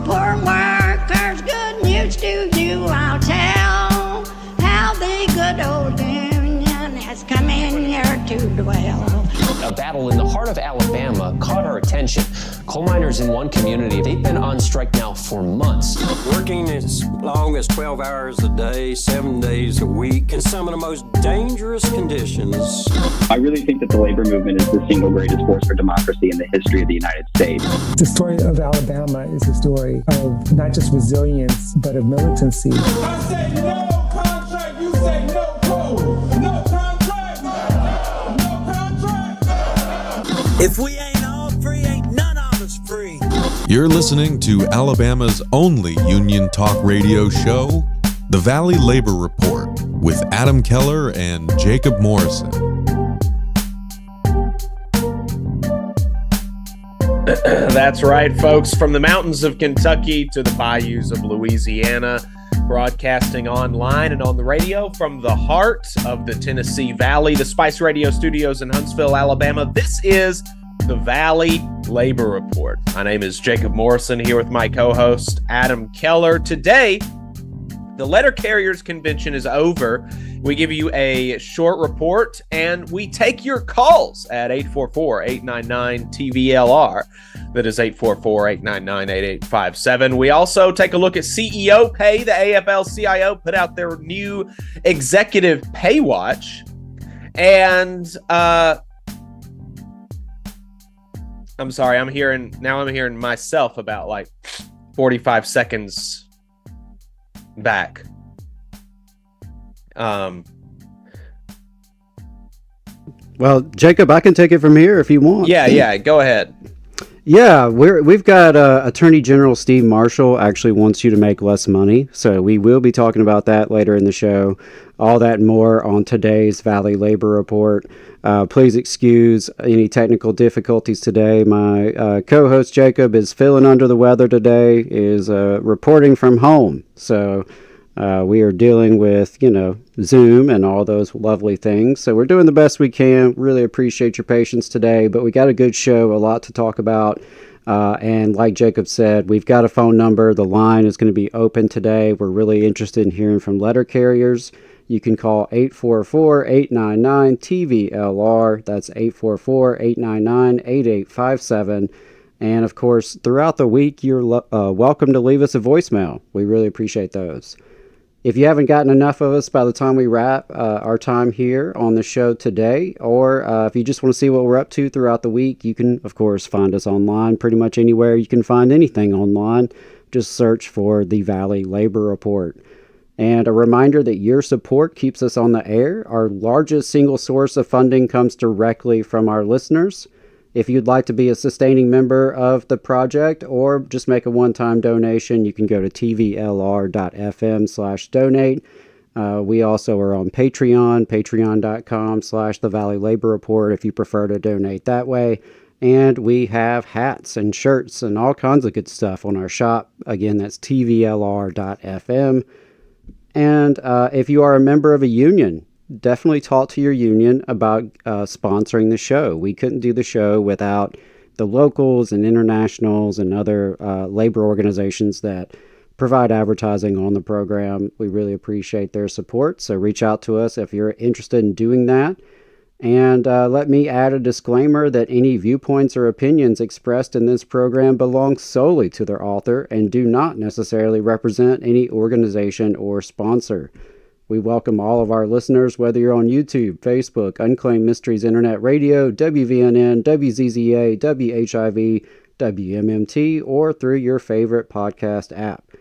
poor workers, good news to you I'll tell, how the good old union has come in here to dwell. A battle in the heart of Alabama caught our attention. Coal miners in one community, they've been on strike now for months. Working as long as 12 hours a day, 7 days a week, in some of the most dangerous conditions. I really think that the labor movement is the single greatest force for democracy in the history of the United States. The story of Alabama is a story of not just resilience, but of militancy. I say no contract, you say no code. No contract, no contract. If we ain't all free, ain't none of us free. You're listening to Alabama's only union talk radio show, The Valley Labor Report, with Adam Keller and Jacob Morrison. That's right, folks. From the mountains of Kentucky to the bayous of Louisiana, broadcasting online and on the radio from the heart of the Tennessee Valley, the Spice Radio Studios in Huntsville, Alabama. This is the Valley Labor Report. My name is Jacob Morrison, here with my co-host Adam Keller. Today, the Letter Carriers Convention is over. We give you a short report, and we take your calls at 844-899-TVLR. That is 844-899-8857. We also take a look at CEO Pay. The AFLCIO put out their new executive Paywatch. And I'm sorry, I'm hearing myself about like 45 seconds back. Well, Jacob, I can take it from here if you want. Yeah, go ahead. Yeah, we've got Attorney General Steve Marshall actually wants you to make less money, so we will be talking about that later in the show. All that and more on today's Valley Labor Report. Please excuse any technical difficulties today. My co-host Jacob is feeling under the weather today, is reporting from home, so we are dealing with, Zoom and all those lovely things. So we're doing the best we can. Really appreciate your patience today, but we got a good show, a lot to talk about. And like Jacob said, we've got a phone number. The line is going to be open today. We're really interested in hearing from letter carriers. You can call 844-899-TVLR. That's 844-899-8857. And of course, throughout the week, you're welcome to leave us a voicemail. We really appreciate those. If you haven't gotten enough of us by the time we wrap our time here on the show today, or if you just want to see what we're up to throughout the week, you can, of course, find us online pretty much anywhere you can find anything online. Just search for the Valley Labor Report. And a reminder that your support keeps us on the air. Our largest single source of funding comes directly from our listeners. If you'd like to be a sustaining member of the project or just make a one-time donation, you can go to tvlr.fm/donate. We also are on Patreon, patreon.com/The Valley Labor Report if you prefer to donate that way. And we have hats and shirts and all kinds of good stuff on our shop. Again, that's tvlr.fm. And if you are a member of a union, definitely talk to your union about sponsoring the show. We couldn't do the show without the locals and internationals and other labor organizations that provide advertising on the program. We really appreciate their support. So reach out to us if you're interested in doing that. And let me add a disclaimer that any viewpoints or opinions expressed in this program belong solely to their author and do not necessarily represent any organization or sponsor. We welcome all of our listeners, whether you're on YouTube, Facebook, Unclaimed Mysteries Internet Radio, WVNN, WZZA, WHIV, WMMT, or through your favorite podcast app.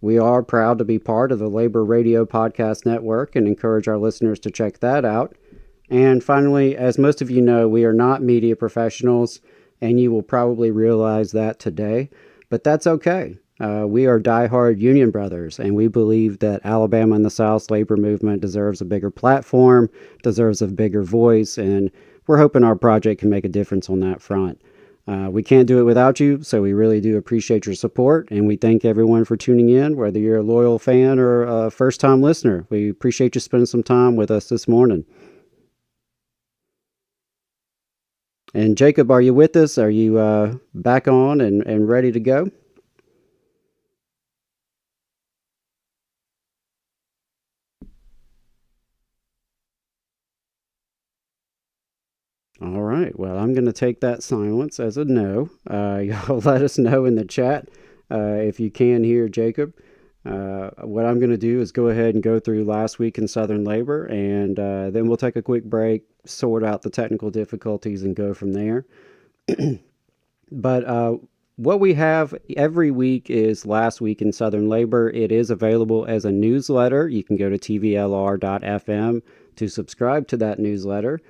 We are proud to be part of the Labor Radio Podcast Network and encourage our listeners to check that out. And finally, as most of you know, we are not media professionals, and you will probably realize that today, but that's okay. We are diehard union brothers, and we believe that Alabama and the South's labor movement deserves a bigger platform, deserves a bigger voice, and we're hoping our project can make a difference on that front. We can't do it without you, so we really do appreciate your support, and we thank everyone for tuning in, whether you're a loyal fan or a first-time listener. We appreciate you spending some time with us this morning. And Jacob, are you with us? Are you back on and ready to go? right. Well, I'm going to take that silence as a no. Y'all let us know in the chat if you can hear Jacob. What I'm going to do is go ahead and go through last week in Southern Labor, and then we'll take a quick break, sort out the technical difficulties, and go from there. But what we have every week is last week in Southern Labor. It is available as a newsletter. You can go to tvlr.fm to subscribe to that newsletter.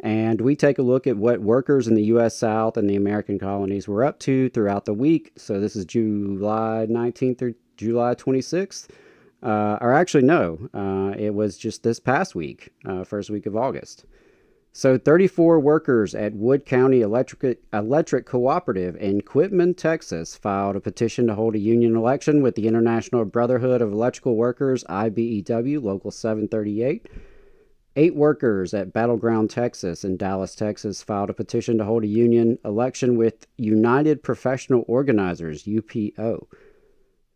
And we take a look at what workers in the U.S. South and the American colonies were up to throughout the week. So this is July 19th through July 26th. Or actually, no, it was just this past week, first week of August. So 34 workers at Wood County Electric Cooperative in Quitman, Texas, filed a petition to hold a union election with the International Brotherhood of Electrical Workers, IBEW, Local 738. 8 workers at Battleground, Texas, in Dallas, Texas, filed a petition to hold a union election with United Professional Organizers, UPO.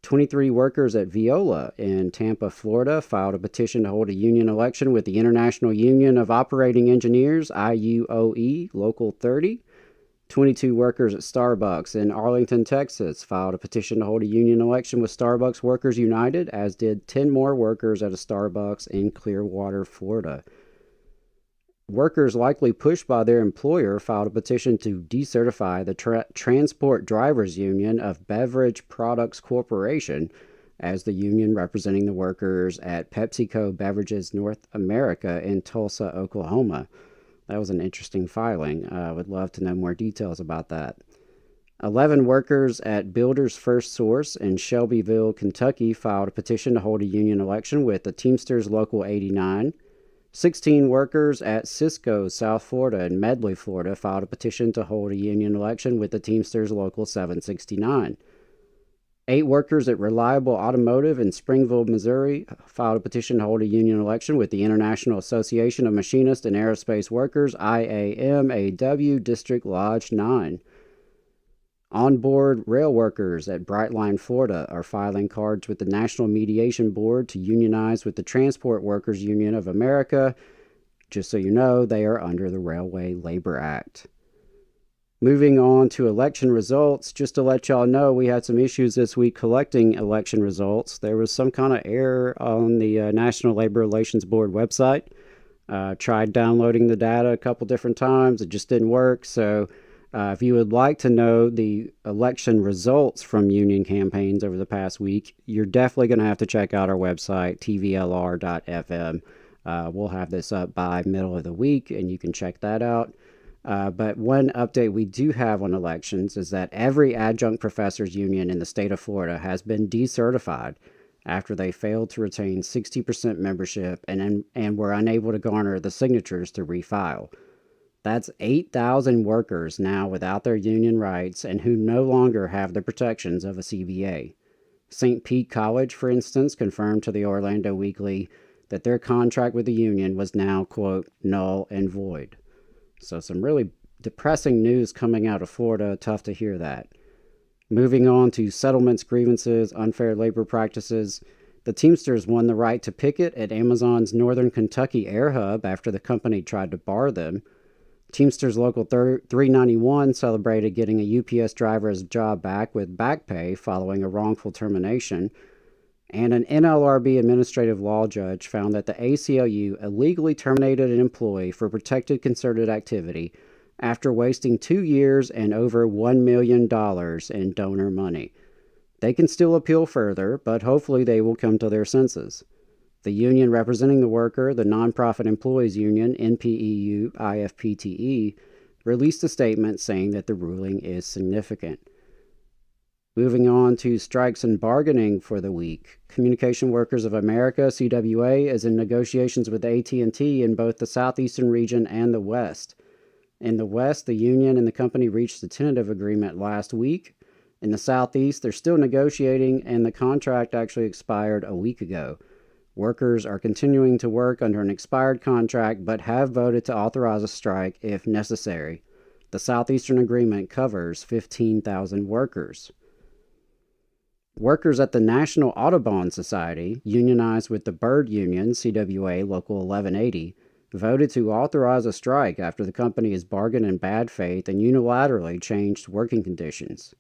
23 workers at Viola in Tampa, Florida, filed a petition to hold a union election with the International Union of Operating Engineers, IUOE, Local 30. 22 workers at Starbucks in Arlington, Texas, filed a petition to hold a union election with Starbucks Workers United, as did 10 more workers at a Starbucks in Clearwater, Florida. Workers likely pushed by their employer filed a petition to decertify the Transport Drivers Union of Beverage Products Corporation as the union representing the workers at PepsiCo Beverages North America in Tulsa, Oklahoma. That was an interesting filing. I would love to know more details about that. 11 workers at Builders First Source in Shelbyville, Kentucky, filed a petition to hold a union election with the Teamsters Local 89. 16 workers at Cisco, South Florida, and Medley, Florida, filed a petition to hold a union election with the Teamsters Local 769. 8 workers at Reliable Automotive in Springville, Missouri, filed a petition to hold a union election with the International Association of Machinists and Aerospace Workers, IAMAW, District Lodge 9. Onboard rail workers at Brightline, Florida, are filing cards with the National Mediation Board to unionize with the Transport Workers Union of America. Just so you know, they are under the Railway Labor Act. Moving on to election results, just to let y'all know, we had some issues this week collecting election results. There was some kind of error on the National Labor Relations Board website. Tried downloading the data a couple different times. It just didn't work. So if you would like to know the election results from union campaigns over the past week, you're definitely going to have to check out our website, tvlr.fm. We'll have this up by middle of the week, and you can check that out. But one update we do have on elections is that every adjunct professors union in the state of Florida has been decertified after they failed to retain 60% membership and were unable to garner the signatures to refile. That's 8,000 workers now without their union rights and who no longer have the protections of a CBA. St. Pete College, for instance, confirmed to the Orlando Weekly that their contract with the union was now, quote, null and void. So some really depressing news coming out of Florida. Tough to hear that. Moving on to settlements, grievances, unfair labor practices. The Teamsters won the right to picket at Amazon's Northern Kentucky Air Hub after the company tried to bar them. Teamsters Local 391 celebrated getting a UPS driver's job back with back pay following a wrongful termination. And an NLRB administrative law judge found that the ACLU illegally terminated an employee for protected concerted activity after wasting 2 years and over $1 million in donor money. They can still appeal further, but hopefully they will come to their senses. The union representing the worker, the Nonprofit Employees Union, NPEU-IFPTE, released a statement saying that the ruling is significant. Moving on to strikes and bargaining for the week. Communication Workers of America, CWA, is in negotiations with AT&T in both the southeastern region and the West. In the West, the union and the company reached a tentative agreement last week. In the Southeast, they're still negotiating, and the contract actually expired a week ago. Workers are continuing to work under an expired contract, but have voted to authorize a strike if necessary. The Southeastern Agreement covers 15,000 workers. Workers at the National Audubon Society, unionized with the Bird Union, CWA Local 1180, voted to authorize a strike after the company has bargained in bad faith and unilaterally changed working conditions.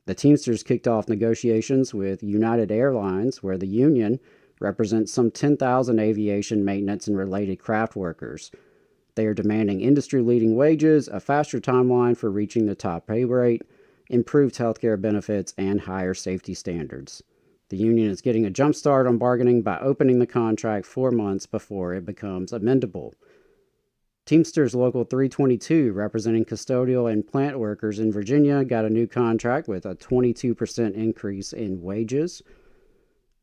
The Teamsters kicked off negotiations with United Airlines, where the union represents some 10,000 aviation maintenance and related craft workers. They are demanding industry-leading wages, a faster timeline for reaching the top pay rate, improved healthcare benefits, and higher safety standards. The union is getting a jump start on bargaining by opening the contract 4 months before it becomes amendable. Teamsters Local 322, representing custodial and plant workers in Virginia, got a new contract with a 22% increase in wages.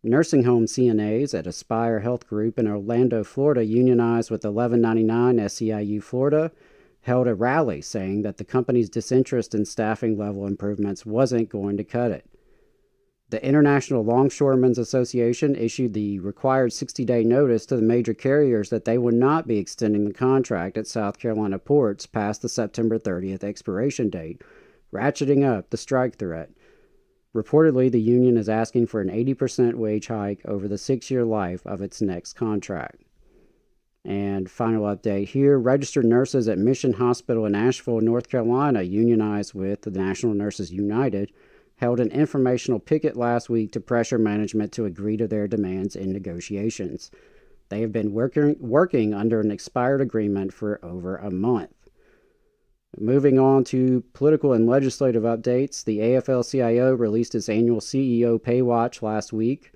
Nursing home CNAs at Aspire Health Group in Orlando, Florida, unionized with 1199 SEIU Florida, held a rally saying that the company's disinterest in staffing level improvements wasn't going to cut it. The International Longshoremen's Association issued the required 60-day notice to the major carriers that they would not be extending the contract at South Carolina ports past the September 30th expiration date, ratcheting up the strike threat. Reportedly, the union is asking for an 80% wage hike over the 6-year life of its next contract. And final update here, registered nurses at Mission Hospital in Asheville, North Carolina, unionized with the National Nurses United, held an informational picket last week to pressure management to agree to their demands in negotiations. They have been working under an expired agreement for over a month. Moving on to political and legislative updates, the AFLCIO released its annual CEO Paywatch last week.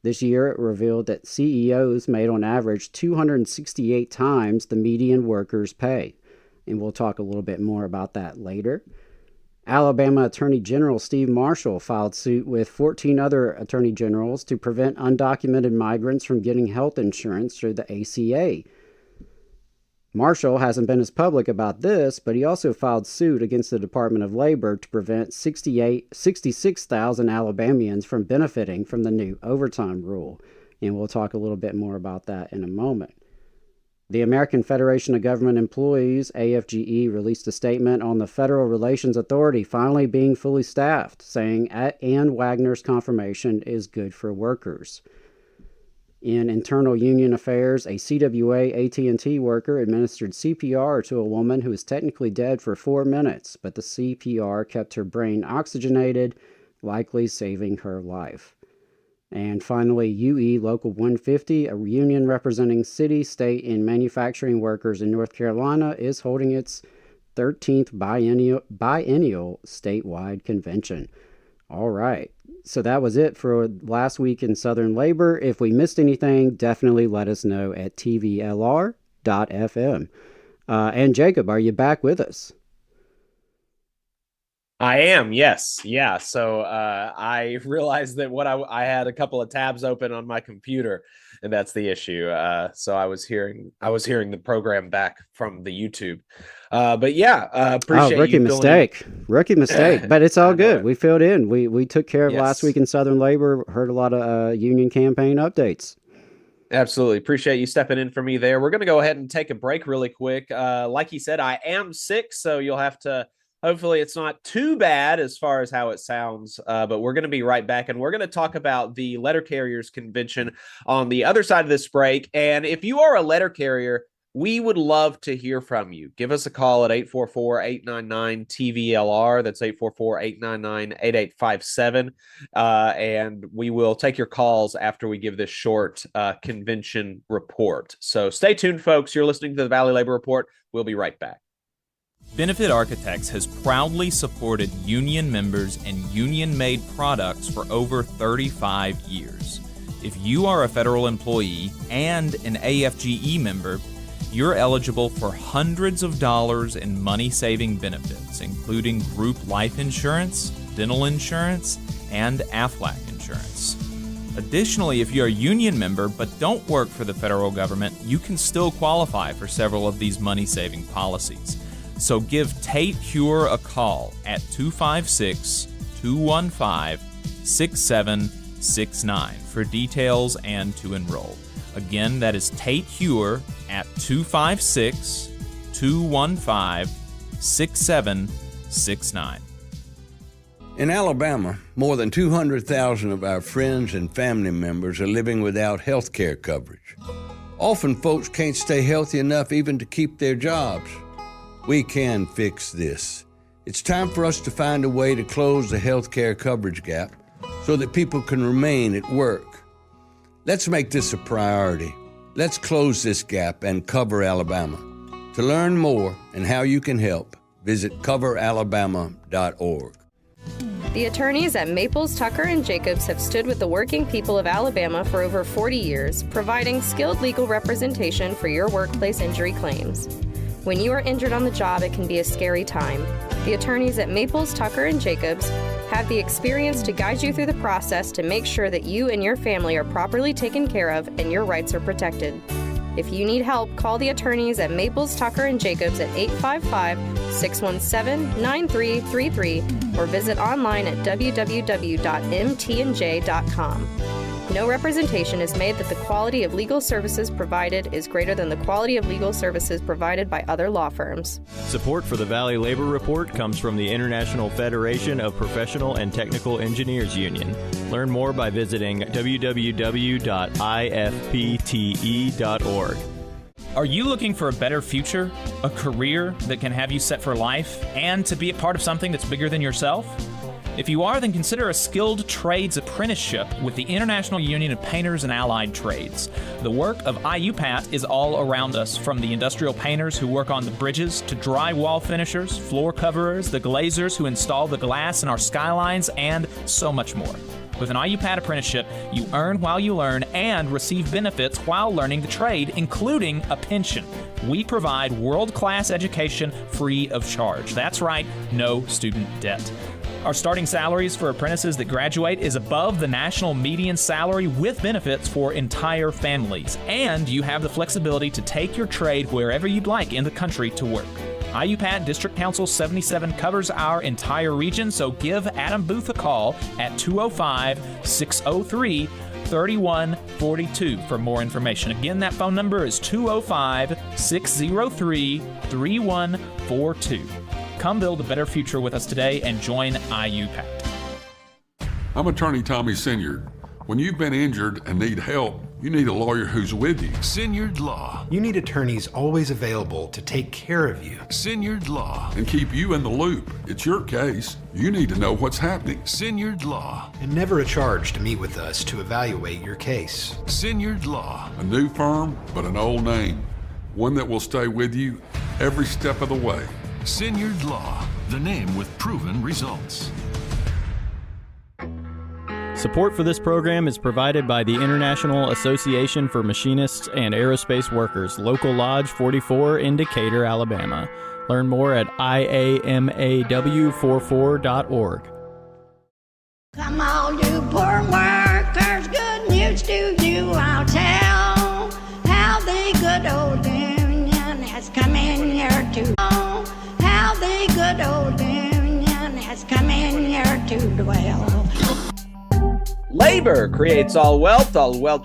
This year, it revealed that CEOs made on average 268 times the median worker's pay. And we'll talk a little bit more about that later. Alabama Attorney General Steve Marshall filed suit with 14 other attorney generals to prevent undocumented migrants from getting health insurance through the ACA. Marshall hasn't been as public about this, but he also filed suit against the Department of Labor to prevent 66,000 Alabamians from benefiting from the new overtime rule. And we'll talk a little bit more about that in a moment. The American Federation of Government Employees, AFGE, released a statement on the Federal Relations Authority finally being fully staffed, saying Ann Wagner's confirmation is good for workers. In internal union affairs, a CWA AT&T worker administered CPR to a woman who was technically dead for 4 minutes, but the CPR kept her brain oxygenated, likely saving her life. And finally, UE Local 150, a union representing city, state, and manufacturing workers in North Carolina, is holding its 13th biennial statewide convention. All right, so that was it for last week in Southern Labor. If we missed anything, definitely let us know at tvlr.fm. And Jacob, are you back with us? I am, yes. Yeah. So I realized that I had a couple of tabs open on my computer, and that's the issue. So I was hearing the program back from the YouTube. But yeah, appreciate rookie mistake. But it's all good. We filled in. We took care of last week in Southern Labor, heard a lot of union campaign updates. Absolutely. Appreciate you stepping in for me there. We're going to go ahead and take a break really quick. Like he said, I am sick, so you'll have to. Hopefully it's not too bad as far as how it sounds, but we're going to be right back, and we're going to talk about the letter carriers convention on the other side of this break. And if you are a letter carrier, we would love to hear from you. Give us a call at 844-899-TVLR. That's 844-899-8857. And we will take your calls after we give this short convention report. So stay tuned, folks. You're listening to the Valley Labor Report. We'll be right back. Benefit Architects has proudly supported union members and union-made products for over 35 years. If you are a federal employee and an AFGE member, you're eligible for hundreds of dollars in money-saving benefits, including group life insurance, dental insurance, and AFLAC insurance. Additionally, if you're a union member but don't work for the federal government, you can still qualify for several of these money-saving policies. So give Tate Hure a call at 256-215-6769 for details and to enroll. Again, that is Tate Hure at 256-215-6769. In Alabama, more than 200,000 of our friends and family members are living without health care coverage. Often folks can't stay healthy enough even to keep their jobs. We can fix this. It's time for us to find a way to close the healthcare coverage gap so that people can remain at work. Let's make this a priority. Let's close this gap and cover Alabama. To learn more and how you can help, visit coveralabama.org. The attorneys at Maples, Tucker & Jacobs have stood with the working people of Alabama for over 40 years, providing skilled legal representation for your workplace injury claims. When you are injured on the job, it can be a scary time. The attorneys at Maples, Tucker & Jacobs have the experience to guide you through the process to make sure that you and your family are properly taken care of and your rights are protected. If you need help, call the attorneys at Maples, Tucker & Jacobs at 855-617-9333 or visit online at www.mtnj.com. No representation is made that the quality of legal services provided is greater than the quality of legal services provided by other law firms. Support for the Valley Labor Report comes from the International Federation of Professional and Technical Engineers Union. Learn more by visiting www.ifpte.org. Are you looking for a better future, a career that can have you set for life, and to be a part of something that's bigger than yourself? If you are, then consider a skilled trades apprenticeship with the International Union of Painters and Allied Trades. The work of IUPAT is all around us, from the industrial painters who work on the bridges to drywall finishers, floor coverers, the glazers who install the glass in our skylines, and so much more. With an IUPAT apprenticeship, you earn while you learn and receive benefits while learning the trade, including a pension. We provide world-class education free of charge. That's right, no student debt. Our starting salaries for apprentices that graduate is above the national median salary with benefits for entire families. And you have the flexibility to take your trade wherever you'd like in the country to work. IUPAT District Council 77 covers our entire region, so give Adam Booth a call at 205-603-3142 for more information. Again, that phone number is 205-603-3142. Come build a better future with us today and join IUPAT. I'm attorney Tommy Sinyard. When you've been injured and need help, you need a lawyer who's with you. Sinyard Law. You need attorneys always available to take care of you. Sinyard Law. And keep you in the loop. It's your case. You need to know what's happening. Sinyard Law. And never a charge to meet with us to evaluate your case. Sinyard Law. A new firm, but an old name. One that will stay with you every step of the way. Sinyard Law. The name with proven results. Support for this program is provided by the International Association for Machinists and Aerospace Workers, Local Lodge 44 in Decatur, Alabama. Learn more at iamaw44.org. Come all you poor workers, good news to you I'll tell, how the good old union has come in here to how the good old union has come in here to dwell. Labor creates all wealth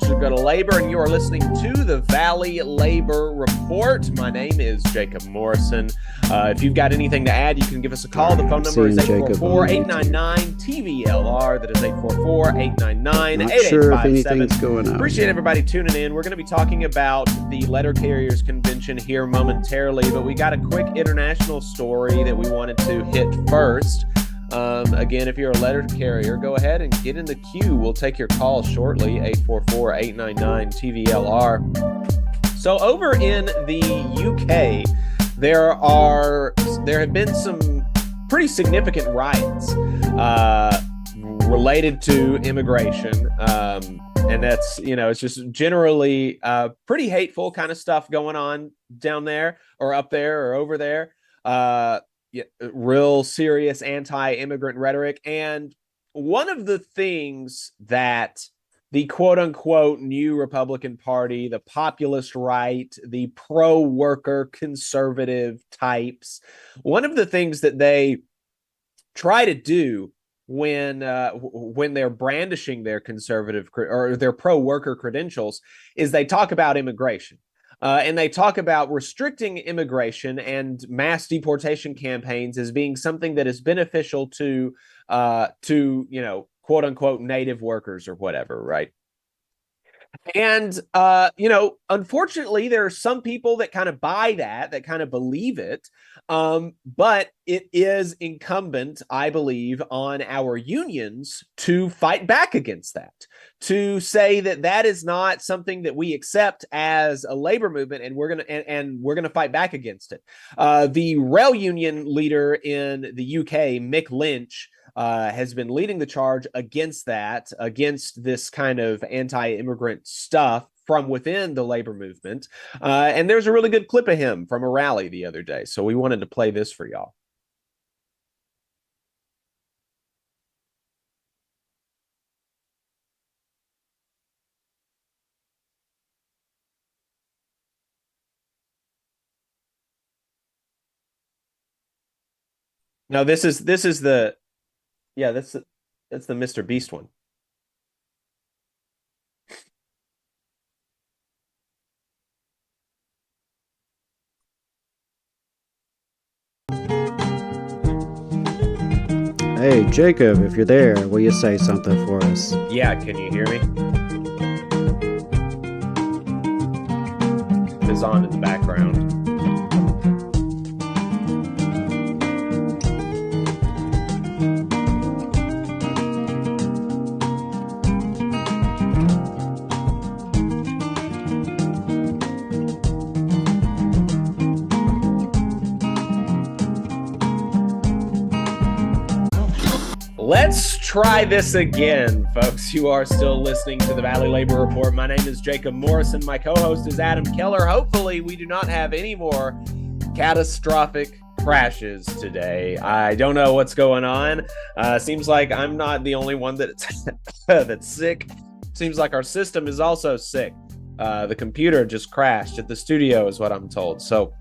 should go to labor, and you are listening to the Valley Labor Report. My name is Jacob Morrison. If you've got anything to add, you can give us a call. The phone number is 844-899-TVLR. That is 844-899-8857. Appreciate everybody tuning in. We're going to be talking about the Letter Carriers Convention here momentarily, but we got a quick international story that we wanted to hit first. Again, if you're a letter carrier, go ahead and get in the queue. We'll take your call shortly, 844-899-TVLR. So over in the UK, there have been some pretty significant riots related to immigration. And that's, it's just generally pretty hateful kind of stuff going on down there or up there or over there. Real serious anti-immigrant rhetoric. And one of the things that the quote-unquote new Republican Party, the populist right, the pro-worker conservative types, one of the things that they try to do when they're brandishing their conservative or their pro-worker credentials is they talk about immigration. And they talk about restricting immigration and mass deportation campaigns as being something that is beneficial to quote unquote native workers or whatever, right? And, unfortunately, there are some people that kind of buy that kind of believe it. But it is incumbent, I believe, on our unions to fight back against that, to say that that is not something that we accept as a labor movement, and we're gonna fight back against it. The rail union leader in the UK, Mick Lynch, has been leading the charge against that, against this kind of anti-immigrant stuff from within the labor movement. And there's a really good clip of him from a rally the other day. So we wanted to play this for y'all. No, this is the, yeah, that's the MrBeast one. Hey, Jacob, if you're there, will you say something for us? Yeah, can you hear me? It's on in the background. Let's try this again, folks. You are still listening to the Valley Labor Report. My name is Jacob Morrison. My co-host is Adam Keller. Hopefully, we do not have any more catastrophic crashes today. I don't know what's going on. Seems like I'm not the only one that's sick. Seems like our system is also sick. The computer just crashed at the studio, is what I'm told. So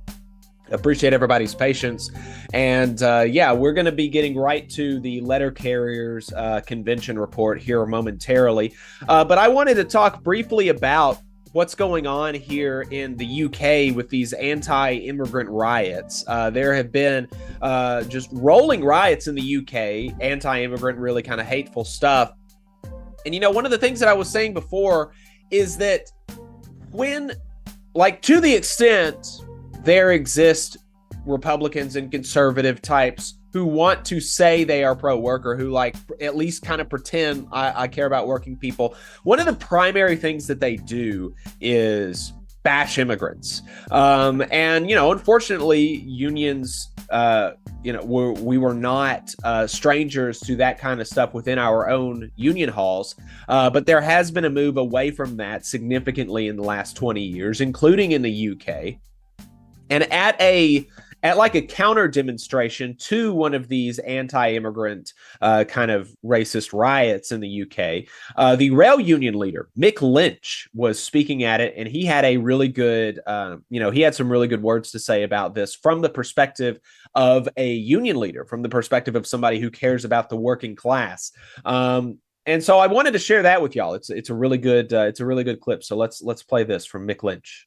appreciate everybody's patience. And yeah, we're going to be getting right to the letter carriers convention report here momentarily. But I wanted to talk briefly about what's going on here in the UK with these anti-immigrant riots. There have been just rolling riots in the UK, anti-immigrant, really kind of hateful stuff. And, one of the things that I was saying before is that when, to the extent there exist Republicans and conservative types who want to say they are pro-worker, who at least kind of pretend I care about working people. One of the primary things that they do is bash immigrants. And, unfortunately, unions, we were not strangers to that kind of stuff within our own union halls. But there has been a move away from that significantly in the last 20 years, including in the UK. And at a counter demonstration to one of these anti-immigrant kind of racist riots in the UK, the rail union leader, Mick Lynch, was speaking at it, and he had a really good, he had some really good words to say about this from the perspective of a union leader, from the perspective of somebody who cares about the working class. And so I wanted to share that with y'all. It's a really good clip. So let's play this from Mick Lynch.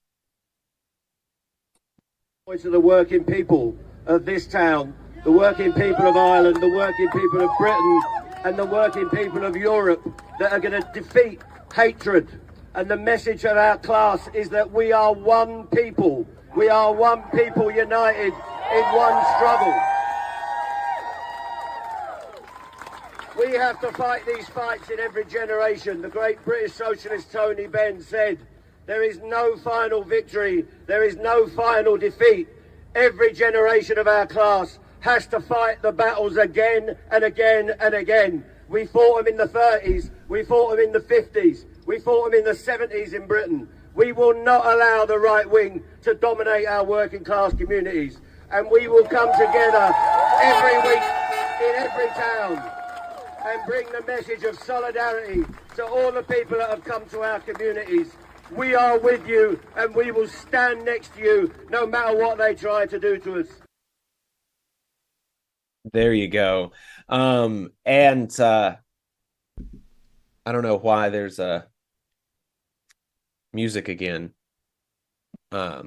Voice of the working people of this town, the working people of Ireland, the working people of Britain, and the working people of Europe that are going to defeat hatred. And the message of our class is that we are one people. We are one people united in one struggle. We have to fight these fights in every generation. The great British socialist Tony Benn said, there is no final victory. There is no final defeat. Every generation of our class has to fight the battles again and again and again. We fought them in the 30s. We fought them in the 50s. We fought them in the 70s in Britain. We will not allow the right wing to dominate our working class communities. And we will come together every week in every town and bring the message of solidarity to all the people that have come to our communities. We are with you, and we will stand next to you no matter what they try to do to us. There you go. And I don't know why there's music again. But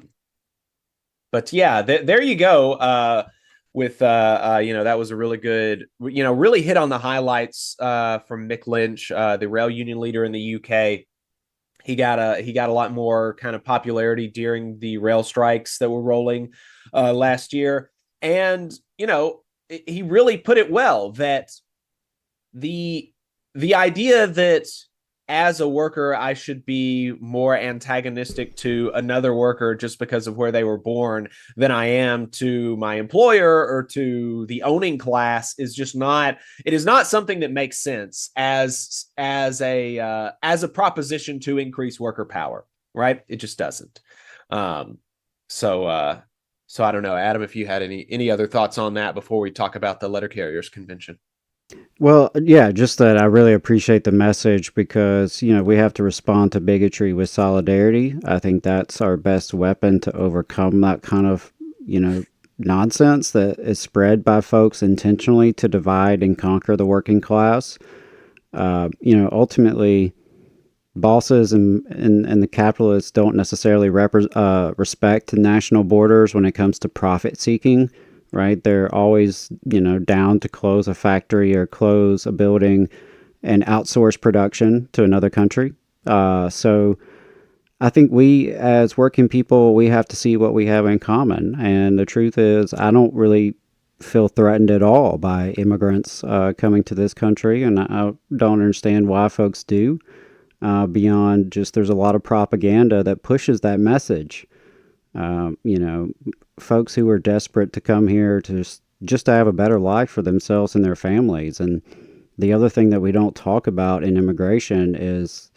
yeah, there you go. With that was a really good, really hit on the highlights from Mick Lynch, the rail union leader in the UK. He got a lot more kind of popularity during the rail strikes that were rolling last year. And, he really put it well that the idea that as a worker, I should be more antagonistic to another worker just because of where they were born than I am to my employer or to the owning class is just not. It is not something that makes sense as a proposition to increase worker power, right? It just doesn't. So I don't know, Adam, if you had any other thoughts on that before we talk about the letter carriers convention. Well, yeah, just that I really appreciate the message because, we have to respond to bigotry with solidarity. I think that's our best weapon to overcome that kind of, nonsense that is spread by folks intentionally to divide and conquer the working class. Ultimately, bosses and the capitalists don't necessarily respect national borders when it comes to profit seeking. Right? They're always, down to close a factory or close a building and outsource production to another country. So I think we as working people, we have to see what we have in common. And the truth is, I don't really feel threatened at all by immigrants coming to this country. And I don't understand why folks do, beyond just there's a lot of propaganda that pushes that message. Folks who are desperate to come here to just to have a better life for themselves and their families. And the other thing that we don't talk about in immigration is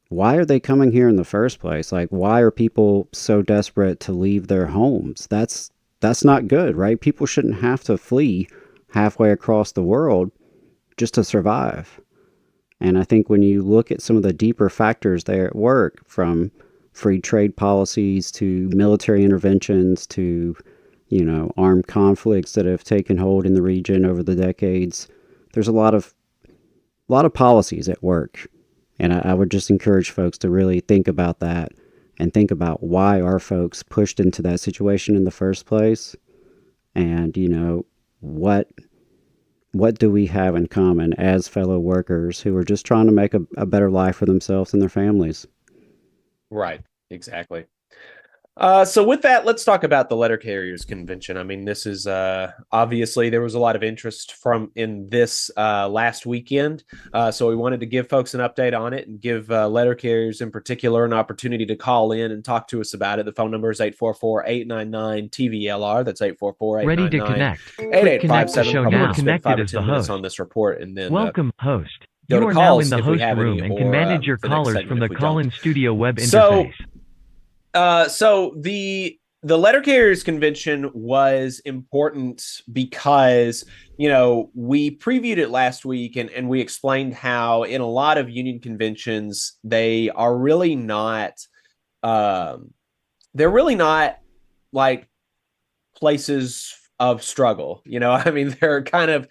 why are they coming here in the first place? Like, why are people so desperate to leave their homes? That's not good, right? People shouldn't have to flee halfway across the world just to survive. And I think when you look at some of the deeper factors there at work, from free trade policies to military interventions to, armed conflicts that have taken hold in the region over the decades, there's a lot of policies at work. And I would just encourage folks to really think about that and think about why are folks pushed into that situation in the first place. And, what do we have in common as fellow workers who are just trying to make a better life for themselves and their families? Right, exactly. So with that, let's talk about the letter carriers convention. I mean, this is obviously there was a lot of interest in this last weekend. So we wanted to give folks an update on it and give letter carriers in particular an opportunity to call in and talk to us about it. The phone number is 844-899-TVLR. That's 844-899-8857. Ready to connect. Click connect to show you are connected as the host. On this report, and then welcome, host. You are now in the host room and can manage your callers from the call-in studio web interface. So the letter carriers convention was important because, we previewed it last week and we explained how in a lot of union conventions, they are really not, they're really not like places of struggle. They're kind of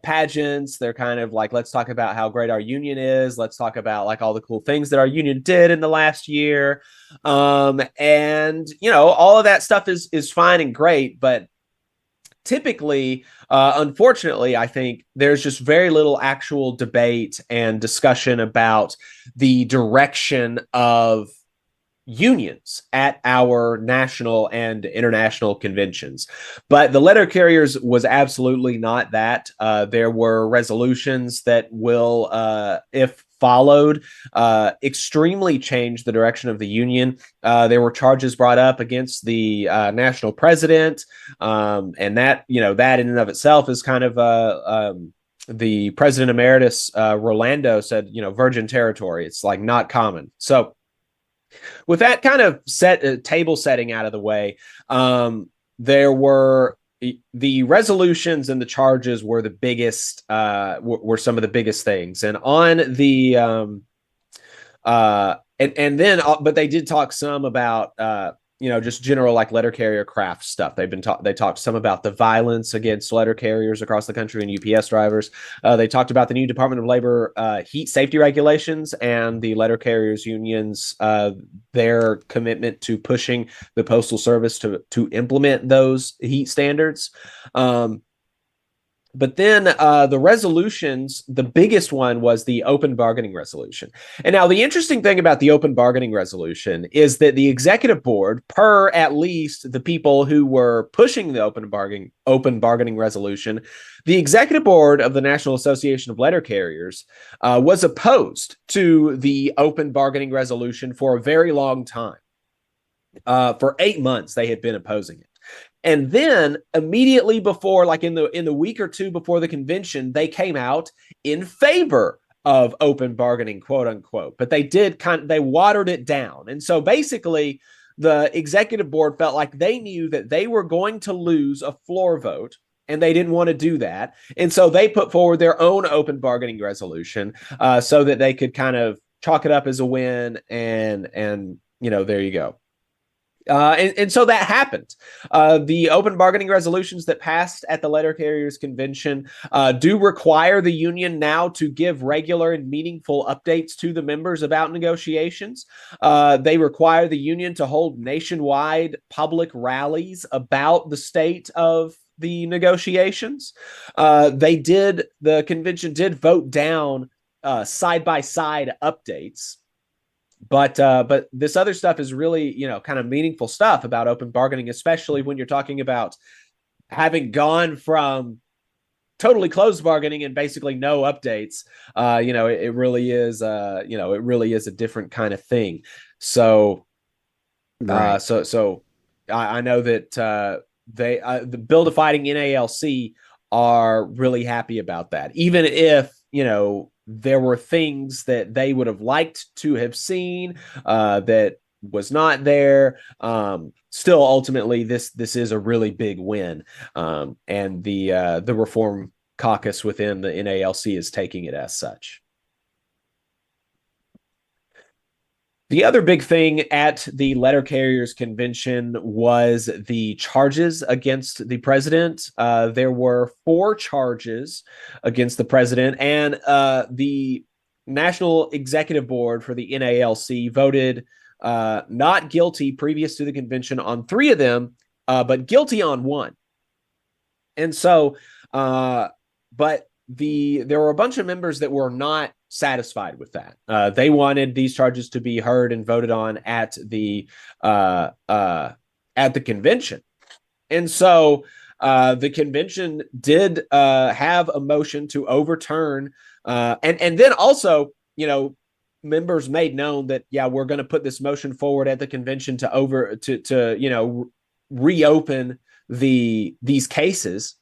pageants. They're kind of like, let's talk about how great our union is. Let's talk about like all the cool things that our union did in the last year. And all of that stuff is fine and great, but typically, unfortunately, I think there's just very little actual debate and discussion about the direction of unions at our national and international conventions. But the letter carriers was absolutely not that. There were resolutions that will, if followed, extremely change the direction of the union. There were charges brought up against the national president, and that that in and of itself is kind of the president emeritus Rolando said, virgin territory. It's like not common. So with that kind of table setting out of the way, there were the resolutions and the charges were the biggest, were some of the biggest things. And on the, but they did talk some about, just general like letter carrier craft stuff. They talked some about the violence against letter carriers across the country and UPS drivers. They talked about the new Department of Labor heat safety regulations and the letter carriers unions, their commitment to pushing the Postal Service to implement those heat standards. But then the resolutions, the biggest one was the open bargaining resolution. And now the interesting thing about the open bargaining resolution is that the executive board, per at least the people who were pushing the open bargaining resolution, the executive board of the National Association of Letter Carriers was opposed to the open bargaining resolution for a very long time. For 8 months, they had been opposing it. And then immediately before, like in the week or two before the convention, they came out in favor of open bargaining, quote unquote. But they watered it down. And so basically, the executive board felt like they knew that they were going to lose a floor vote, and they didn't want to do that. And so they put forward their own open bargaining resolution so that they could kind of chalk it up as a win. And there you go. And so that happened. The open bargaining resolutions that passed at the Letter Carriers Convention do require the union now to give regular and meaningful updates to the members about negotiations. They require the union to hold nationwide public rallies about the state of the negotiations. The convention did vote down side-by-side updates. But this other stuff is really, kind of meaningful stuff about open bargaining, especially when you're talking about having gone from totally closed bargaining and basically no updates. It really is, it really is a different kind of thing. So, Right. So I know that the Build a Fighting NALC are really happy about that, even if there were things that they would have liked to have seen that was not there. Still, ultimately, this is a really big win, and the Reform Caucus within the NALC is taking it as such. The other big thing at the Letter Carriers Convention was the charges against the president. There were 4 charges against the president, and the National Executive Board for the NALC voted not guilty previous to the convention on 3 of them, but guilty on 1. And so, but there were a bunch of members that were not satisfied with that. They wanted these charges to be heard and voted on at the convention. And so the convention did have a motion to overturn, and then also, members made known that, we're going to put this motion forward at the convention to reopen these cases.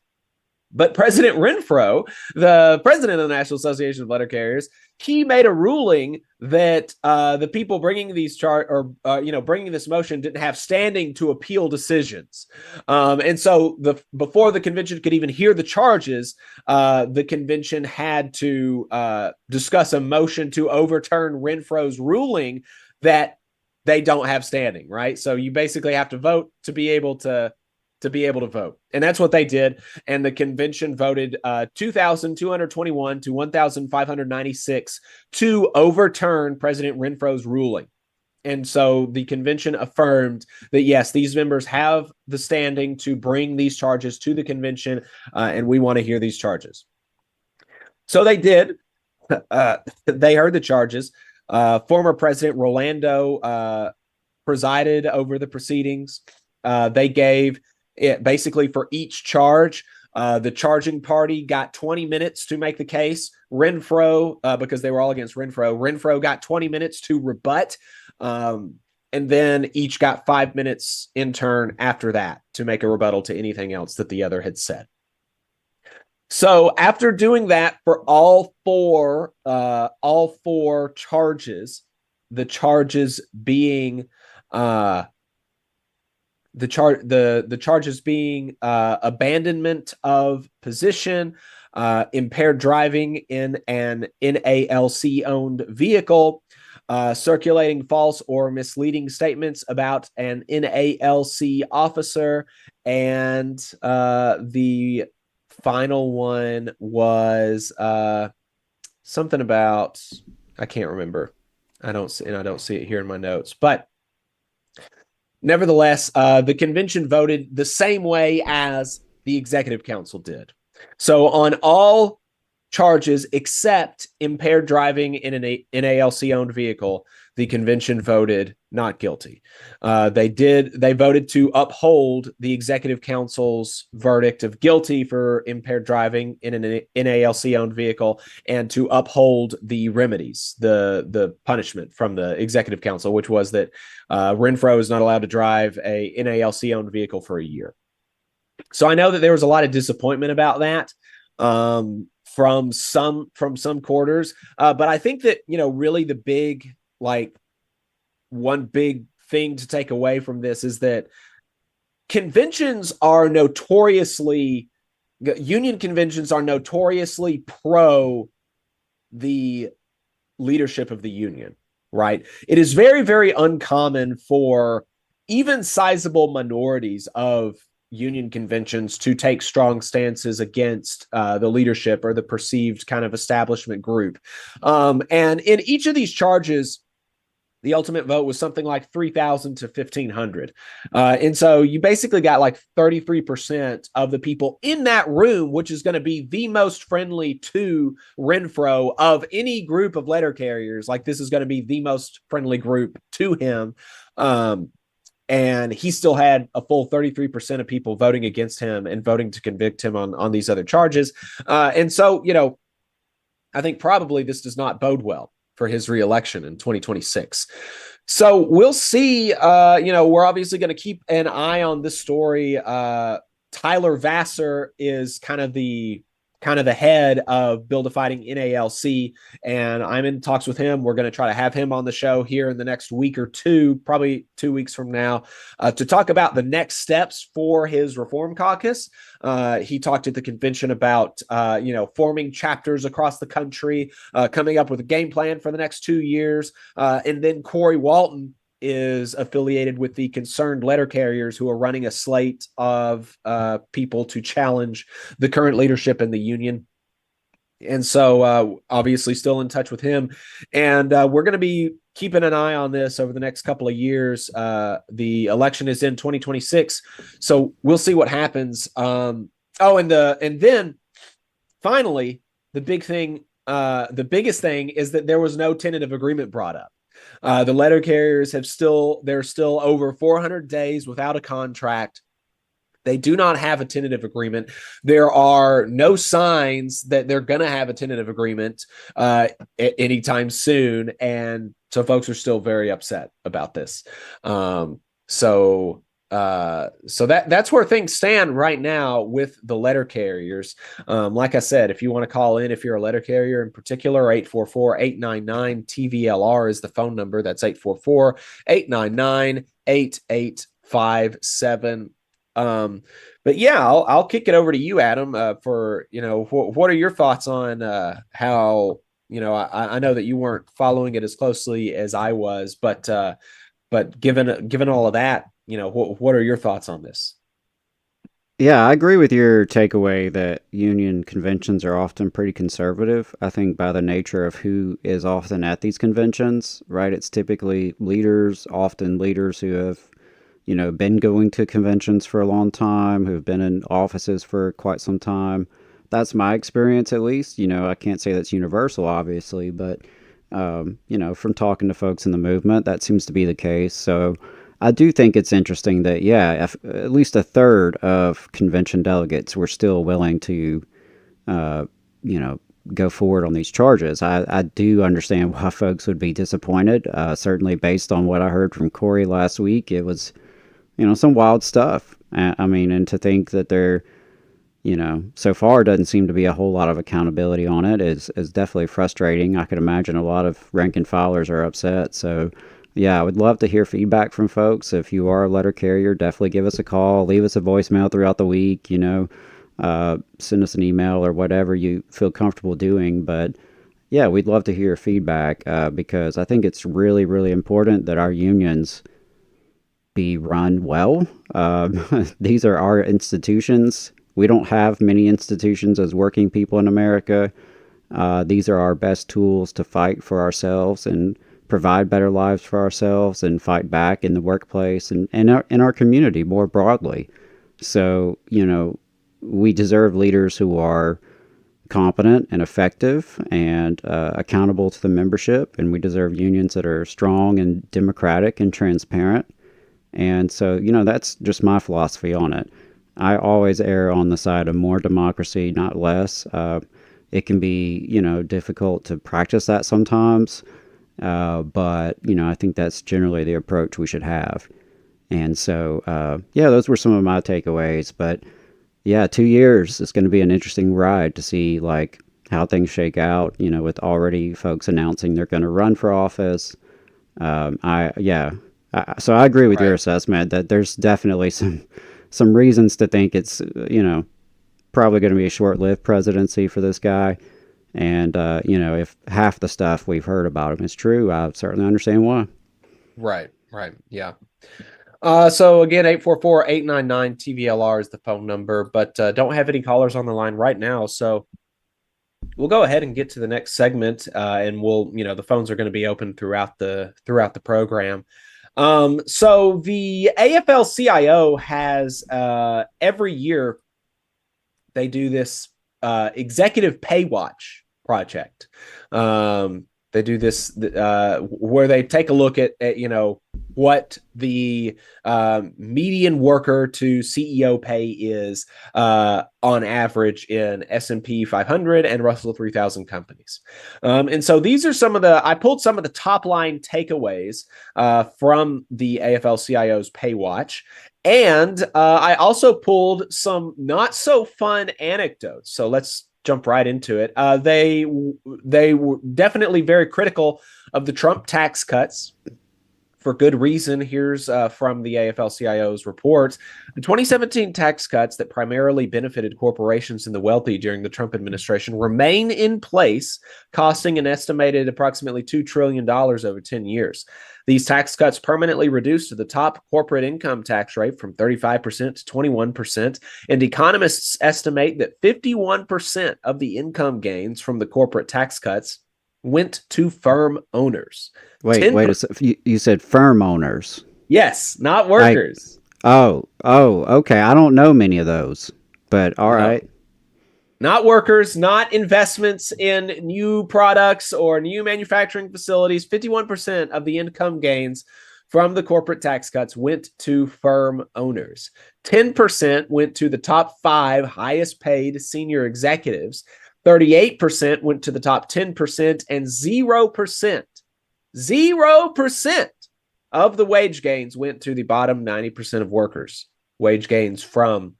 But President Renfro, the president of the National Association of Letter Carriers, he made a ruling that the people bringing these bringing this motion didn't have standing to appeal decisions, and so before the convention could even hear the charges, the convention had to discuss a motion to overturn Renfro's ruling that they don't have standing. Right, so you basically have to vote to be able to vote. And that's what they did. And the convention voted 2,221 to 1,596 to overturn President Renfro's ruling. And so the convention affirmed that, yes, these members have the standing to bring these charges to the convention, and we want to hear these charges. So they did. They heard the charges. Former President Rolando presided over the proceedings. They gave it basically for each charge. The charging party got 20 minutes to make the case. Renfro, because they were all against Renfro got 20 minutes to rebut. And then each got 5 minutes in turn after that to make a rebuttal to anything else that the other had said. So after doing that for all four charges, the charges being the charges being abandonment of position, impaired driving in an NALC-owned vehicle, circulating false or misleading statements about an NALC officer, and the final one was something about, I can't remember. I don't see it here in my notes, but nevertheless, the convention voted the same way as the executive council did. So on all charges except impaired driving in an NALC-owned vehicle, the convention voted not guilty. They voted to uphold the executive council's verdict of guilty for impaired driving in an NALC-owned vehicle, and to uphold the remedies, the punishment from the executive council, which was that Renfro is not allowed to drive a NALC-owned vehicle for a year. So I know that there was a lot of disappointment about that from some quarters, but I think that, really the big, one big thing to take away from this is that union conventions are notoriously pro the leadership of the union, right? It is very, very uncommon for even sizable minorities of union conventions to take strong stances against the leadership or the perceived kind of establishment group. And in each of these charges, the ultimate vote was something like 3,000 to 1,500. And so you basically got like 33% of the people in that room, which is going to be the most friendly to Renfro of any group of letter carriers. Like, this is going to be the most friendly group to him. And he still had a full 33% of people voting against him and voting to convict him on these other charges. And so, I think probably this does not bode well for his reelection in 2026. So we'll see. We're obviously going to keep an eye on this story. Tyler Vassar is kind of the head of Build a Fighting NALC, and I'm in talks with him. We're going to try to have him on the show here in the next week or two, probably 2 weeks from now, to talk about the next steps for his reform caucus. He talked at the convention about, forming chapters across the country, coming up with a game plan for the next 2 years. And then Corey Walton is affiliated with the Concerned Letter Carriers, who are running a slate of people to challenge the current leadership in the union. And so obviously still in touch with him. And we're going to be keeping an eye on this over the next couple of years. The election is in 2026. So we'll see what happens. And then finally, the biggest thing is that there was no tentative agreement brought up. The letter carriers they're still over 400 days without a contract. They do not have a tentative agreement. There are no signs that they're going to have a tentative agreement anytime soon. And so folks are still very upset about this. So that's where things stand right now with the letter carriers. Like I said, if you want to call in, if you're a letter carrier in particular, 844-899-TVLR is the phone number. That's 844-899-8857. But yeah, I'll kick it over to you, Adam, for, what are your thoughts on how, I know that you weren't following it as closely as I was, but given all of that, what are your thoughts on this? Yeah, I agree with your takeaway that union conventions are often pretty conservative. I think by the nature of who is often at these conventions, right? It's typically often leaders who have, been going to conventions for a long time, who've been in offices for quite some time. That's my experience, at least. I can't say that's universal, obviously, but, from talking to folks in the movement, that seems to be the case. So I do think it's interesting that, at least a third of convention delegates were still willing to, go forward on these charges. I do understand why folks would be disappointed. Certainly based on what I heard from Corey last week, it was, some wild stuff. And to think that there, so far doesn't seem to be a whole lot of accountability on it is definitely frustrating. I could imagine a lot of rank and filers are upset. So yeah, I would love to hear feedback from folks. If you are a letter carrier, definitely give us a call, leave us a voicemail throughout the week, send us an email or whatever you feel comfortable doing. But yeah, we'd love to hear feedback because I think it's really, really important that our unions be run well. These are our institutions. We don't have many institutions as working people in America. These are our best tools to fight for ourselves and provide better lives for ourselves and fight back in the workplace and in our community more broadly. So, we deserve leaders who are competent and effective and accountable to the membership, and we deserve unions that are strong and democratic and transparent. And so, that's just my philosophy on it. I always err on the side of more democracy, not less. It can be, difficult to practice that sometimes, but, I think that's generally the approach we should have. And so, those were some of my takeaways. But, 2 years is going to be an interesting ride to see, like, how things shake out, with already folks announcing they're going to run for office. So I agree with your assessment that there's definitely some reasons to think it's, probably going to be a short-lived presidency for this guy. And, if half the stuff we've heard about him is true, I certainly understand why. Right. Yeah. So again, 844-899-TVLR is the phone number, but don't have any callers on the line right now. So we'll go ahead and get to the next segment, and we'll, the phones are going to be open throughout the program. So the AFLCIO has every year they do this executive Paywatch project. They do this where they take a look at what the median worker to CEO pay is on average in S&P 500 and Russell 3000 companies. And so these are I pulled some of the top line takeaways from the AFL-CIO's Paywatch. And I also pulled some not so fun anecdotes. So let's jump right into it. They were definitely very critical of the Trump tax cuts for good reason. Here's from the AFL-CIO's report. The 2017 tax cuts that primarily benefited corporations and the wealthy during the Trump administration remain in place, costing an estimated approximately $2 trillion over 10 years. These tax cuts permanently reduced the top corporate income tax rate from 35% to 21%, and economists estimate that 51% of the income gains from the corporate tax cuts went to firm owners. Wait, you said firm owners? Yes, not workers. Okay. I don't know many of those, but all right. Not workers, not investments in new products or new manufacturing facilities. 51% of the income gains from the corporate tax cuts went to firm owners. 10% went to the top 5 highest paid senior executives. 38% went to the top 10%, and 0% of the wage gains went to the bottom 90% of workers. Wage gains from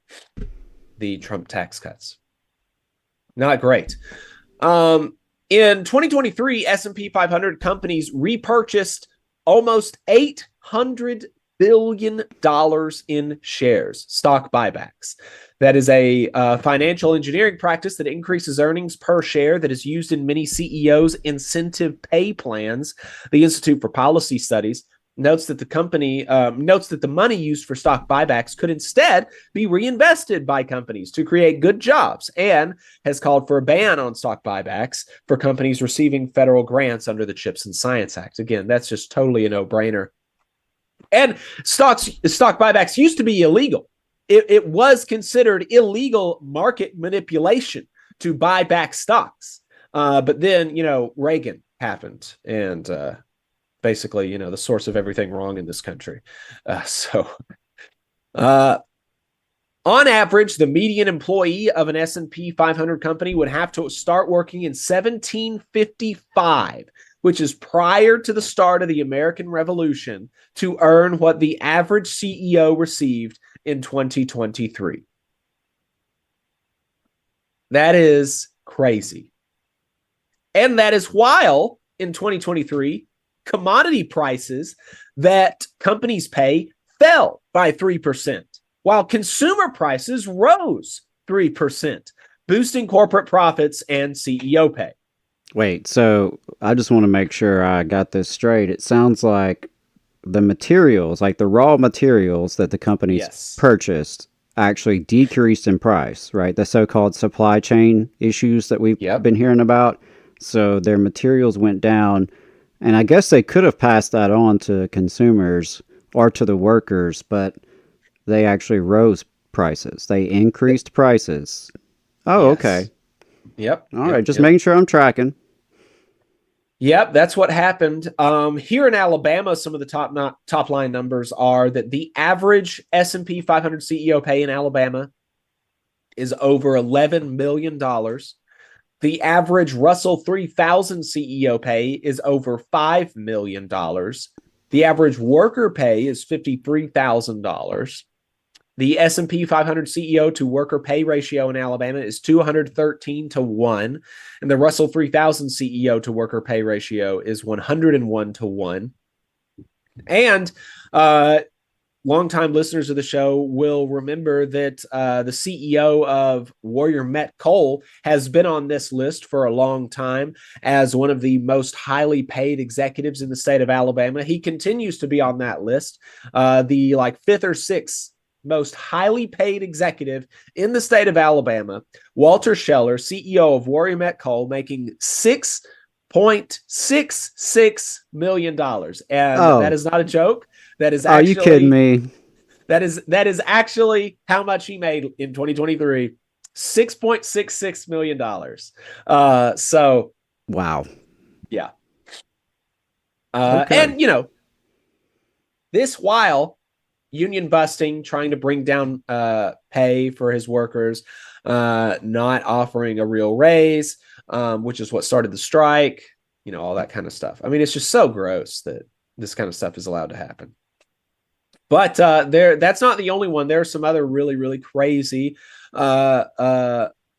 the Trump tax cuts. Not great. In 2023, S&P 500 companies repurchased almost $800 billion in shares, stock buybacks. That is a financial engineering practice that increases earnings per share that is used in many CEOs' incentive pay plans. The Institute for Policy Studies notes that the money used for stock buybacks could instead be reinvested by companies to create good jobs, and has called for a ban on stock buybacks for companies receiving federal grants under the CHIPS and Science Act. Again, that's just totally a no-brainer. And stock buybacks used to be illegal. It was considered illegal market manipulation to buy back stocks. But then, Reagan happened, and basically, the source of everything wrong in this country. On average, the median employee of an S&P 500 company would have to start working in 1755, which is prior to the start of the American Revolution, to earn what the average CEO received in 2023. That is crazy. And that is while in 2023, commodity prices that companies pay fell by 3%, while consumer prices rose 3%, boosting corporate profits and CEO pay. Wait, so I just want to make sure I got this straight. It sounds like the materials, like the raw materials that the companies purchased, actually decreased in price, right? The so-called supply chain issues that we've been hearing about. So their materials went down, and I guess they could have passed that on to consumers or to the workers, but they actually rose prices. They increased prices. Oh, Yes. okay. Yep. All right, just making sure I'm tracking. Yep, that's what happened. Here in Alabama, some of the top line numbers are that the average S&P 500 CEO pay in Alabama is over $11 million. The average Russell 3000 CEO pay is over $5 million. The average worker pay is $53,000. The S&P 500 CEO to worker pay ratio in Alabama is 213 to 1. And the Russell 3000 CEO to worker pay ratio is 101 to 1. And longtime listeners of the show will remember that the CEO of Warrior Met Coal has been on this list for a long time as one of the most highly paid executives in the state of Alabama. He continues to be on that list. The fifth or sixth most highly paid executive in the state of Alabama, Walter Scheller, CEO of Warrior Met Coal, making $6.66 million. And that is not a joke. That is actually, are you kidding me? That is actually how much he made in 2023. $6.66 million. So wow. Yeah. Okay. And this while union busting, trying to bring down pay for his workers, not offering a real raise, which is what started the strike, all that kind of stuff. I mean, it's just so gross that this kind of stuff is allowed to happen. But that's not the only one. There are some other really, really crazy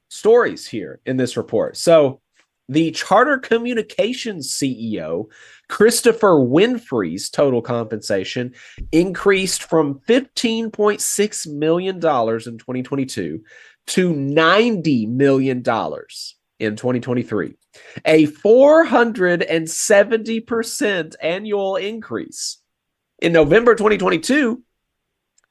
stories here in this report. So the Charter Communications CEO, Christopher Winfrey's total compensation increased from $15.6 million in 2022 to $90 million in 2023, a 470% annual increase. In November 2022,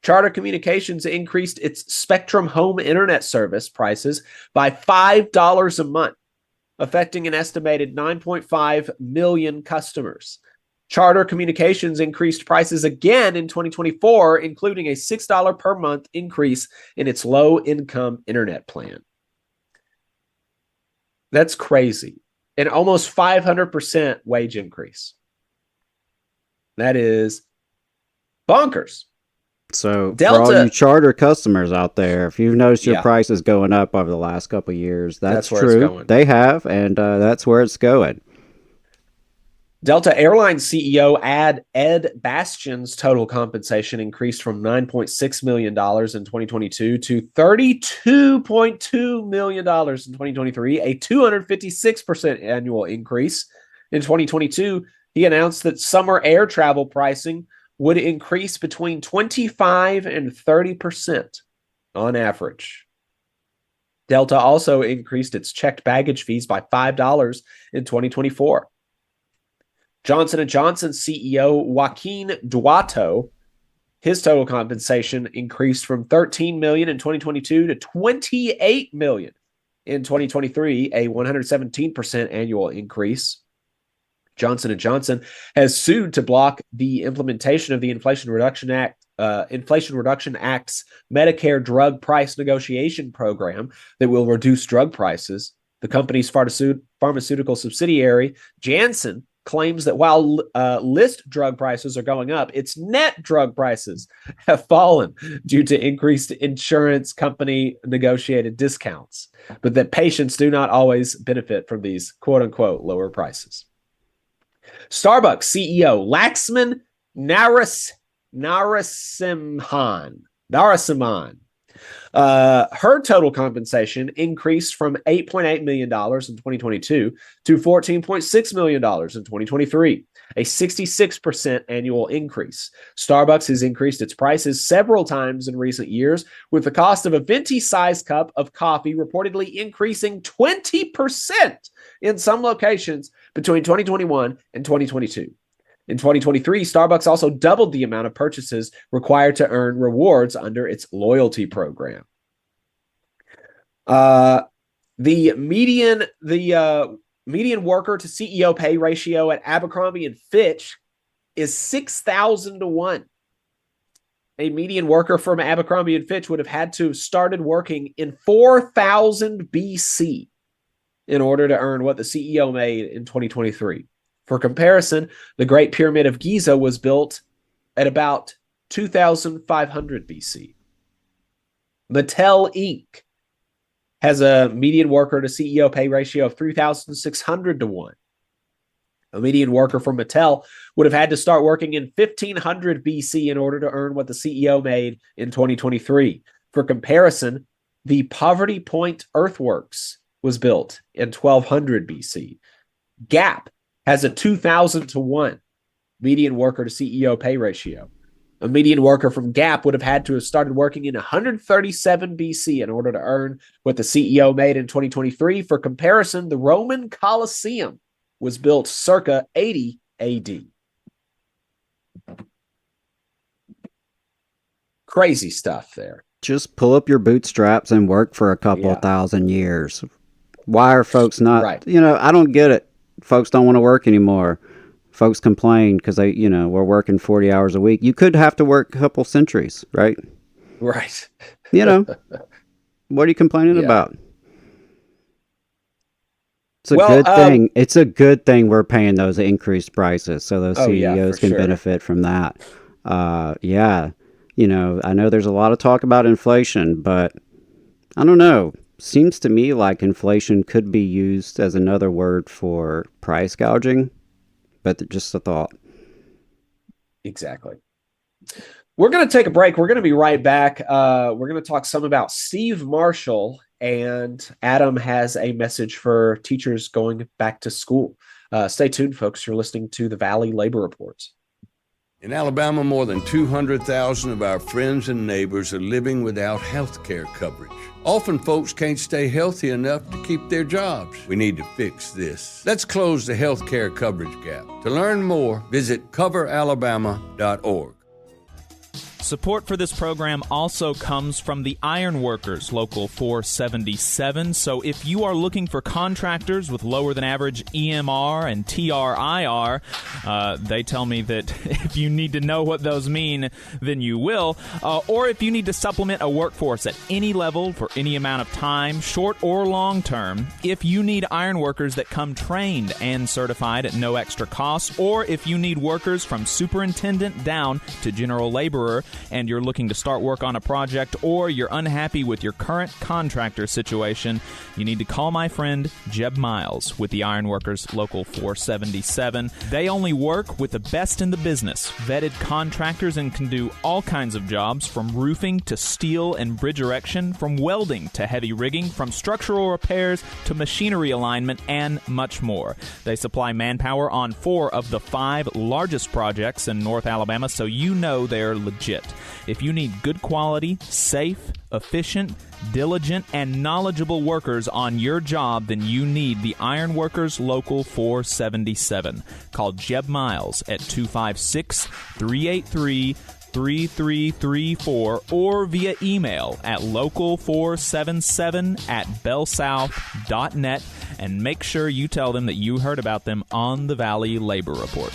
Charter Communications increased its Spectrum Home Internet service prices by $5 a month, affecting an estimated 9.5 million customers. Charter Communications increased prices again in 2024, including a $6 per month increase in its low-income internet plan. That's crazy. An almost 500% wage increase. That is bonkers. So Delta, for all you Charter customers out there, if you've noticed your Yeah. prices going up over the last couple of years, that's where it's true. going. They have, and that's where it's going. Delta Airlines CEO Ed Bastian's total compensation increased from $9.6 million in 2022 to $32.2 million in 2023, a 256% annual increase. In 2022, he announced that summer air travel pricing would increase between 25 and 30% on average. Delta also increased its checked baggage fees by $5 in 2024. Johnson & Johnson CEO Joaquin Duato, his total compensation increased from $13 million in 2022 to $28 million in 2023, a 117% annual increase. Johnson & Johnson has sued to block the implementation of the Inflation Reduction Act's Medicare drug price negotiation program that will reduce drug prices. The company's pharmaceutical subsidiary, Janssen, claims that while list drug prices are going up, its net drug prices have fallen due to increased insurance company negotiated discounts, but that patients do not always benefit from these quote-unquote lower prices. Starbucks CEO Laxman Narasimhan. Her total compensation increased from $8.8 million in 2022 to $14.6 million in 2023, a 66% annual increase. Starbucks has increased its prices several times in recent years, with the cost of a venti-sized cup of coffee reportedly increasing 20% in some locations between 2021 and 2022. In 2023, Starbucks also doubled the amount of purchases required to earn rewards under its loyalty program. The median worker to CEO pay ratio at Abercrombie and Fitch is 6,000 to 1. a median worker from Abercrombie & Fitch would have had to have started working in 4000 BC in order to earn what the CEO made in 2023. For comparison, the Great Pyramid of Giza was built at about 2500 BC. Mattel Inc. has a median worker to CEO pay ratio of 3,600 to 1. A median worker from Mattel would have had to start working in 1500 BC in order to earn what the CEO made in 2023. For comparison, the Poverty Point Earthworks was built in 1200 BC. Gap has a 2,000 to 1 median worker to CEO pay ratio. A median worker from Gap would have had to have started working in 137 BC in order to earn what the CEO made in 2023. For comparison, the Roman Colosseum was built circa 80 AD. Crazy stuff there. Just pull up your bootstraps and work for a couple of thousand years. Why are folks not, I don't get it. Folks don't want to work anymore. Folks complain because we're working 40 hours a week. You could have to work a couple centuries, right? Right. What are you complaining about? It's a good thing. It's a good thing we're paying those increased prices so those CEOs can benefit from that. I know there's a lot of talk about inflation, but I don't know. Seems to me like inflation could be used as another word for price gouging, but just a thought. Exactly. We're going to take a break. We're going to be right back. We're going to talk some about Steve Marshall, and Adam has a message for teachers going back to school. Stay tuned, folks. You're listening to the Valley Labor Reports. In Alabama, more than 200,000 of our friends and neighbors are living without health care coverage. Often folks can't stay healthy enough to keep their jobs. We need to fix this. Let's close the health care coverage gap. To learn more, visit coveralabama.org. Support for this program also comes from the Iron Workers, Local 477. So if you are looking for contractors with lower than average EMR and TRIR, they tell me that if you need to know what those mean, then you will. Or if you need to supplement a workforce at any level for any amount of time, short or long term, if you need iron workers that come trained and certified at no extra cost, or if you need workers from superintendent down to general laborer, and you're looking to start work on a project, or you're unhappy with your current contractor situation, you need to call my friend Jeb Miles with the Iron Workers Local 477. They only work with the best in the business, vetted contractors, and can do all kinds of jobs from roofing to steel and bridge erection, from welding to heavy rigging, from structural repairs to machinery alignment, and much more. They supply manpower on 4 of the 5 largest projects in North Alabama, so you know they're legit. If you need good quality, safe, efficient, diligent, and knowledgeable workers on your job, then you need the Iron Workers Local 477. Call Jeb Miles at 256-383-3334 or via email at local477@bellsouth.net, and make sure you tell them that you heard about them on the Valley Labor Report.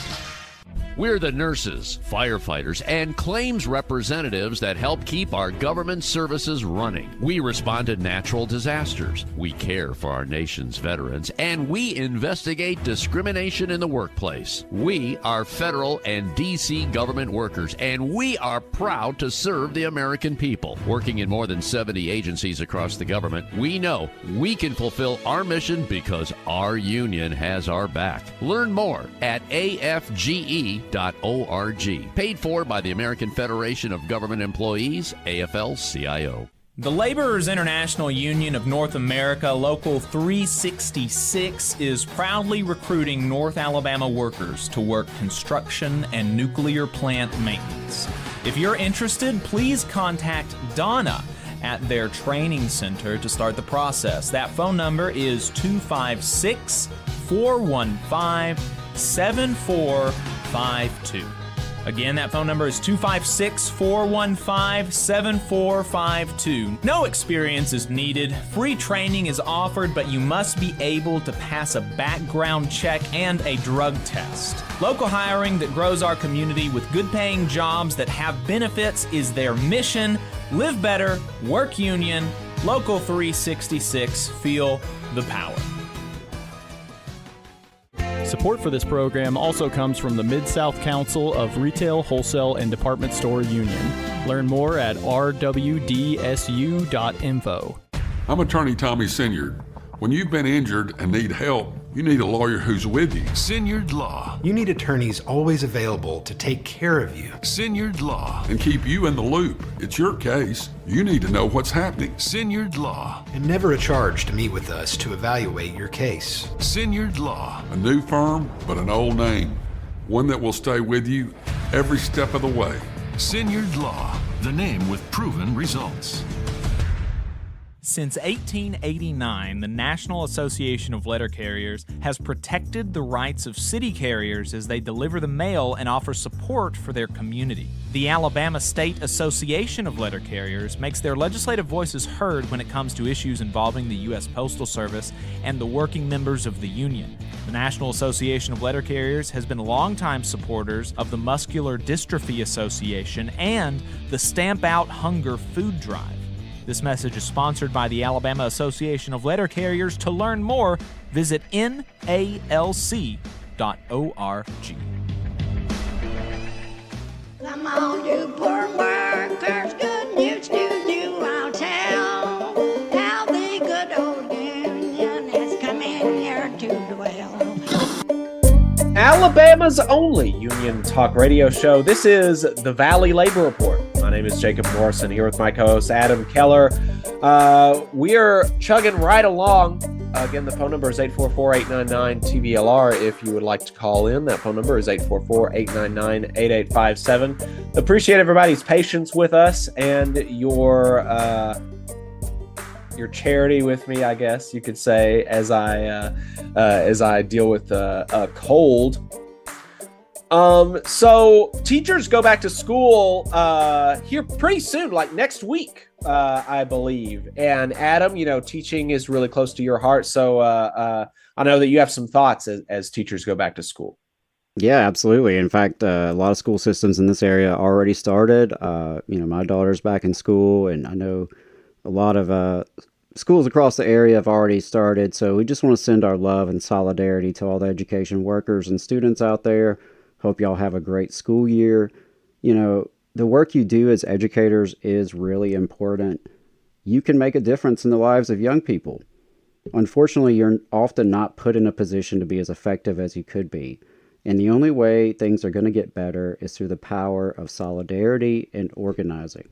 We're the nurses, firefighters, and claims representatives that help keep our government services running. We respond to natural disasters. We care for our nation's veterans, and we investigate discrimination in the workplace. We are federal and D.C. government workers, and we are proud to serve the American people. Working in more than 70 agencies across the government, we know we can fulfill our mission because our union has our back. Learn more at AFGE.org. Paid for by the American Federation of Government Employees, AFLCIO. The Laborers International Union of North America, Local 366, is proudly recruiting North Alabama workers to work construction and nuclear plant maintenance. If you're interested, please contact Donna at their training center to start the process. That phone number is 256-415-7452. Again, that phone number is 256-415-7452. No experience is needed. Free training is offered, but you must be able to pass a background check and a drug test. Local hiring that grows our community with good-paying jobs that have benefits is their mission. Live better, work union, Local 366, feel the power. Support for this program also comes from the Mid-South Council of Retail, Wholesale, and Department Store Union. Learn more at rwdsu.info. I'm attorney Tommy Sinyard. When you've been injured and need help, you need a lawyer who's with you. Sinyard Law. You need attorneys always available to take care of you. Sinyard Law. And keep you in the loop. It's your case. You need to know what's happening. Sinyard Law. And never a charge to meet with us to evaluate your case. Sinyard Law. A new firm, but an old name. One that will stay with you every step of the way. Sinyard Law. The name with proven results. Since 1889, the National Association of Letter Carriers has protected the rights of city carriers as they deliver the mail and offer support for their community. The Alabama State Association of Letter Carriers makes their legislative voices heard when it comes to issues involving the U.S. Postal Service and the working members of the union. The National Association of Letter Carriers has been longtime supporters of the Muscular Dystrophy Association and the Stamp Out Hunger food drive. This message is sponsored by the Alabama Association of Letter Carriers. To learn more, visit NALC.org. Come on, you poor workers, good news to you I'll tell. How the good old union has come in here to dwell. Alabama's only union talk radio show. This is the Valley Labor Report. My name is Jacob Morrison, here with my co-host Adam Keller. We are chugging right along. Again, the phone number is 844-899-TVLR if you would like to call in. That phone number is 844-899-8857. Appreciate everybody's patience with us and your charity with me, I guess you could say, as I deal with a cold. So teachers go back to school here pretty soon, like next week, I believe. And Adam, teaching is really close to your heart. So I know that you have some thoughts as teachers go back to school. Yeah, absolutely. In fact, a lot of school systems in this area already started. My daughter's back in school, and I know a lot of schools across the area have already started. So we just want to send our love and solidarity to all the education workers and students out there. Hope y'all have a great school year. The work you do as educators is really important. You can make a difference in the lives of young people. Unfortunately, you're often not put in a position to be as effective as you could be. And the only way things are going to get better is through the power of solidarity and organizing.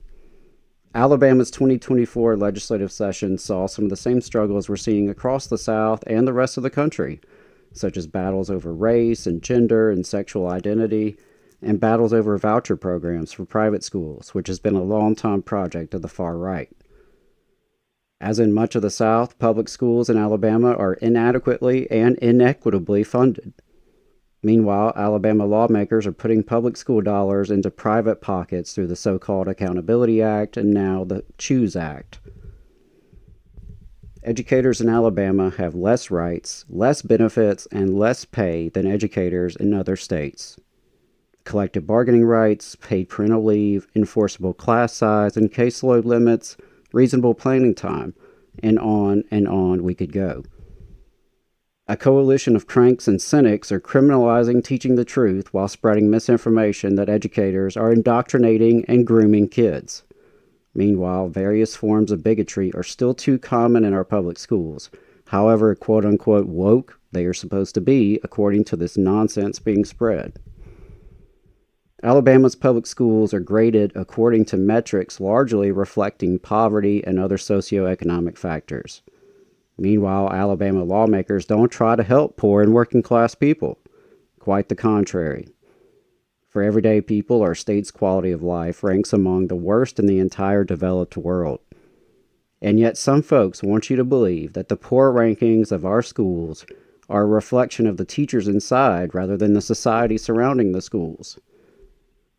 Alabama's 2024 legislative session saw some of the same struggles we're seeing across the South and the rest of the country, such as battles over race and gender and sexual identity, and battles over voucher programs for private schools, which has been a long-time project of the far right. As in much of the South, public schools in Alabama are inadequately and inequitably funded. Meanwhile, Alabama lawmakers are putting public school dollars into private pockets through the so-called Accountability Act and now the Choose Act. Educators in Alabama have less rights, less benefits, and less pay than educators in other states. Collective bargaining rights, paid parental leave, enforceable class size and caseload limits, reasonable planning time, and on we could go. A coalition of cranks and cynics are criminalizing teaching the truth while spreading misinformation that educators are indoctrinating and grooming kids. Meanwhile, various forms of bigotry are still too common in our public schools, however quote-unquote woke they are supposed to be according to this nonsense being spread. Alabama's public schools are graded according to metrics largely reflecting poverty and other socioeconomic factors. Meanwhile, Alabama lawmakers don't try to help poor and working-class people. Quite the contrary. For everyday people, our state's quality of life ranks among the worst in the entire developed world. And yet some folks want you to believe that the poor rankings of our schools are a reflection of the teachers inside rather than the society surrounding the schools.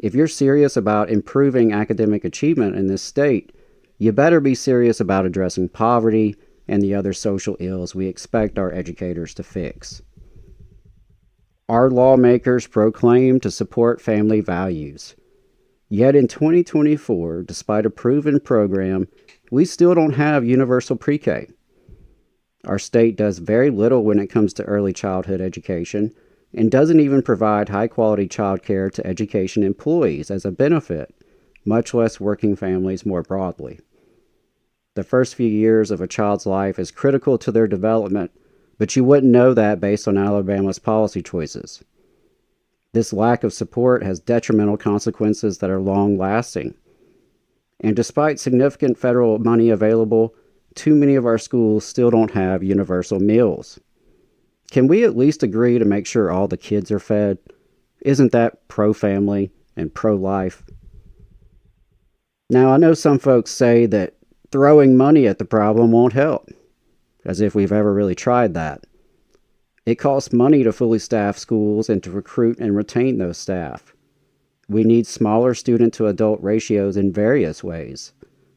If you're serious about improving academic achievement in this state, you better be serious about addressing poverty and the other social ills we expect our educators to fix. Our lawmakers proclaim to support family values. Yet in 2024, despite a proven program, we still don't have universal pre-K. Our state does very little when it comes to early childhood education and doesn't even provide high-quality child care to education employees as a benefit, much less working families more broadly. The first few years of a child's life is critical to their development, but you wouldn't know that based on Alabama's policy choices. This lack of support has detrimental consequences that are long-lasting. And despite significant federal money available, too many of our schools still don't have universal meals. Can we at least agree to make sure all the kids are fed? Isn't that pro-family and pro-life? Now, I know some folks say that throwing money at the problem won't help, as if we've ever really tried that. It costs money to fully staff schools and to recruit and retain those staff. We need smaller student-to-adult ratios in various ways,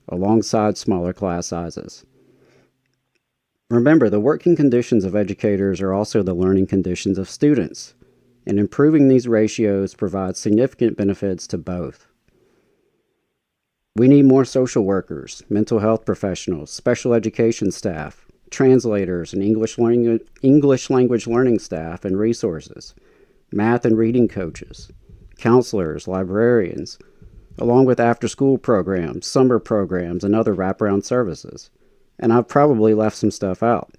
alongside smaller class sizes. Remember, the working conditions of educators are also the learning conditions of students, and improving these ratios provides significant benefits to both. We need more social workers, mental health professionals, special education staff, translators and English language learning staff and resources, math and reading coaches, counselors, librarians, along with after-school programs, summer programs, and other wraparound services. And I've probably left some stuff out.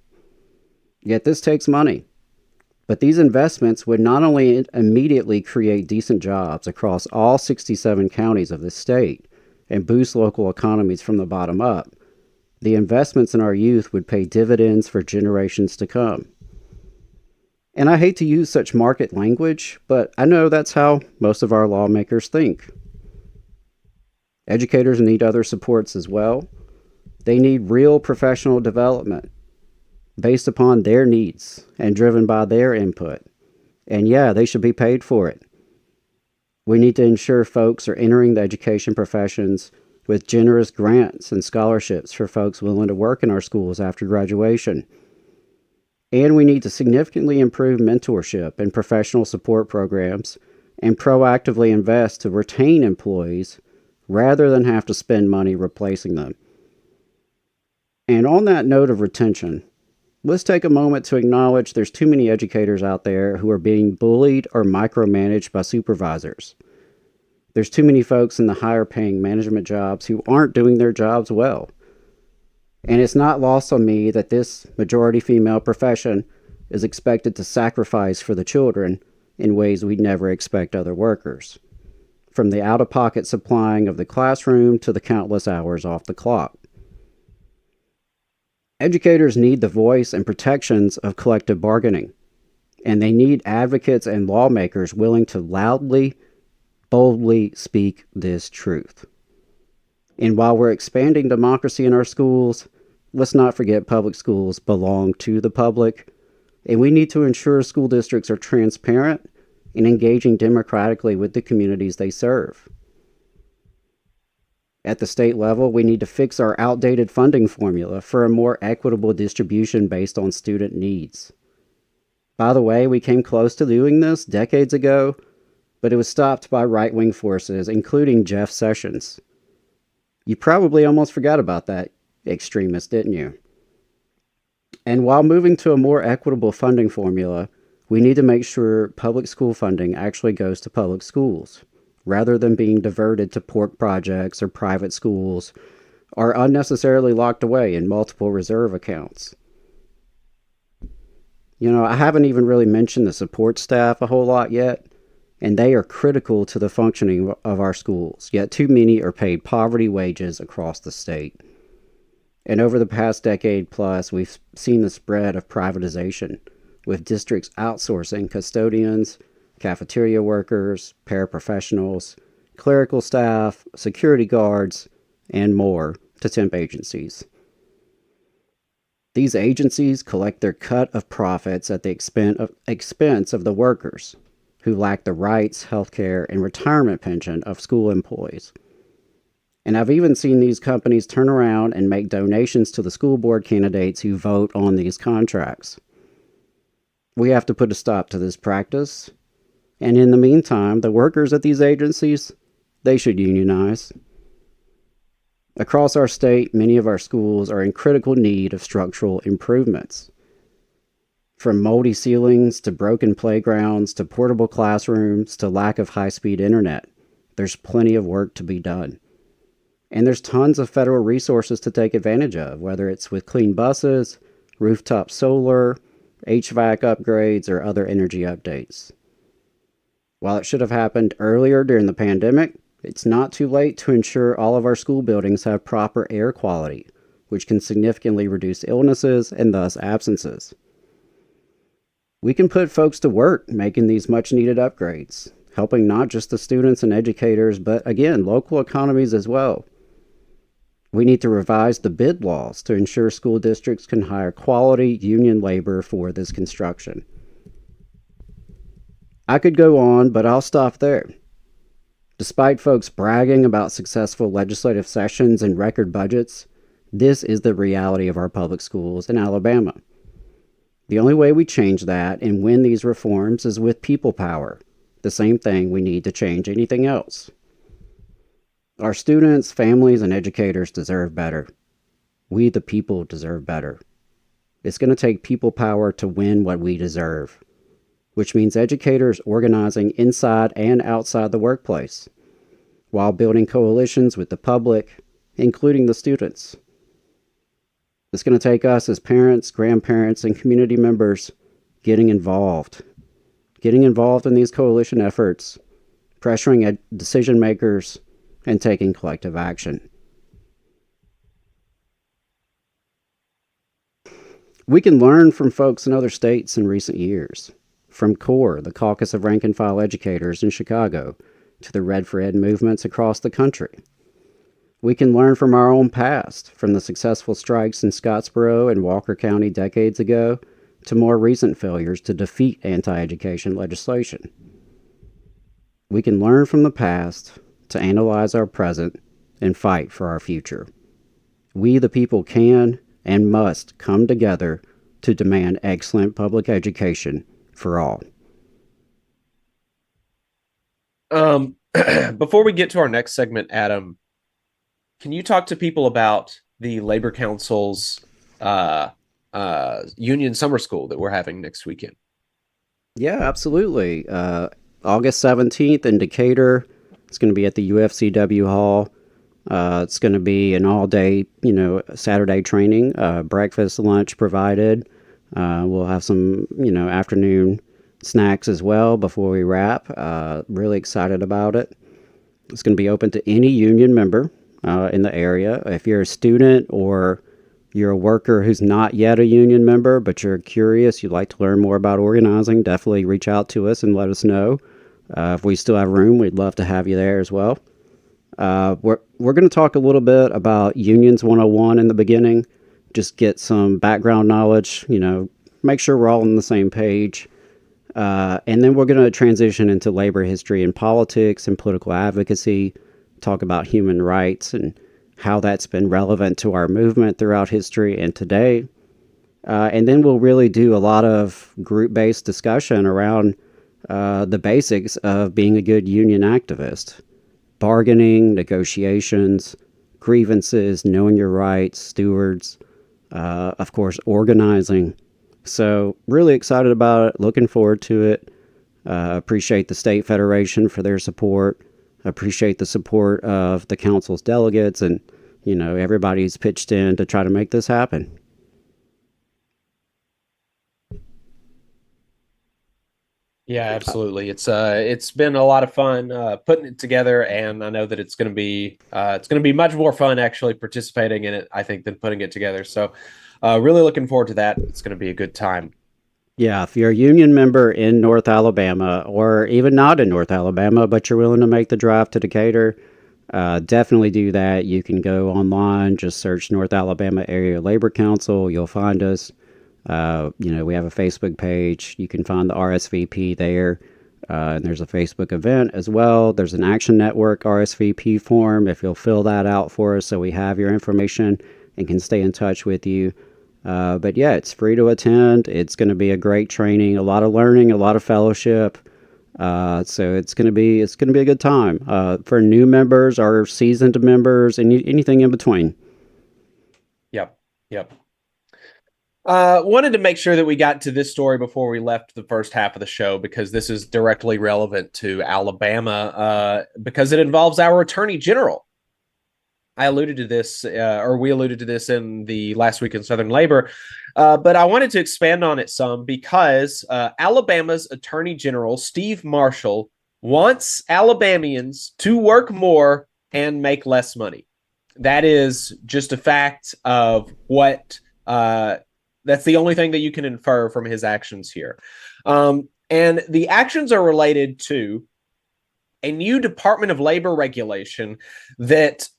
Yet this takes money. But these investments would not only immediately create decent jobs across all 67 counties of this state and boost local economies from the bottom up, the investments in our youth would pay dividends for generations to come. And I hate to use such market language, but I know that's how most of our lawmakers think. Educators need other supports as well. They need real professional development based upon their needs and driven by their input. And yeah, they should be paid for it. We need to ensure folks are entering the education professions with generous grants and scholarships for folks willing to work in our schools after graduation. And we need to significantly improve mentorship and professional support programs and proactively invest to retain employees rather than have to spend money replacing them. And on that note of retention, let's take a moment to acknowledge there's too many educators out there who are being bullied or micromanaged by supervisors. There's too many folks in the higher paying management jobs who aren't doing their jobs well. And it's not lost on me that this majority female profession is expected to sacrifice for the children in ways we'd never expect other workers. From the out-of-pocket supplying of the classroom to the countless hours off the clock. Educators need the voice and protections of collective bargaining, and they need advocates and lawmakers willing to loudly, boldly speak this truth. And while we're expanding democracy in our schools, let's not forget public schools belong to the public, and we need to ensure school districts are transparent and engaging democratically with the communities they serve. At the state level, we need to fix our outdated funding formula for a more equitable distribution based on student needs. By the way, we came close to doing this decades ago, but it was stopped by right-wing forces, including Jeff Sessions. You probably almost forgot about that extremist, didn't you? And while moving to a more equitable funding formula, we need to make sure public school funding actually goes to public schools, rather than being diverted to pork projects or private schools, or unnecessarily locked away in multiple reserve accounts. You know, I haven't even really mentioned the support staff a whole lot yet, and they are critical to the functioning of our schools, yet too many are paid poverty wages across the state. And over the past decade plus, we've seen the spread of privatization, with districts outsourcing custodians, cafeteria workers, paraprofessionals, clerical staff, security guards, and more to temp agencies. These agencies collect their cut of profits at the expense of the workers, who lack the rights, healthcare, and retirement pension of school employees. And I've even seen these companies turn around and make donations to the school board candidates who vote on these contracts. We have to put a stop to this practice. And in the meantime, the workers at these agencies, they should unionize. Across our state, many of our schools are in critical need of structural improvements. From moldy ceilings to broken playgrounds to portable classrooms to lack of high-speed internet, there's plenty of work to be done. And there's tons of federal resources to take advantage of, whether it's with clean buses, rooftop solar, HVAC upgrades, or other energy updates. While it should have happened earlier during the pandemic, it's not too late to ensure all of our school buildings have proper air quality, which can significantly reduce illnesses and thus absences. We can put folks to work making these much-needed upgrades, helping not just the students and educators, but again, local economies as well. We need to revise the bid laws to ensure school districts can hire quality union labor for this construction. I could go on, but I'll stop there. Despite folks bragging about successful legislative sessions and record budgets, this is the reality of our public schools in Alabama. The only way we change that and win these reforms is with people power, the same thing we need to change anything else. Our students, families, and educators deserve better. We, the people, deserve better. It's going to take people power to win what we deserve, which means educators organizing inside and outside the workplace, while building coalitions with the public, including the students. It's going to take us as parents, grandparents, and community members getting involved in these coalition efforts, pressuring decision makers, and taking collective action. We can learn from folks in other states in recent years, from CORE, the Caucus of Rank-and-File Educators in Chicago, to the Red for Ed movements across the country. We can learn from our own past, from the successful strikes in Scottsboro and Walker County decades ago, to more recent failures to defeat anti-education legislation. We can learn from the past to analyze our present and fight for our future. We, the people, can and must come together to demand excellent public education for all. Before we get to our next segment, Adam, can you talk to people about the Labor Council's union summer school that we're having next weekend? Yeah, absolutely. August 17th in Decatur. It's going to be at the UFCW Hall. It's going to be an all-day, Saturday training, breakfast, lunch provided. We'll have some, afternoon snacks as well before we wrap. Really excited about it. It's going to be open to any union member in the area. If you're a student or you're a worker who's not yet a union member, but you're curious, you'd like to learn more about organizing, definitely reach out to us and let us know. If we still have room, we'd love to have you there as well. We're going to talk a little bit about Unions 101 in the beginning, just get some background knowledge, make sure we're all on the same page. And then we're going to transition into labor history and politics and political advocacy, talk about human rights and how that's been relevant to our movement throughout history and today. And then we'll really do a lot of group-based discussion around the basics of being a good union activist. Bargaining, negotiations, grievances, knowing your rights, stewards, of course, organizing. So really excited about it, looking forward to it. Appreciate the State Federation for their support. Appreciate the support of the council's delegates and, everybody's pitched in to try to make this happen. Yeah, absolutely. It's been a lot of fun putting it together, and I know that it's going to be much more fun actually participating in it, I think, than putting it together. So really looking forward to that. It's going to be a good time. Yeah, if you're a union member in North Alabama, or even not in North Alabama, but you're willing to make the drive to Decatur, definitely do that. You can go online, just search North Alabama Area Labor Council. You'll find us. We have a Facebook page. You can find the RSVP there. And there's a Facebook event as well. There's an Action Network RSVP form if you'll fill that out for us so we have your information and can stay in touch with you. But yeah, it's free to attend. It's going to be a great training, a lot of learning, a lot of fellowship. So it's going to be a good time for new members or seasoned members and anything in between. Yep. Wanted to make sure that we got to this story before we left the first half of the show, because this is directly relevant to Alabama, because it involves our Attorney General. I alluded to this, or we alluded to this in the last week in Southern Labor, but I wanted to expand on it some because Alabama's Attorney General, Steve Marshall, wants Alabamians to work more and make less money. That is just a fact of what, that's the only thing that you can infer from his actions here. And the actions are related to a new Department of Labor regulation that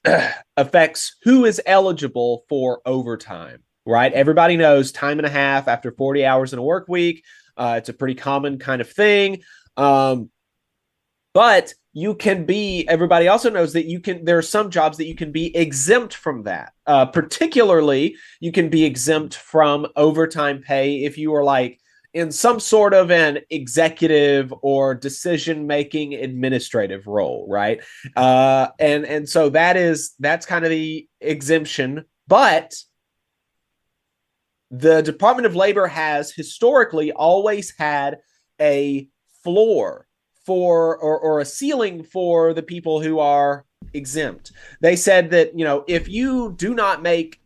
affects who is eligible for overtime, right? Everybody knows time and a half after 40 hours in a work week. It's a pretty common kind of thing. But you can be, everybody also knows that there are some jobs that you can be exempt from that. Particularly, you can be exempt from overtime pay if you are like in some sort of an executive or decision-making administrative role, right? And so that's kind of the exemption. But the Department of Labor has historically always had a floor for or a ceiling for the people who are exempt. They said that, if you do not make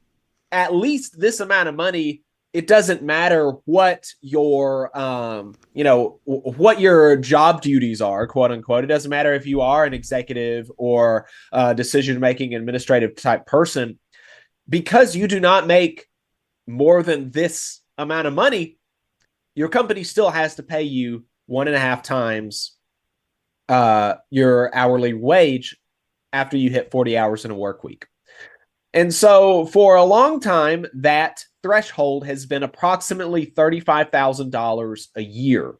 at least this amount of money, it doesn't matter what your what your job duties are, quote unquote. It doesn't matter if you are an executive or decision-making administrative type person, because you do not make more than this amount of money, your company still has to pay you 1.5 times your hourly wage after you hit 40 hours in a work week. And so for a long time, that threshold has been approximately $35,000 a year.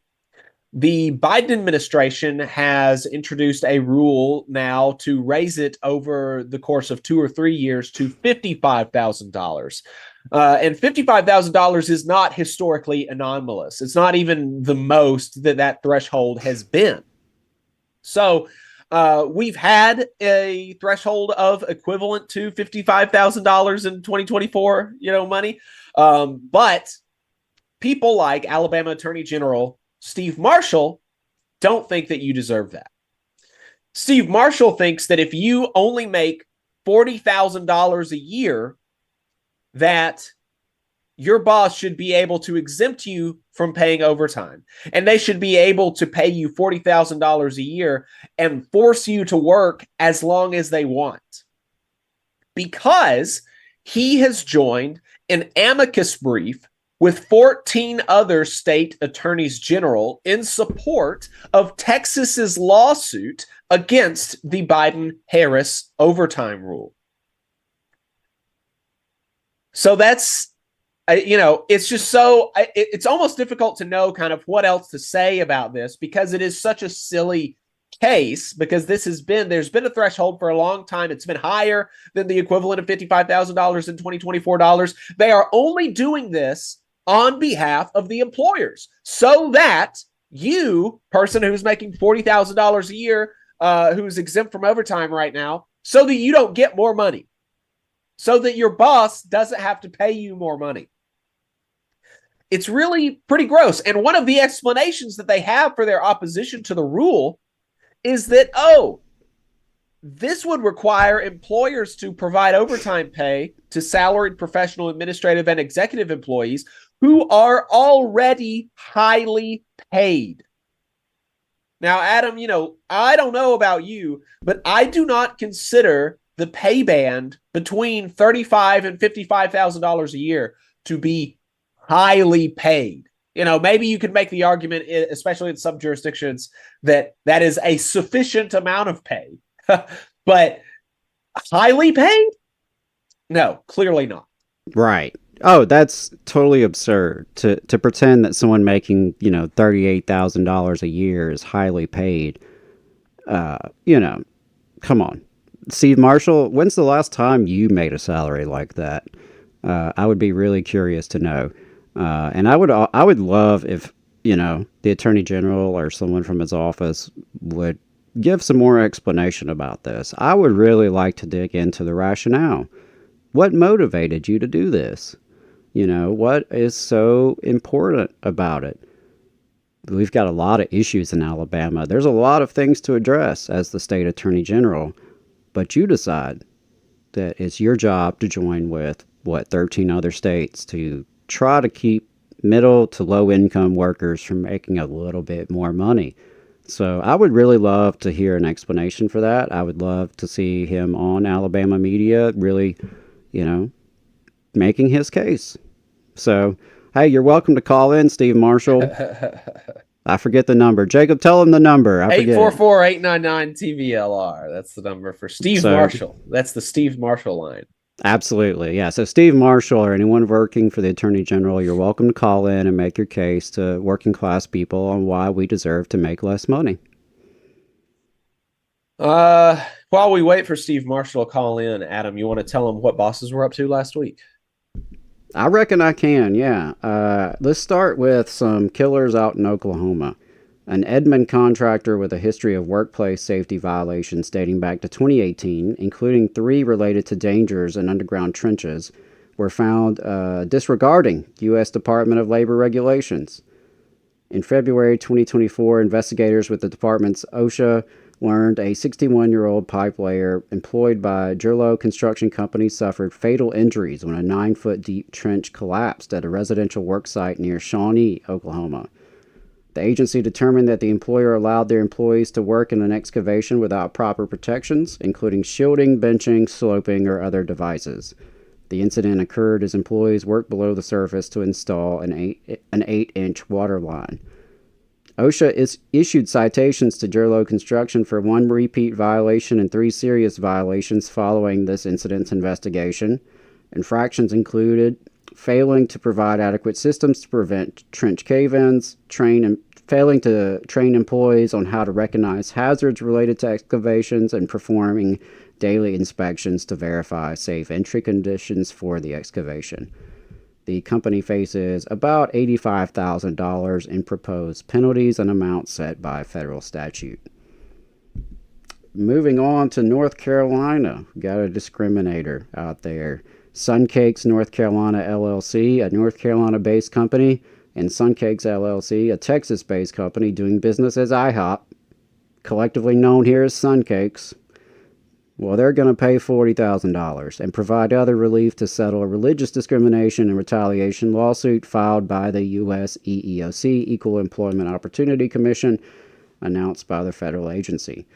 The Biden administration has introduced a rule now to raise it over the course of 2 or 3 years to $55,000. And $55,000 is not historically anomalous. It's not even the most that threshold has been. So we've had a threshold of equivalent to $55,000 in 2024, money. But people like Alabama Attorney General Steve Marshall don't think that you deserve that. Steve Marshall thinks that if you only make $40,000 a year, that your boss should be able to exempt you from paying overtime. And they should be able to pay you $40,000 a year and force you to work as long as they want. Because he has joined an amicus brief with 14 other state attorneys general in support of Texas's lawsuit against the Biden-Harris overtime rule. So that's, it's just so, it's almost difficult to know kind of what else to say about this, because it is such a silly case, because there's been a threshold for a long time. It's been higher than the equivalent of $55,000 in 2024 dollars. They are only doing this on behalf of the employers so that you, person who's making $40,000 a year, who's exempt from overtime right now, so that you don't get more money, so that your boss doesn't have to pay you more money. It's really pretty gross. And one of the explanations that they have for their opposition to the rule is that, this would require employers to provide overtime pay to salaried professional, administrative, and executive employees who are already highly paid. Now, Adam, I don't know about you, but I do not consider the pay band between $35,000 and $55,000 a year to be highly paid. Maybe you could make the argument, especially in some jurisdictions, that is a sufficient amount of pay. But highly paid? No, clearly not. Right. Oh, that's totally absurd to pretend that someone making, $38,000 a year is highly paid. Come on. Steve Marshall, when's the last time you made a salary like that? I would be really curious to know. And I would love if, the Attorney General or someone from his office would give some more explanation about this. I would really like to dig into the rationale. What motivated you to do this? What is so important about it? We've got a lot of issues in Alabama. There's a lot of things to address as the state attorney general, but you decide that it's your job to join with, 13 other states to try to keep middle to low income workers from making a little bit more money. So I would really love to hear an explanation for that. I would love to see him on Alabama media really, making his case. So, hey, you're welcome to call in, Steve Marshall. I forget the number. Jacob, tell him the number. 844-899-TVLR. That's the number for Steve Marshall. That's the Steve Marshall line. Absolutely. Yeah. So Steve Marshall or anyone working for the Attorney General, you're welcome to call in and make your case to working class people on why we deserve to make less money. While we wait for Steve Marshall to call in, Adam, you want to tell him what bosses were up to last week? I reckon I can, yeah. Let's start with some killers out in Oklahoma. An Edmond contractor with a history of workplace safety violations dating back to 2018, including 3 related to dangers in underground trenches, were found disregarding U.S. Department of Labor regulations. In February 2024, investigators with the department's OSHA learned a 61-year-old pipe layer employed by Gerlo Construction Company suffered fatal injuries when a 9-foot deep trench collapsed at a residential work site near Shawnee, Oklahoma. The agency determined that the employer allowed their employees to work in an excavation without proper protections, including shielding, benching, sloping, or other devices. The incident occurred as employees worked below the surface to install an 8-inch water line. OSHA issued citations to Gerlo Construction for 1 repeat violation and 3 serious violations following this incident's investigation. Infractions included failing to provide adequate systems to prevent trench cave-ins, failing to train employees on how to recognize hazards related to excavations, and performing daily inspections to verify safe entry conditions for the excavation. The company faces about $85,000 in proposed penalties, an amount set by federal statute. Moving on to North Carolina, we got a discriminator out there. Suncakes North Carolina LLC, a North Carolina-based company, and Suncakes LLC, a Texas-based company doing business as IHOP, collectively known here as Suncakes. Well, they're going to pay $40,000 and provide other relief to settle a religious discrimination and retaliation lawsuit filed by the U.S. EEOC, Equal Employment Opportunity Commission, announced by the federal agency.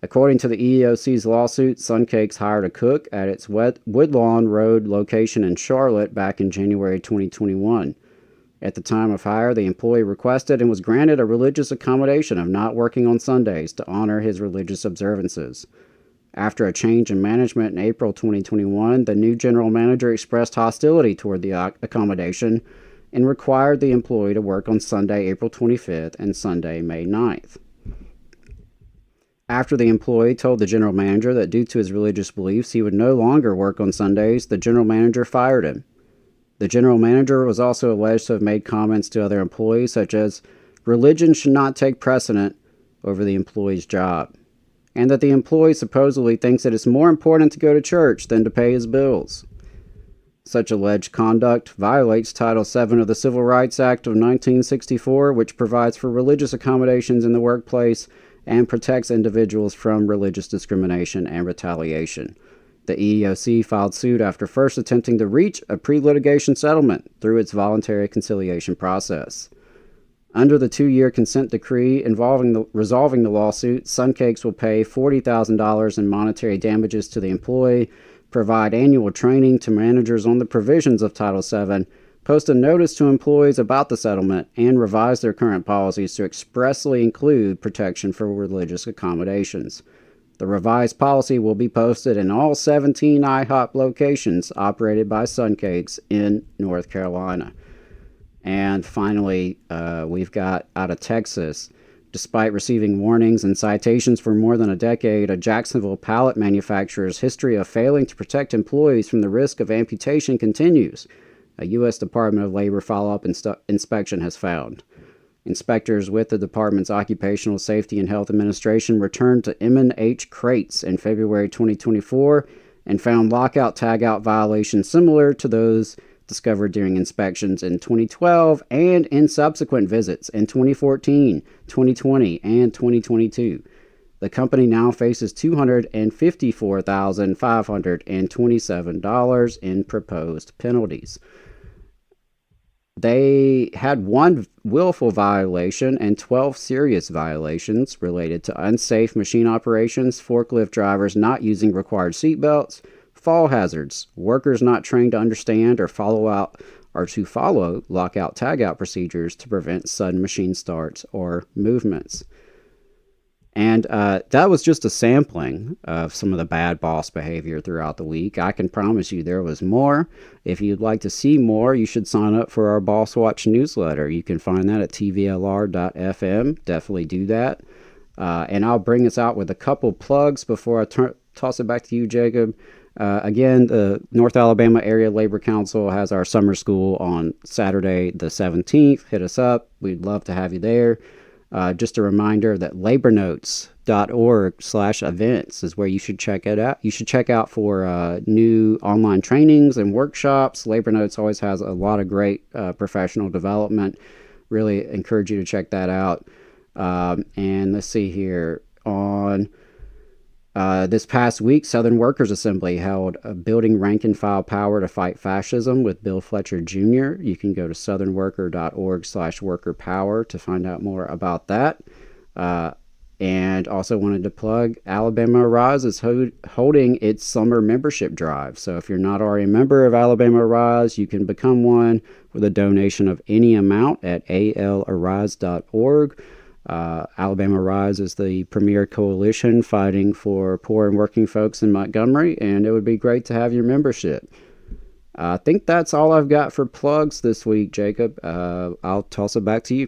According to the EEOC's lawsuit, Suncakes hired a cook at its Woodlawn Road location in Charlotte back in January 2021. At the time of hire, the employee requested and was granted a religious accommodation of not working on Sundays to honor his religious observances. After a change in management in April 2021, the new general manager expressed hostility toward the accommodation and required the employee to work on Sunday, April 25th and Sunday, May 9th. After the employee told the general manager that due to his religious beliefs he would no longer work on Sundays, the general manager fired him. The general manager was also alleged to have made comments to other employees such as, religion should not take precedent over the employee's job, and that the employee supposedly thinks that it's more important to go to church than to pay his bills. Such alleged conduct violates Title VII of the Civil Rights Act of 1964, which provides for religious accommodations in the workplace and protects individuals from religious discrimination and retaliation. The EEOC filed suit after first attempting to reach a pre-litigation settlement through its voluntary conciliation process. Under the 2-year consent decree resolving the lawsuit, Suncakes will pay $40,000 in monetary damages to the employee, provide annual training to managers on the provisions of Title VII, post a notice to employees about the settlement, and revise their current policies to expressly include protection for religious accommodations. The revised policy will be posted in all 17 IHOP locations operated by Suncakes in North Carolina. And finally, we've got out of Texas. Despite receiving warnings and citations for more than a decade, a Jacksonville pallet manufacturer's history of failing to protect employees from the risk of amputation continues, a U.S. Department of Labor follow-up inspection has found. Inspectors with the department's Occupational Safety and Health Administration returned to M&H crates in February 2024 and found lockout-tagout violations similar to those discovered during inspections in 2012 and in subsequent visits in 2014, 2020, and 2022. The company now faces $254,527 in proposed penalties. They had one willful violation and 12 serious violations related to unsafe machine operations, forklift drivers not using required seatbelts, fall hazards, workers not trained to understand or follow lockout tagout procedures to prevent sudden machine starts or movements. And that was just a sampling of some of the bad boss behavior throughout the week. I can promise you there was more. If you'd like to see more, you should sign up for our Boss Watch newsletter. You can find that at tvlr.fm. Definitely do that. And I'll bring us out with a couple plugs before I toss it back to you, Jacob. Again, the North Alabama Area Labor Council has our summer school on Saturday the 17th. Hit us up. We'd love to have you there. Just a reminder that labornotes.org/events is where you should check it out. You should check out for new online trainings and workshops. Labor Notes always has a lot of great professional development. Really encourage you to check that out. And let's see here. On this past week, Southern Workers Assembly held a Building Rank and File Power to Fight Fascism with Bill Fletcher Jr. You can go to southernworker.org/workerpower to find out more about that. And also wanted to plug Alabama Rise is holding its summer membership drive. So if you're not already a member of Alabama Rise, you can become one with a donation of any amount at alarise.org. Alabama Rise is the premier coalition fighting for poor and working folks in Montgomery, and it would be great to have your membership. I think that's all I've got for plugs this week, Jacob. I'll toss it back to you.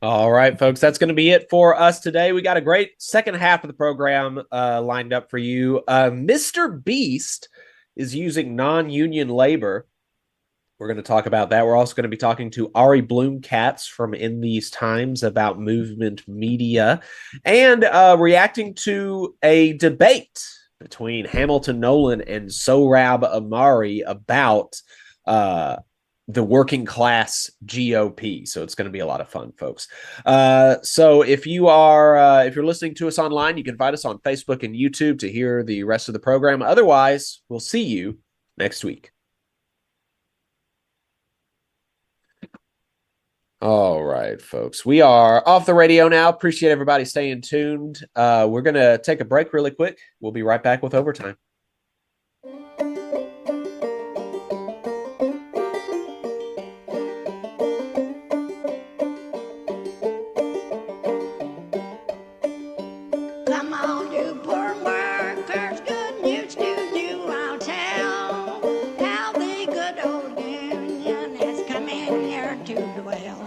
All right, folks, that's going to be it for us today. We got a great second half of the program lined up for you. MrBeast is using non-union labor. We're going to talk about that. We're also going to be talking to Ari Bloom-Katz from In These Times about movement media and reacting to a debate between Hamilton Nolan and Sohrab Ahmari about the working class GOP. So it's going to be a lot of fun, folks. So if you're listening to us online, you can find us on Facebook and YouTube to hear the rest of the program. Otherwise, we'll see you next week. All right, folks, we are off the radio now. Appreciate everybody staying tuned. We're going to take a break really quick. We'll be right back with Overtime. Come on, you poor workers, good news to you I'll tell, how the good old union has come in here to dwell.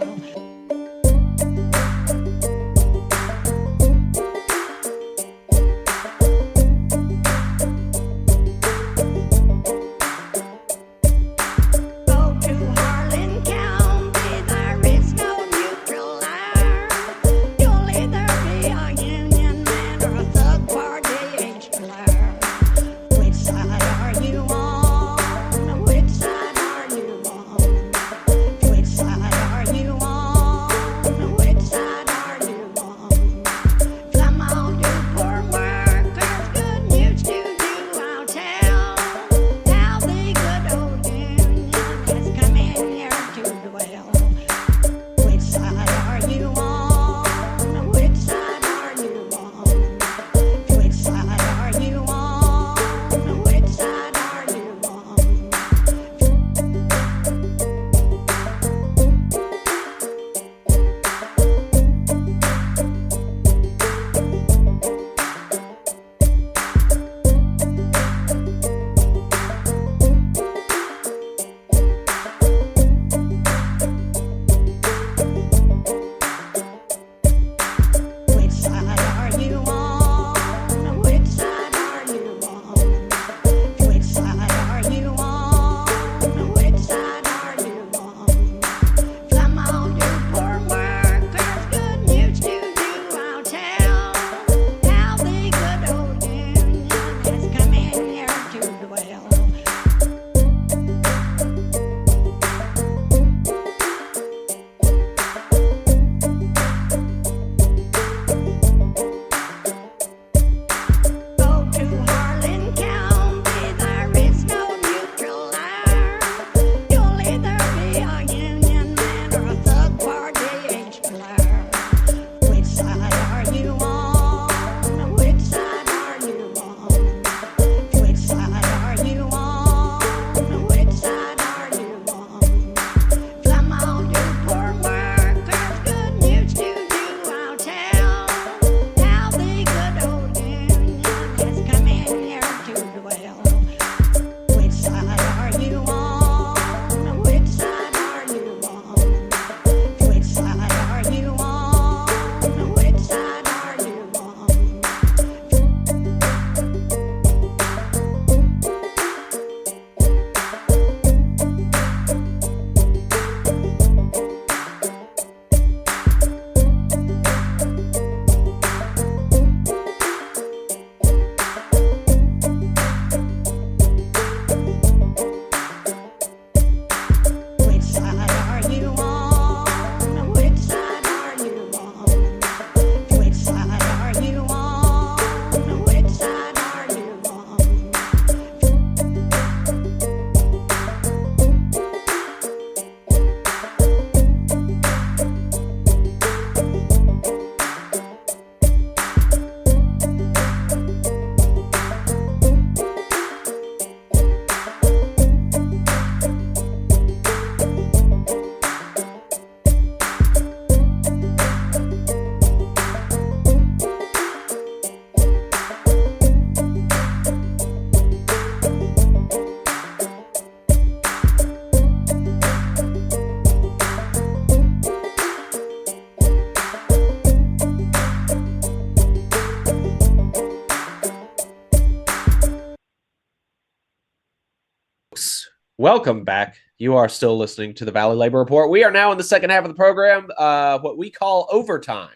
Welcome back. You are still listening to the Valley Labor Report. We are now in the second half of the program, what we call overtime.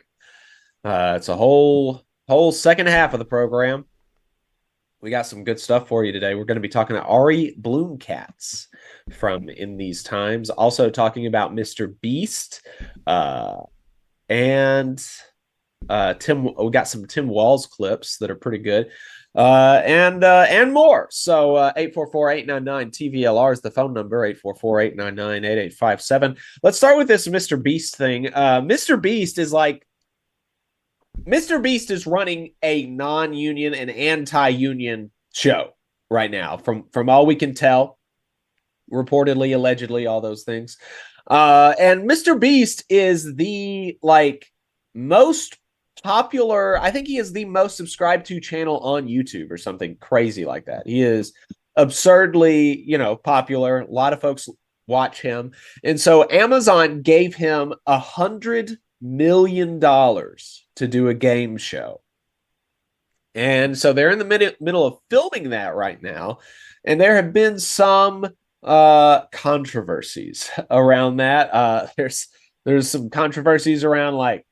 It's a whole second half of the program. We got some good stuff for you today. We're going to be talking to Ari Bloomkatz from In These Times, also talking about MrBeast, and Tim. We got some Tim Walz clips that are pretty good, and more. So 844-899-TVLR is the phone number. 844-899-8857. Let's start with this MrBeast thing. MrBeast is running a non-union and anti-union show right now, from all we can tell, reportedly, allegedly, all those things. And MrBeast is the most popular, I think he is the most subscribed to channel on YouTube or something crazy like that. He is absurdly, popular. A lot of folks watch him. And so Amazon gave him $100 million to do a game show. And so they're in the middle of filming that right now. And there have been some controversies around that. There's some controversies around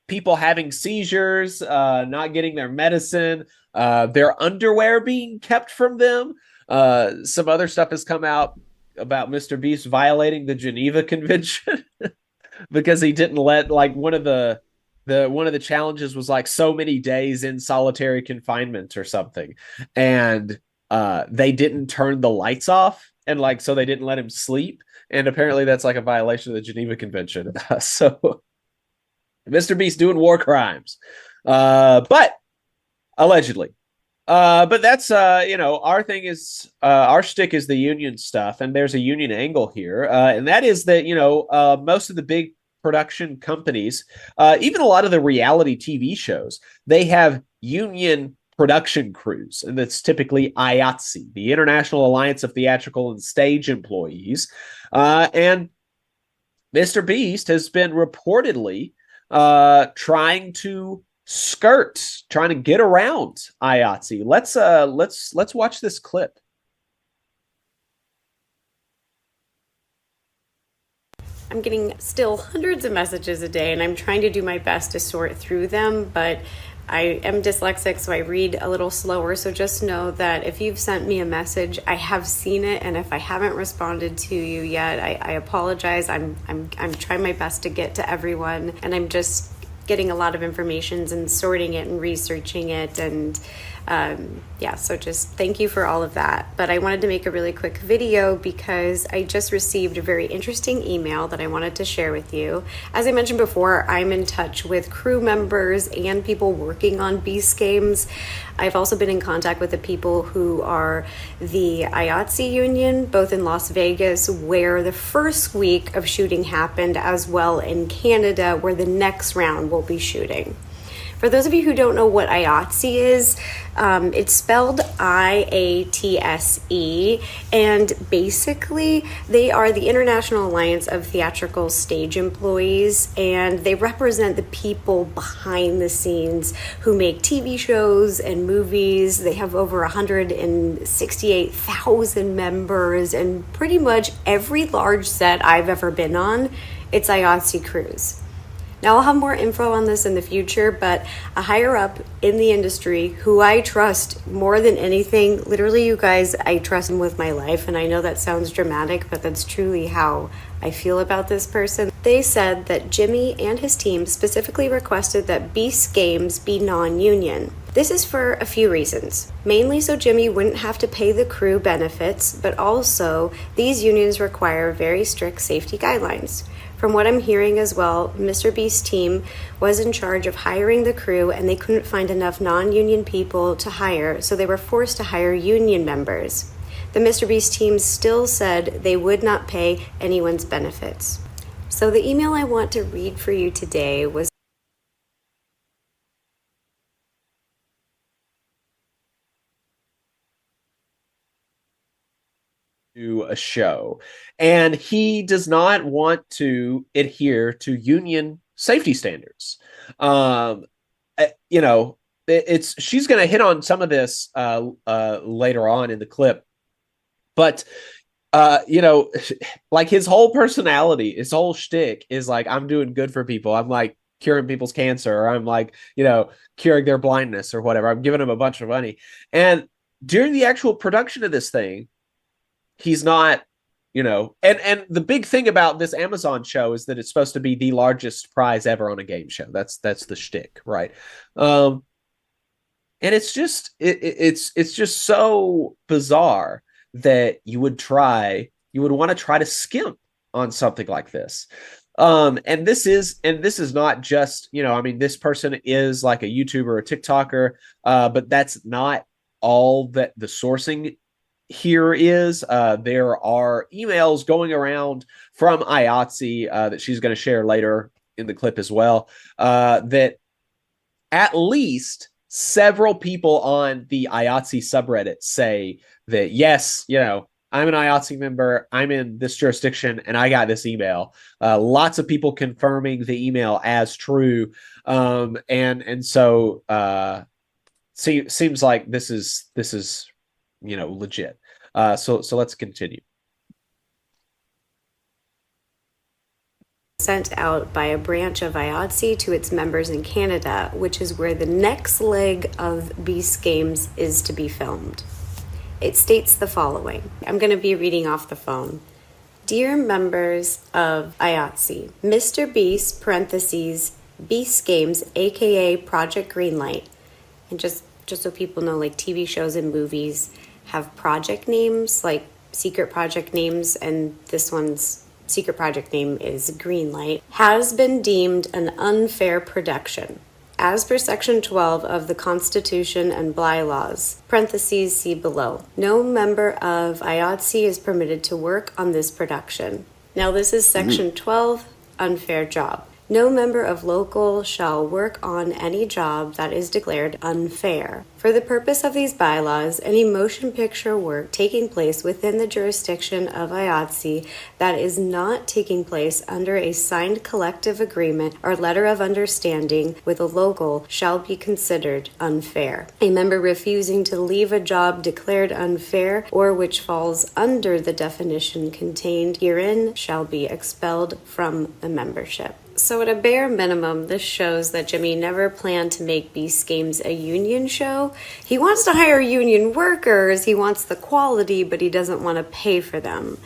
people having seizures, not getting their medicine, their underwear being kept from them. Some other stuff has come out about MrBeast violating the Geneva Convention because he didn't let one of the challenges was so many days in solitary confinement or something, and they didn't turn the lights off, and so they didn't let him sleep, and apparently that's a violation of the Geneva Convention. So MrBeast doing war crimes, but allegedly. But that's our thing is our shtick is the union stuff, and there's a union angle here, and that is that most of the big production companies, even a lot of the reality TV shows, they have union production crews, and that's typically IATSE, the International Alliance of Theatrical and Stage Employees, and MrBeast has been reportedly trying to get around IATSE. Let's watch this clip. I'm getting still hundreds of messages a day, and I'm trying to do my best to sort through them, but I am dyslexic, so I read a little slower. So just know that if you've sent me a message, I have seen it, and if I haven't responded to you yet, I apologize. I'm trying my best to get to everyone, and I'm just getting a lot of information and sorting it and researching it, and so just thank you for all of that. But I wanted to make a really quick video because I just received a very interesting email that I wanted to share with you. As I mentioned before, I'm in touch with crew members and people working on Beast games. I've also been in contact with the people who are the IATSE union, both in Las Vegas, where the first week of shooting happened, as well in Canada, where the next round will be shooting. For those of you who don't know what IATSE is, it's spelled IATSE, and basically they are the International Alliance of Theatrical Stage Employees, and they represent the people behind the scenes who make TV shows and movies. They have over 168,000 members, and pretty much every large set I've ever been on, it's IATSE crews. Now, I'll have more info on this in the future, but a higher up in the industry who I trust more than anything, literally, you guys, I trust him with my life, and I know that sounds dramatic, but that's truly how I feel about this person. They said that Jimmy and his team specifically requested that Beast Games be non-union. This is for a few reasons. Mainly so Jimmy wouldn't have to pay the crew benefits, but also these unions require very strict safety guidelines. From what I'm hearing as well, MrBeast's team was in charge of hiring the crew, and they couldn't find enough non-union people to hire, so they were forced to hire union members. The MrBeast team still said they would not pay anyone's benefits. So the email I want to read for you today was to a show, and he does not want to adhere to union safety standards. She's going to hit on some of this later on in the clip, but you know, like his whole personality, his whole shtick is like, I'm doing good for people. I'm like curing people's cancer, or I'm like, you know, curing their blindness or whatever. I'm giving them a bunch of money. And during the actual production of this thing, he's not, you know, and the big thing about this Amazon show is that it's supposed to be the largest prize ever on a game show. That's the shtick, right? And it's just it's just so bizarre that you would want to try to skimp on something like this. And this is not just, you know, I mean, this person is like a YouTuber or a TikToker, but that's not all that the sourcing here is. There are emails going around from IATSE that she's going to share later in the clip as well, that at least several people on the IATSE subreddit say that, yes, you know, I'm an IATSE member, I'm in this jurisdiction, and I got this email. Lots of people confirming the email as true. And so seems like this is, you know, legit. So let's continue. Sent out by a branch of IATSE to its members in Canada, which is where the next leg of Beast Games is to be filmed. It states the following. I'm going to be reading off the phone. Dear members of IATSE, MrBeast, parentheses, Beast Games, aka Project Greenlight, and just so people know, like TV shows and movies have project names, like secret project names, and this one's secret project name is Greenlight, has been deemed an unfair production. As per Section 12 of the Constitution and bylaws, parentheses see below, no member of IATSE is permitted to work on this production. Now this is Section 12, unfair job. No member of local shall work on any job that is declared unfair. For the purpose of these bylaws, any motion picture work taking place within the jurisdiction of IATSE that is not taking place under a signed collective agreement or letter of understanding with a local shall be considered unfair. A member refusing to leave a job declared unfair or which falls under the definition contained herein shall be expelled from the membership. So at a bare minimum, this shows that Jimmy never planned to make Beast Games a union show. He wants to hire union workers, he wants the quality, but he doesn't want to pay for them.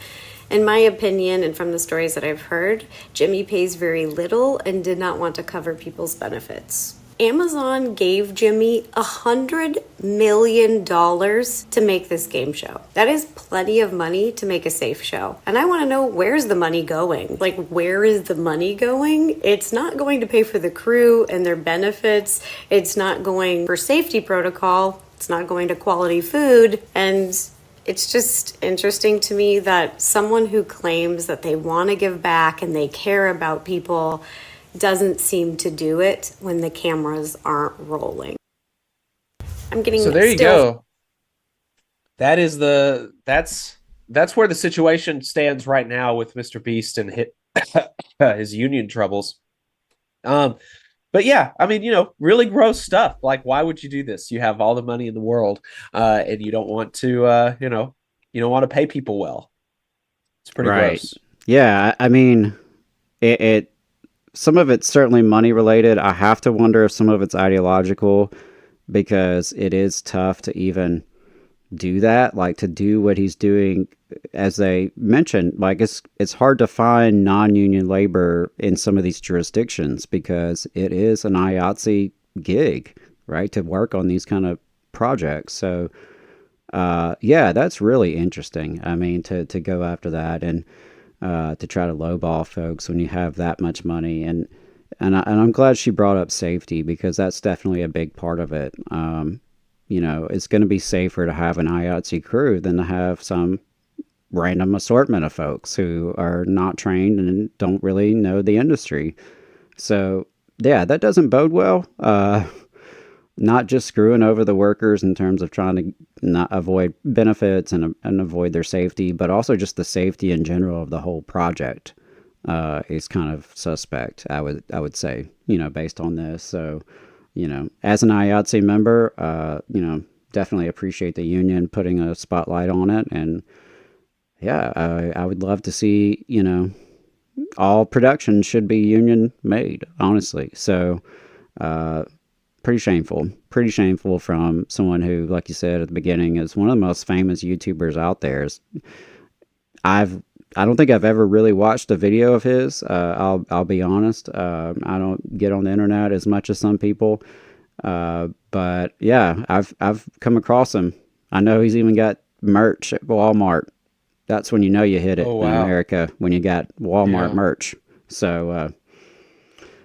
In my opinion, and from the stories that I've heard, Jimmy pays very little and did not want to cover people's benefits. Amazon gave Jimmy $100 million to make this game show. That is plenty of money to make a safe show. And I want to know, where's the money going? Like, where is the money going? It's not going to pay for the crew and their benefits. It's not going for safety protocol. It's not going to quality food. And it's just interesting to me that someone who claims that they want to give back and they care about people doesn't seem to do it when the cameras aren't rolling. I'm getting so there you go. That is that's where the situation stands right now with MrBeast and his union troubles. But yeah, I mean, you know, really gross stuff. Like, why would you do this? You have all the money in the world, and you don't want to, you know, you don't want to pay people well. It's pretty gross. Yeah, I mean, it some of it's certainly money related. I have to wonder if some of it's ideological, because it is tough to even do that, like to do what he's doing. As they mentioned, like it's hard to find non-union labor in some of these jurisdictions because it is an IATSE gig, right, to work on these kind of projects. So yeah, that's really interesting. I mean, to go after that and to try to lowball folks when you have that much money. And I'm glad she brought up safety, because that's definitely a big part of it. You know, it's going to be safer to have an IATSE crew than to have some random assortment of folks who are not trained and don't really know the industry. So yeah, that doesn't bode well. Not just screwing over the workers in terms of trying to not avoid benefits and avoid their safety, but also just the safety in general of the whole project is kind of suspect, I would say, you know, based on this. So, you know, as an IATSE member, you know, definitely appreciate the union putting a spotlight on it. And yeah, I would love to see, all production should be union made, honestly. So, pretty shameful from someone who, like you said at the beginning, is one of the most famous YouTubers out there. I don't think I've ever really watched a video of his. I'll be honest. I don't get on the internet as much as some people. But yeah, I've come across him. I know he's even got merch at Walmart. That's when you know you hit it in America, when you got Walmart merch. So,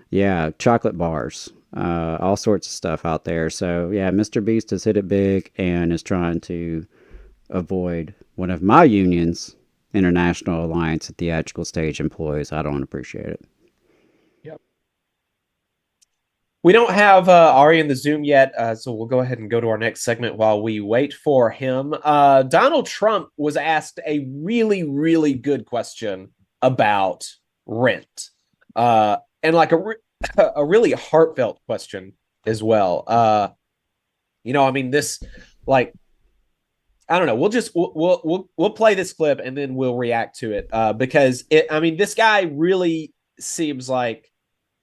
yeah, chocolate bars, all sorts of stuff out there. So, yeah, MrBeast has hit it big and is trying to avoid one of my unions, International Alliance of Theatrical Stage Employees. I don't appreciate it. We don't have Ari in the Zoom yet, so we'll go ahead and go to our next segment while we wait for him. Donald Trump was asked a really, really good question about rent, and like a really heartfelt question as well. I mean, this, like, I don't know. We'll play this clip and then we'll react to it because this guy really seems like,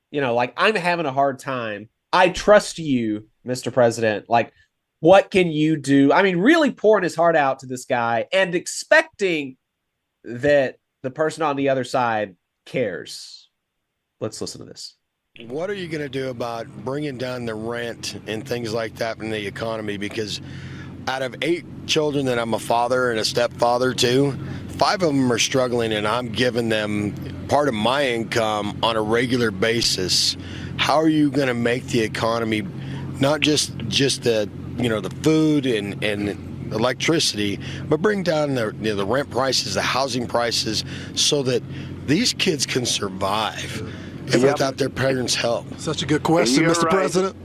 like, I'm having a hard time. I trust you, Mr. President. Like, what can you do? I mean, really pouring his heart out to this guy and expecting that the person on the other side cares. Let's listen to this. What are you going to do about bringing down the rent and things like that in the economy? Because out of 8 children that I'm a father and a stepfather to, 5 of them are struggling, and I'm giving them part of my income on a regular basis. How are you going to make the economy, not just the the food and electricity, but bring down the rent prices, the housing prices, so that these kids can survive and without their parents' help? Such a good question, Mr. President.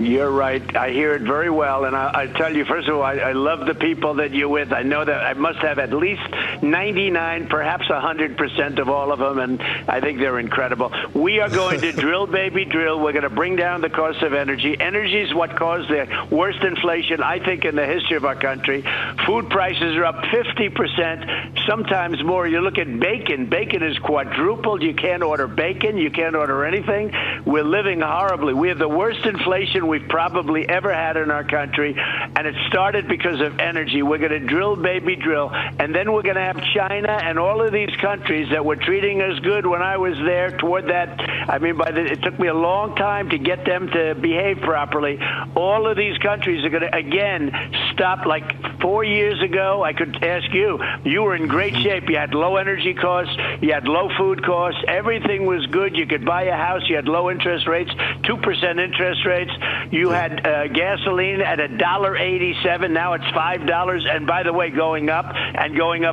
You're right. I hear it very well. And I tell you, first of all, I love the people that you're with. I know that I must have at least 99, perhaps 100% of all of them. And I think they're incredible. We are going to drill, baby, drill. We're going to bring down the cost of energy. Energy is what caused the worst inflation, I think, in the history of our country. Food prices are up 50%, sometimes more. You look at bacon. Bacon is quadrupled. You can't order bacon. You can't order anything. We're living horribly. We have the worst inflation we've probably ever had in our country, and it started because of energy. We're going to drill, baby, drill, and then we're going to have China and all of these countries that were treating us good when I was there toward that. I mean, it took me a long time to get them to behave properly. All of these countries are going to, again, stop. Like 4 years ago, I could ask you, you were in great shape. You had low energy costs. You had low food costs. Everything was good. You could buy a house. You had low interest rates, 2% interest rates. You had gasoline at $1.87. Now it's $5. And by the way, going up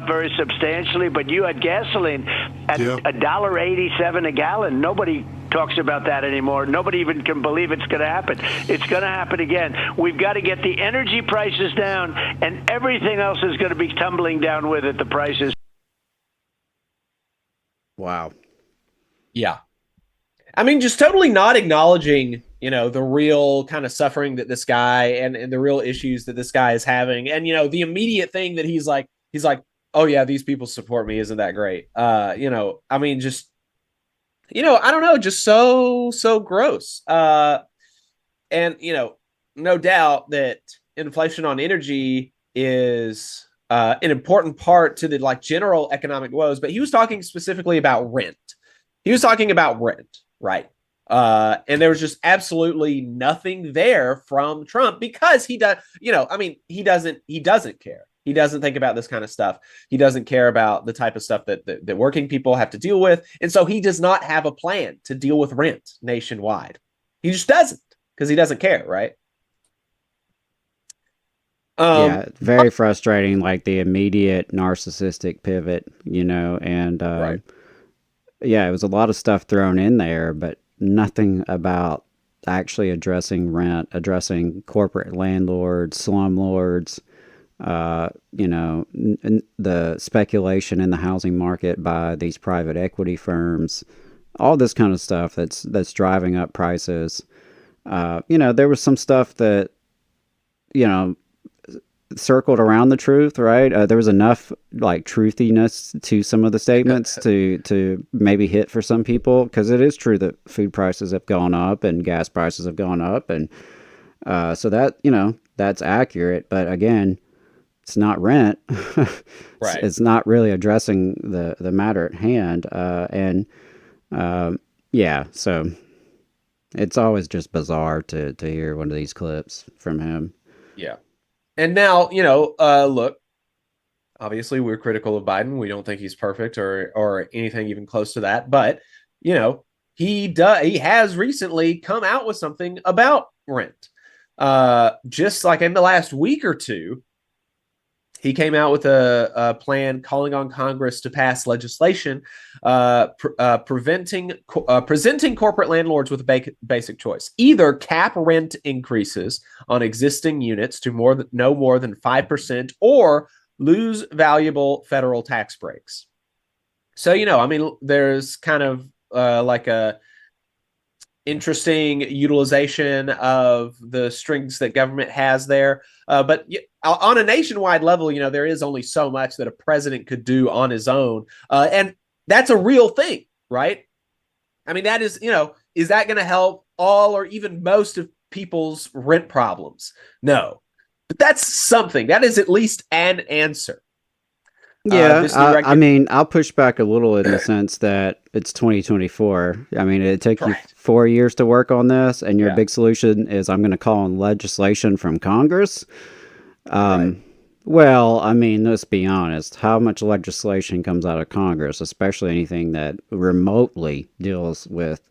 very substantially. But you had gasoline at $1.87 a gallon. Nobody talks about that anymore. Nobody even can believe it's going to happen. It's going to happen again. We've got to get the energy prices down, and everything else is going to be tumbling down with it, the prices. Wow. Yeah. I mean, just totally not acknowledging, the real kind of suffering that this guy and the real issues that this guy is having. And, the immediate thing that he's like, oh yeah, these people support me. Isn't that great? I mean, just, I don't know, just so gross. And, no doubt that inflation on energy is an important part to the general economic woes, but he was talking specifically about rent. He was talking about rent, right? And there was just absolutely nothing there from Trump because he does, he doesn't care. He doesn't think about this kind of stuff. He doesn't care about the type of stuff that working people have to deal with. And so he does not have a plan to deal with rent nationwide. He just doesn't because he doesn't care, right? Yeah, very frustrating, like the immediate narcissistic pivot, and right. Yeah, it was a lot of stuff thrown in there, but nothing about actually addressing rent, addressing corporate landlords, slumlords, the speculation in the housing market by these private equity firms, all this kind of stuff that's driving up prices. There was some stuff that, circled around the truth, right? There was enough like truthiness to some of the statements to maybe hit for some people, because it is true that food prices have gone up and gas prices have gone up, and so that, you know, that's accurate. But again, it's not rent. Right. It's not really addressing the matter at hand. Yeah, so it's always just bizarre to hear one of these clips from him. Yeah. And now, you know, look, obviously we're critical of Biden. We don't think he's perfect or anything even close to that. But, you know, he has recently come out with something about rent. Just like in the last week or two, he came out with a plan calling on Congress to pass legislation presenting corporate landlords with a basic choice: either cap rent increases on existing units to no more than 5%, or lose valuable federal tax breaks. So, you know, I mean, there's kind of like a interesting utilization of the strings that government has there. But on a nationwide level, you know, there is only so much that a president could do on his own. And that's a real thing, right? I mean, that is, you know, is that going to help all or even most of people's rent problems? No. But that's something. That is at least an answer. Yeah, I mean, I'll push back a little in the sense that it's 2024. I mean, it took you 4 years to work on this, and your big solution is I'm going to call on legislation from Congress. Well, I mean, let's be honest. How much legislation comes out of Congress, especially anything that remotely deals with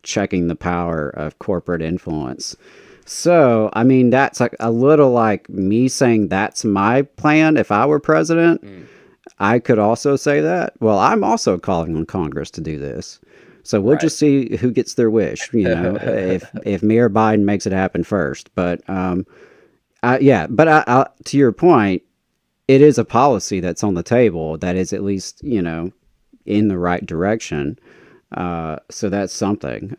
checking the power of corporate influence? So, I mean, that's like a little like me saying that's my plan if I were president. I could also say that. Well, I'm also calling on Congress to do this. So we'll just see who gets their wish, you know, if me or Biden makes it happen first. But yeah, but to your point, it is a policy that's on the table that is at least, you know, in the right direction. So that's something.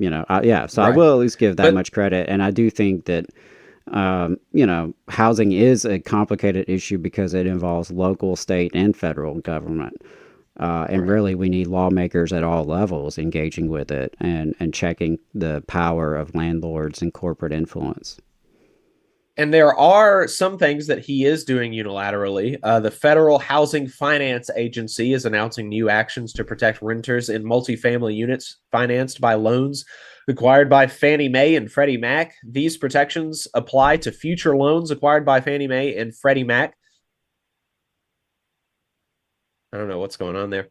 You know, yeah, so I will at least give that much credit. And I do think that, you know, housing is a complicated issue because it involves local, state, and federal government. And really, we need lawmakers at all levels engaging with it and checking the power of landlords and corporate influence. And there are some things that he is doing unilaterally. The Federal Housing Finance Agency is announcing new actions to protect renters in multifamily units financed by loans acquired by Fannie Mae and Freddie Mac. These protections apply to future loans acquired by Fannie Mae and Freddie Mac. I don't know what's going on there.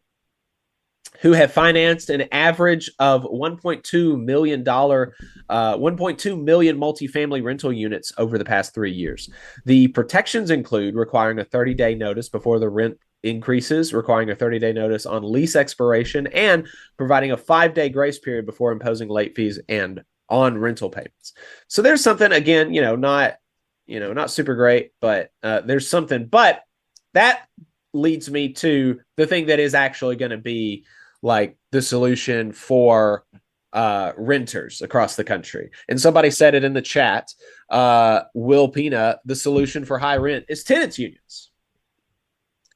Who have financed an average of $1.2 million multifamily rental units over the past 3 years. The protections include requiring a 30-day notice before the rent increases, requiring a 30-day notice on lease expiration, and providing a 5-day grace period before imposing late fees and on rental payments. So there's something, again, not super great, but there's something. But that leads me to the thing that is actually going to be like the solution for renters across the country. And somebody said it in the chat, Will Pina, the solution for high rent is tenants unions.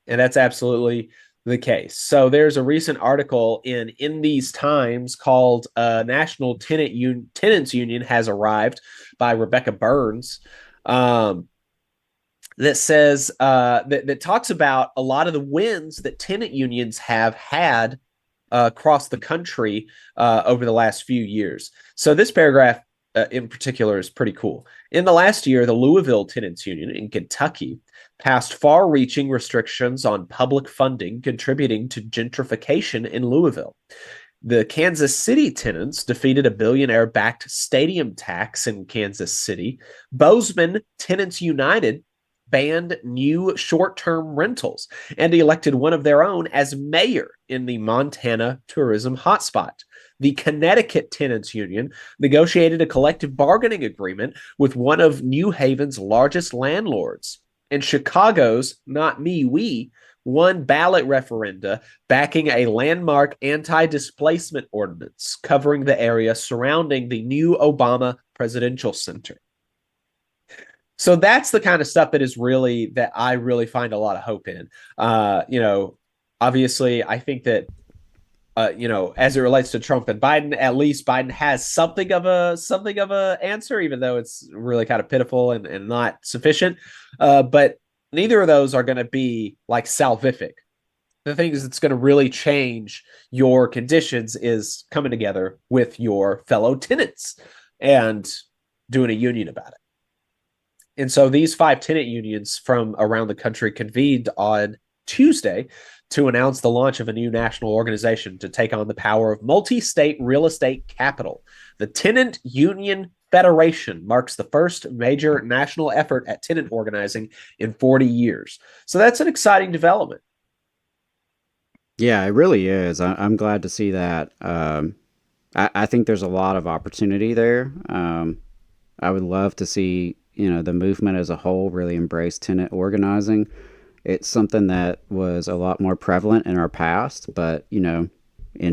And that's absolutely the case. So there's a recent article in these times called National Tenants Union Has Arrived by Rebecca Burns, that says that talks about a lot of the wins that tenant unions have had across the country over the last few years. So this paragraph in particular is pretty cool. In the last year, the Louisville Tenants Union in Kentucky passed far-reaching restrictions on public funding, contributing to gentrification in Louisville. The Kansas City tenants defeated a billionaire-backed stadium tax in Kansas City. Bozeman Tenants United banned new short-term rentals and elected one of their own as mayor in the Montana tourism hotspot. The Connecticut Tenants Union negotiated a collective bargaining agreement with one of New Haven's largest landlords. And Chicago's Not Me, We won ballot referenda backing a landmark anti-displacement ordinance covering the area surrounding the new Obama Presidential Center. So that's the kind of stuff that I really find a lot of hope in. Obviously, I think that as it relates to Trump and Biden, at least Biden has something of a answer, even though it's really kind of pitiful and not sufficient. But neither of those are going to be like salvific. The thing is, it's going to really change your conditions is coming together with your fellow tenants and doing a union about it. And so these 5 tenant unions from around the country convened on Tuesday to announce the launch of a new national organization to take on the power of multi-state real estate capital. The Tenant Union Federation marks the first major national effort at tenant organizing in 40 years. So that's an exciting development. Yeah, it really is. I'm glad to see that. I think there's a lot of opportunity there. I would love to see, the movement as a whole really embrace tenant organizing. It's something that was a lot more prevalent in our past, but, in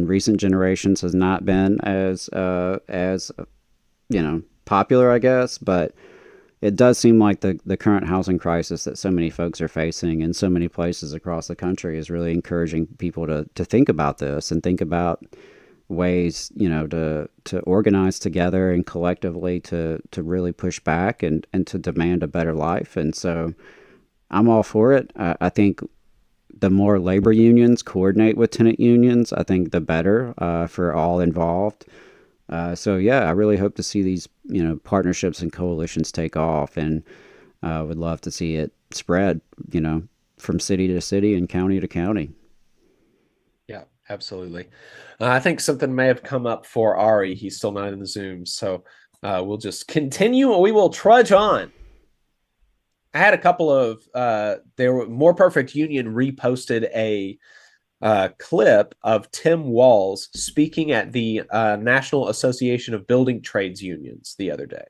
recent generations has not been as popular, I guess. But it does seem like the current housing crisis that so many folks are facing in so many places across the country is really encouraging people to think about this and think about ways, to organize together and collectively to really push back and to demand a better life. And so I'm all for it. I think the more labor unions coordinate with tenant unions, I think the better for all involved. So yeah, I really hope to see these, partnerships and coalitions take off, and would love to see it spread, from city to city and county to county. Yeah, absolutely. I think something may have come up for Ari. He's still not in the Zoom, so we'll just continue. We will trudge on. I had a couple of More Perfect Union reposted a clip of Tim Walz speaking at the National Association of Building Trades Unions the other day.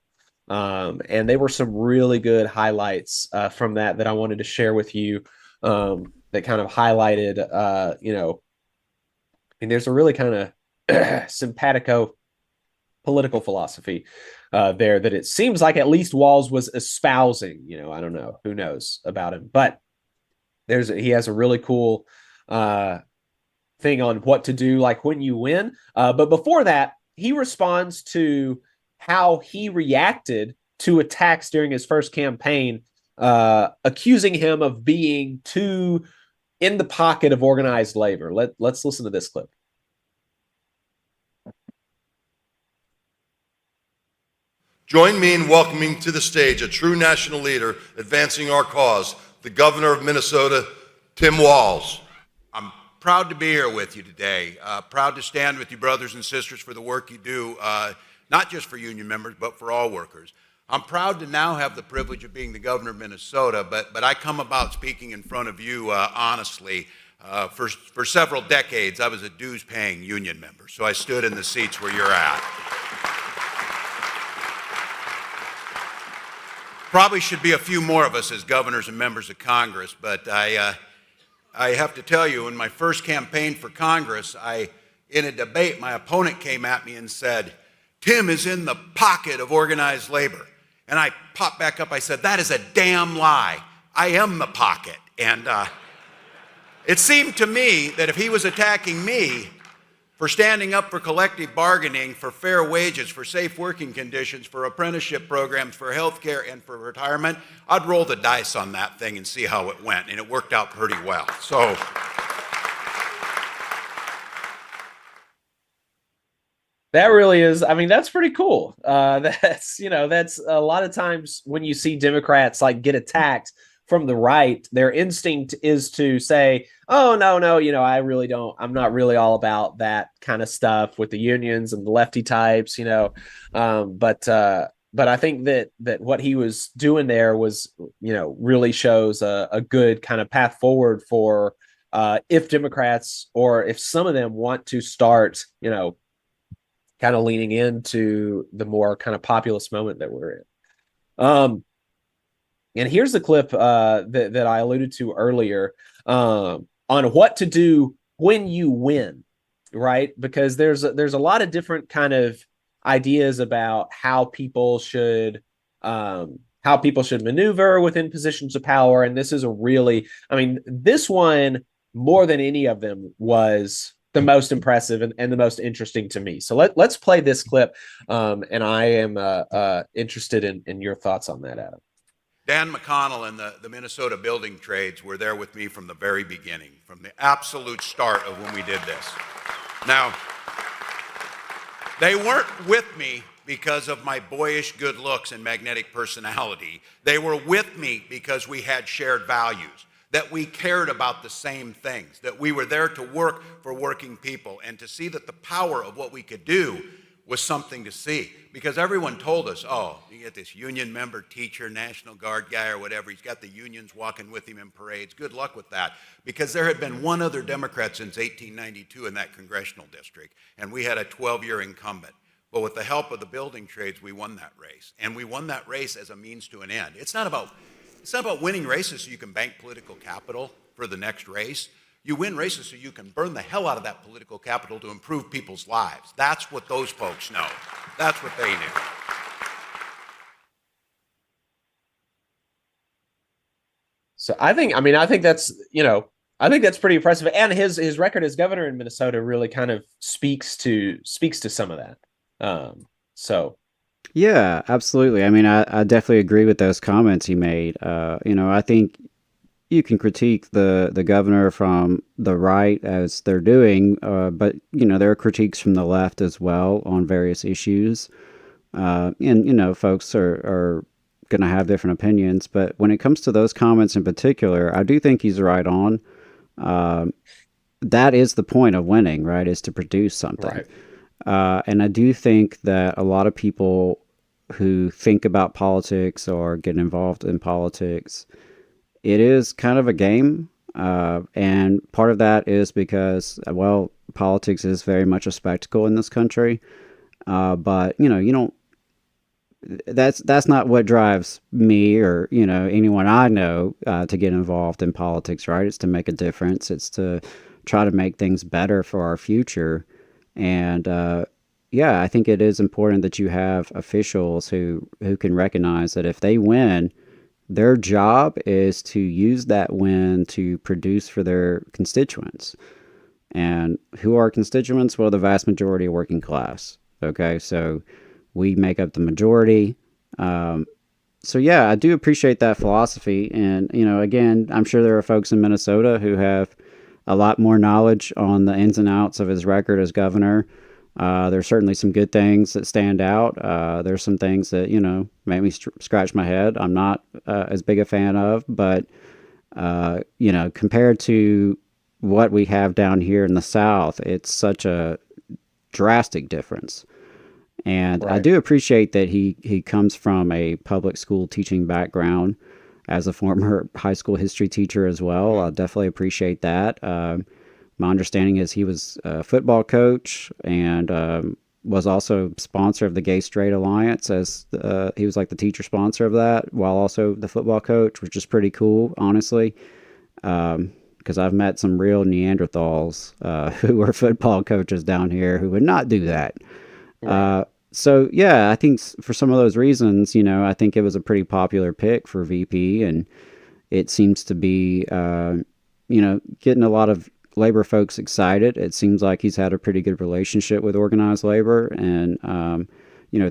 And they were some really good highlights from that I wanted to share with you, that kind of highlighted, there's a really kind of simpatico political philosophy there that it seems like at least Walz was espousing. I don't know, who knows about him, but he has a really cool thing on what to do, like when you win. But before that, he responds to how he reacted to attacks during his first campaign, accusing him of being too in the pocket of organized labor. Let's listen to this clip. Join me in welcoming to the stage a true national leader advancing our cause, the governor of Minnesota, Tim Walz. I'm proud to be here with you today. Proud to stand with you, brothers and sisters, for the work you do, not just for union members, but for all workers. I'm proud to now have the privilege of being the governor of Minnesota, but I come about speaking in front of you honestly. For several decades, I was a dues-paying union member, so I stood in the seats where you're at. Probably should be a few more of us as governors and members of Congress, but I have to tell you, in my first campaign for Congress, in a debate, my opponent came at me and said, "Tim is in the pocket of organized labor." And I popped back up, I said, "That is a damn lie. I am the pocket." And it seemed to me that if he was attacking me for standing up for collective bargaining, for fair wages, for safe working conditions, for apprenticeship programs, for health care, and for retirement, I'd roll the dice on that thing and see how it went. And it worked out pretty well. So that really is, that's pretty cool. That's a lot of times when you see Democrats get attacked from the right, their instinct is to say, "Oh, no, I'm not really all about that kind of stuff with the unions and the lefty types, But I think that what he was doing there was, really shows a good kind of path forward for if Democrats, or if some of them want to start, kind of leaning into the more kind of populist moment that we're in. And here's the clip that I alluded to earlier on what to do when you win, right? Because there's a lot of different kind of ideas about how people should how people should maneuver within positions of power. And this is this one, more than any of them, was the most impressive and the most interesting to me. So let's play this clip, and I am interested in your thoughts on that, Adam. Dan McConnell and the Minnesota building trades were there with me from the very beginning, from the absolute start of when we did this. Now, they weren't with me because of my boyish good looks and magnetic personality. They were with me because we had shared values, that we cared about the same things, that we were there to work for working people and to see that the power of what we could do was something to see. Because everyone told us, oh, you get this union member, teacher, National Guard guy or whatever, he's got the unions walking with him in parades, good luck with that. Because there had been one other Democrat since 1892 in that congressional district, and we had a 12-year incumbent. But with the help of the building trades, we won that race. And we won that race as a means to an end. It's not about winning races so you can bank political capital for the next race. You win races so you can burn the hell out of that political capital to improve people's lives. That's what those folks know. That's what they knew. So I think that's, I think that's pretty impressive. And his record as governor in Minnesota really kind of speaks to some of that. Yeah, absolutely. I mean, I definitely agree with those comments he made. I think you can critique the governor from the right as they're doing, but there are critiques from the left as well on various issues. And folks are going to have different opinions, but when it comes to those comments in particular, I do think he's right on. That is the point of winning, right? Is to produce something. Right. And I do think that a lot of people who think about politics or get involved in politics, it is kind of a game. And part of that is because, politics is very much a spectacle in this country. But, you don't, that's not what drives me or, anyone I know to get involved in politics, right? It's to make a difference. It's to try to make things better for our future. And, I think it is important that you have officials who can recognize that if they win, their job is to use that win to produce for their constituents. And who are constituents? Well, the vast majority are working class. Okay, so we make up the majority. I do appreciate that philosophy. And, again, I'm sure there are folks in Minnesota who have a lot more knowledge on the ins and outs of his record as governor. There's certainly some good things that stand out. There's some things that, make me scratch my head. I'm not as big a fan of, but, compared to what we have down here in the South, it's such a drastic difference. And right. I do appreciate that he comes from a public school teaching background as a former high school history teacher as well. I definitely appreciate that. My understanding is he was a football coach and was also sponsor of the Gay Straight Alliance, as he was like the teacher sponsor of that, while also the football coach, which is pretty cool, honestly, because I've met some real Neanderthals who were football coaches down here who would not do that. Right. I think for some of those reasons, I think it was a pretty popular pick for VP, and it seems to be, getting a lot of labor folks excited. It seems like he's had a pretty good relationship with organized labor and,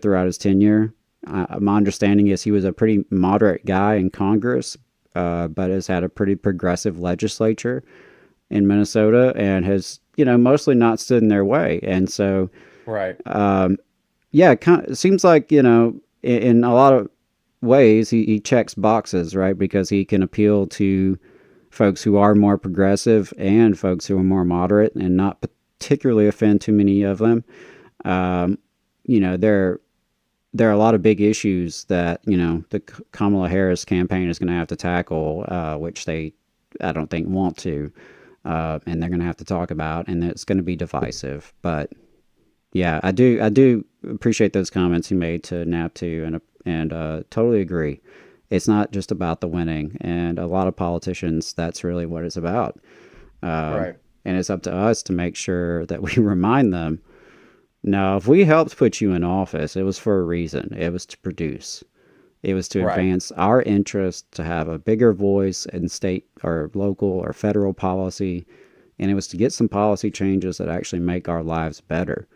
throughout his tenure. My understanding is he was a pretty moderate guy in Congress, but has had a pretty progressive legislature in Minnesota and has, mostly not stood in their way. And so, right. It seems like, in a lot of ways he checks boxes, right? Because he can appeal to folks who are more progressive and folks who are more moderate and not particularly offend too many of them. There are a lot of big issues that, the Kamala Harris campaign is going to have to tackle, which I don't think want to, and they're going to have to talk about, and it's going to be divisive. But yeah, I do appreciate those comments he made to NAP2 and totally agree. It's not just about the winning, and a lot of politicians, that's really what it's about. Right. And it's up to us to make sure that we remind them, no, if we helped put you in office, it was for a reason. It was to produce. It was to Right. advance our interest, to have a bigger voice in state or local or federal policy. And it was to get some policy changes that actually make our lives better,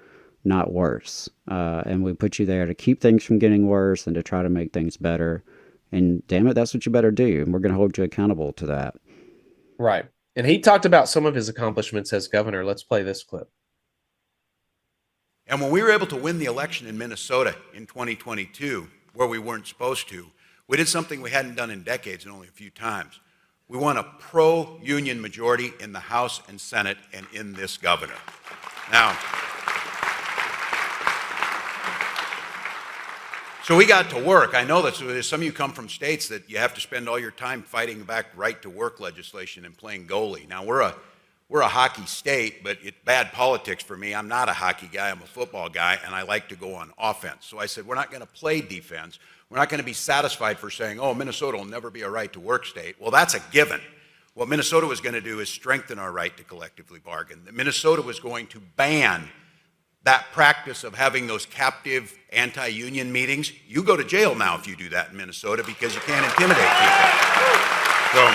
not worse. And we put you there to keep things from getting worse and to try to make things better. And damn it, that's what you better do. And we're going to hold you accountable to that. Right. And he talked about some of his accomplishments as governor. Let's play this clip. And when we were able to win the election in Minnesota in 2022, where we weren't supposed to, we did something we hadn't done in decades and only a few times. We won a pro-union majority in the House and Senate and in this governor. Now, so we got to work. I know that some of you come from states that you have to spend all your time fighting back right-to-work legislation and playing goalie. Now, we're a hockey state, but it's bad politics for me. I'm not a hockey guy. I'm a football guy, and I like to go on offense. So I said, we're not going to play defense. We're not going to be satisfied for saying, oh, Minnesota will never be a right-to-work state. Well, that's a given. What Minnesota was going to do is strengthen our right to collectively bargain. Minnesota was going to ban that practice of having those captive anti-union meetings. You go to jail now if you do that in Minnesota because you can't intimidate people. So,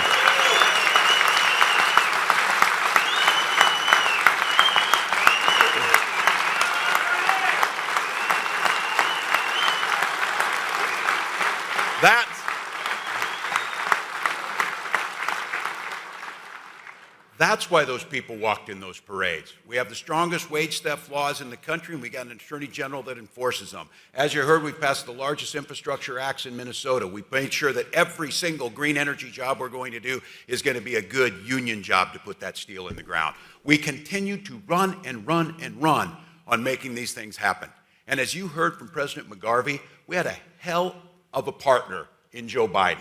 That's why those people walked in those parades. We have the strongest wage theft laws in the country, and we got an attorney general that enforces them. As you heard, we passed the largest infrastructure acts in Minnesota. We made sure that every single green energy job we're going to do is going to be a good union job to put that steel in the ground. We continue to run and run and run on making these things happen. And as you heard from President McGarvey, we had a hell of a partner in Joe Biden.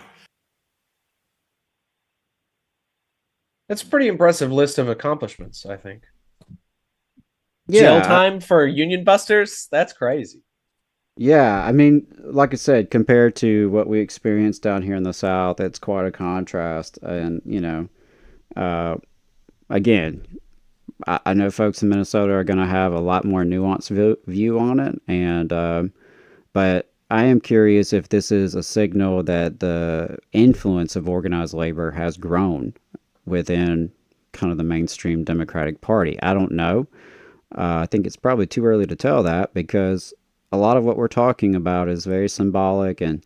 That's a pretty impressive list of accomplishments, I think. Yeah. Jail time for union busters? That's crazy. Yeah, I mean, like I said, compared to what we experienced down here in the South, it's quite a contrast. And, again, I know folks in Minnesota are going to have a lot more nuanced view on it. And, but I am curious if this is a signal that the influence of organized labor has grown within kind of the mainstream Democratic Party. I don't know. I think it's probably too early to tell that because a lot of what we're talking about is very symbolic and,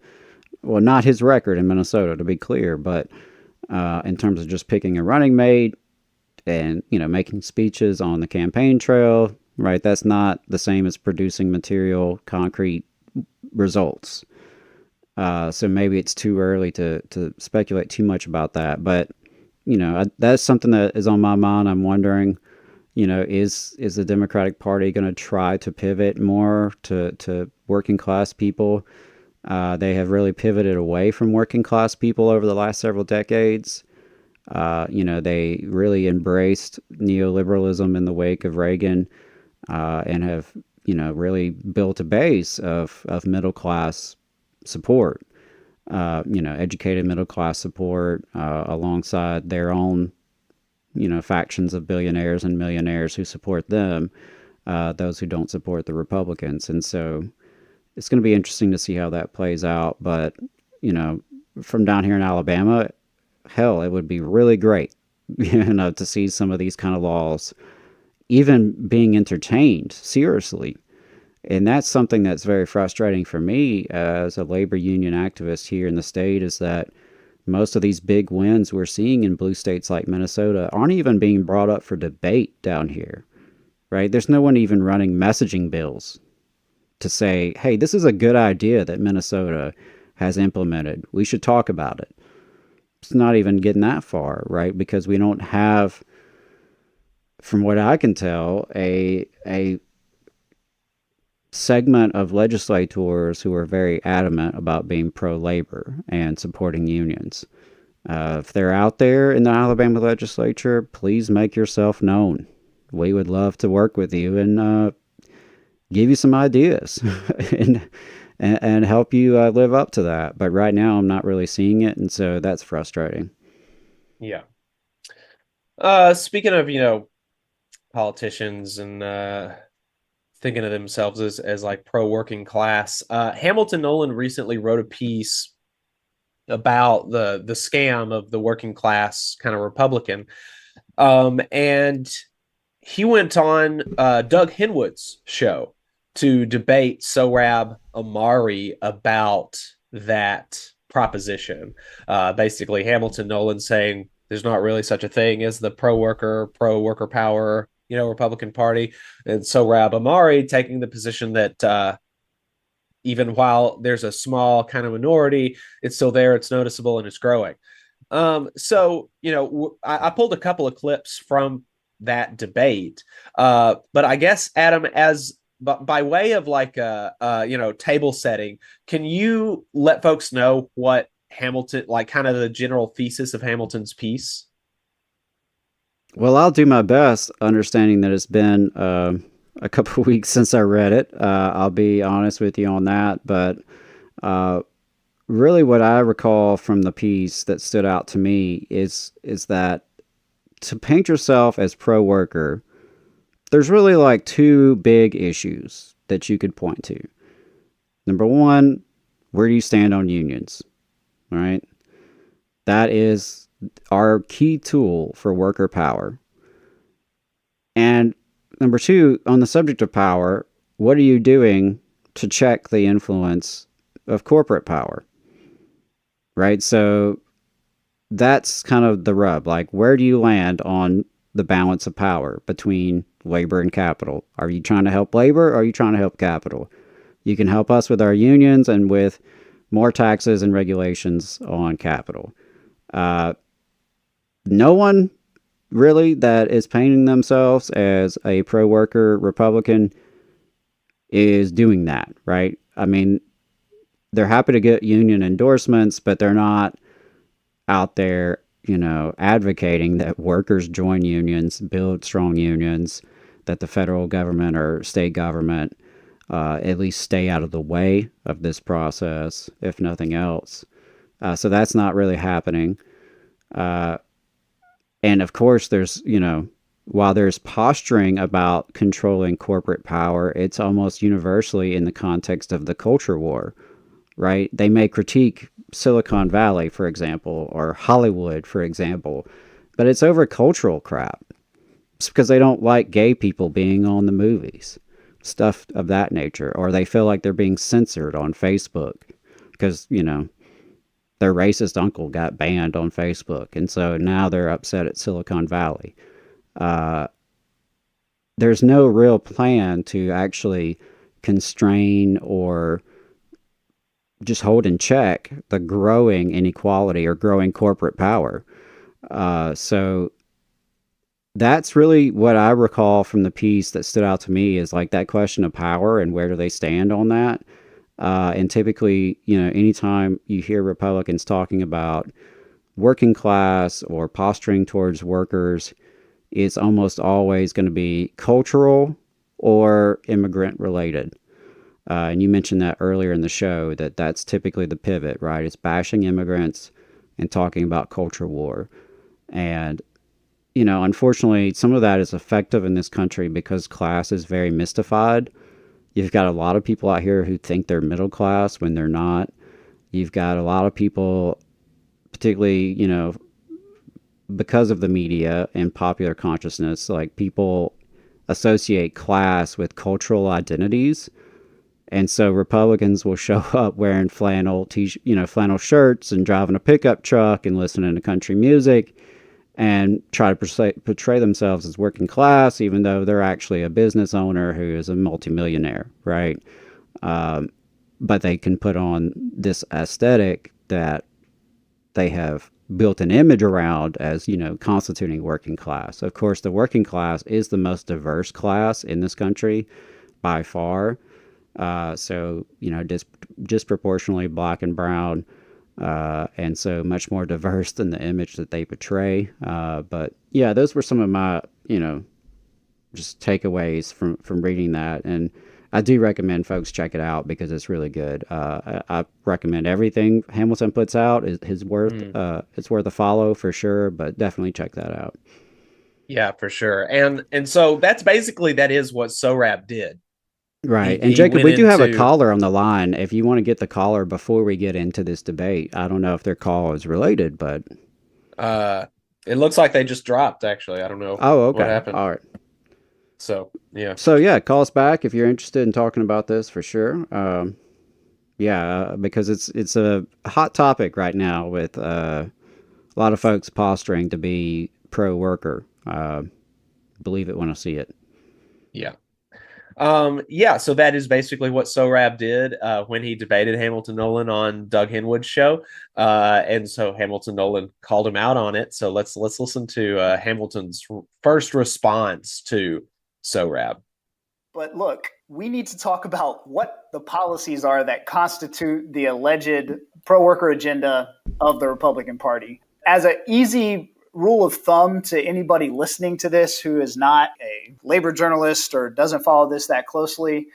well, not his record in Minnesota, to be clear, but in terms of just picking a running mate and, making speeches on the campaign trail, right? That's not the same as producing material, concrete results. So maybe it's too early to speculate too much about that, but that's something that is on my mind. I'm wondering, is the Democratic Party going to try to pivot more to working class people? They have really pivoted away from working class people over the last several decades. They really embraced neoliberalism in the wake of Reagan, and have, really built a base of middle class support. Educated middle class support alongside their own, factions of billionaires and millionaires who support them, those who don't support the Republicans. And so it's going to be interesting to see how that plays out. But, from down here in Alabama, hell, it would be really great, to see some of these kind of laws even being entertained seriously. And that's something that's very frustrating for me as a labor union activist here in the state, is that most of these big wins we're seeing in blue states like Minnesota aren't even being brought up for debate down here, right? There's no one even running messaging bills to say, hey, this is a good idea that Minnesota has implemented. We should talk about it. It's not even getting that far, right? Because we don't have, from what I can tell, a segment of legislators who are very adamant about being pro-labor and supporting unions. If they're out there in the Alabama legislature, please make yourself known. We would love to work with you and give you some ideas and help you live up to that. But right now, I'm not really seeing it, and so that's frustrating. Yeah. Speaking of, politicians and thinking of themselves as like pro working class. Hamilton Nolan recently wrote a piece about the scam of the working class kind of Republican. And he went on Doug Henwood's show to debate Sohrab Ahmari about that proposition. Basically, Hamilton Nolan saying there's not really such a thing as the pro worker power, Republican Party, and Sohrab Ahmari taking the position that even while there's a small kind of minority, it's still there, it's noticeable, and it's growing. So, I pulled a couple of clips from that debate, but I guess, Adam, by way of like table setting, can you let folks know what Hamilton, like kind of the general thesis of Hamilton's piece? Well, I'll do my best, understanding that it's been a couple of weeks since I read it. I'll be honest with you on that, but really what I recall from the piece that stood out to me is that to paint yourself as pro-worker, there's really like two big issues that you could point to. Number one, where do you stand on unions? All right. That is our key tool for worker power. And number two, on the subject of power, what are you doing to check the influence of corporate power? Right? So that's kind of the rub. Like, where do you land on the balance of power between labor and capital? Are you trying to help labor or are you trying to help capital? You can help us with our unions and with more taxes and regulations on capital. No one really that is painting themselves as a pro-worker Republican is doing that, right? I mean, they're happy to get union endorsements, but they're not out there, advocating that workers join unions, build strong unions, that the federal government or state government at least stay out of the way of this process, if nothing else. So that's not really happening. And of course, there's, while there's posturing about controlling corporate power, it's almost universally in the context of the culture war, right? They may critique Silicon Valley, for example, or Hollywood, for example, but it's over cultural crap. It's because they don't like gay people being on the movies, stuff of that nature, or they feel like they're being censored on Facebook because, their racist uncle got banned on Facebook, and so now they're upset at Silicon Valley. There's no real plan to actually constrain or just hold in check the growing inequality or growing corporate power. So that's really what I recall from the piece that stood out to me, is like that question of power and where do they stand on that. And typically, anytime you hear Republicans talking about working class or posturing towards workers, it's almost always going to be cultural or immigrant related. And you mentioned that earlier in the show, that that's typically the pivot, right? It's bashing immigrants and talking about culture war. And, unfortunately, some of that is effective in this country because class is very mystified. You've got a lot of people out here who think they're middle class when they're not. You've got a lot of people, particularly, because of the media and popular consciousness, like people associate class with cultural identities. And so Republicans will show up wearing flannel shirts and driving a pickup truck and listening to country music and try to portray themselves as working class, even though they're actually a business owner who is a multimillionaire, right? But they can put on this aesthetic that they have built an image around as, constituting working class. Of course, the working class is the most diverse class in this country by far. So, disproportionately black and brown, and so much more diverse than the image that they portray. But yeah, those were some of my, just takeaways from reading that. And I do recommend folks check it out because it's really good. I recommend everything Hamilton puts out is worth, it's worth a follow for sure, but definitely check that out. Yeah, for sure. And so that is what Sohrab did. Right. And Jacob, we do have a caller on the line. If you want to get the caller before we get into this debate, I don't know if their call is related, but it looks like they just dropped, actually. I don't know what happened. All right. So, yeah. So, yeah, call us back if you're interested in talking about this for sure. Because it's a hot topic right now with a lot of folks posturing to be pro-worker. Believe it when I see it. Yeah. So that is basically what Sohrab did when he debated Hamilton Nolan on Doug Henwood's show. And so Hamilton Nolan called him out on it. So let's listen to Hamilton's first response to Sohrab. But look, we need to talk about what the policies are that constitute the alleged pro-worker agenda of the Republican Party. As an easy rule of thumb to anybody listening to this who is not a labor journalist or doesn't follow this that closely,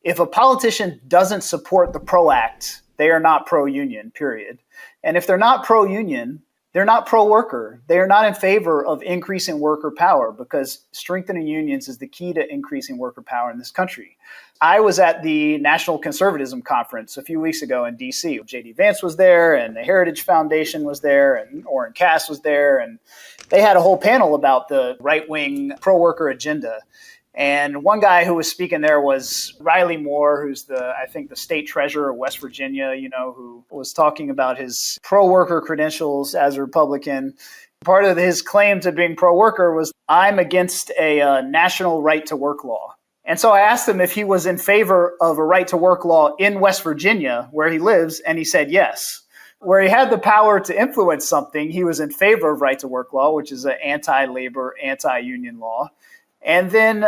if a politician doesn't support the PRO Act, they are not pro-union, period. And if they're not pro-union, they're not pro-worker. They are not in favor of increasing worker power, because strengthening unions is the key to increasing worker power in this country. I was at the National Conservatism Conference a few weeks ago in D.C. J.D. Vance was there, and the Heritage Foundation was there, and Orrin Cass was there, and they had a whole panel about the right-wing pro-worker agenda. And one guy who was speaking there was Riley Moore, who's I think the state treasurer of West Virginia, who was talking about his pro-worker credentials as a Republican. Part of his claim to being pro-worker was, I'm against a national right-to-work law. And so I asked him if he was in favor of a right-to-work law in West Virginia, where he lives, and he said yes. Where he had the power to influence something, he was in favor of right-to-work law, which is an anti-labor, anti-union law. And then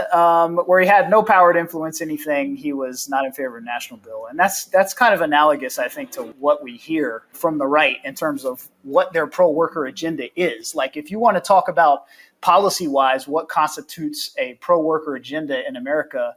where he had no power to influence anything, he was not in favor of a national bill. And that's kind of analogous, I think, to what we hear from the right in terms of what their pro-worker agenda is. Like, if you want to talk about policy-wise what constitutes a pro-worker agenda in America,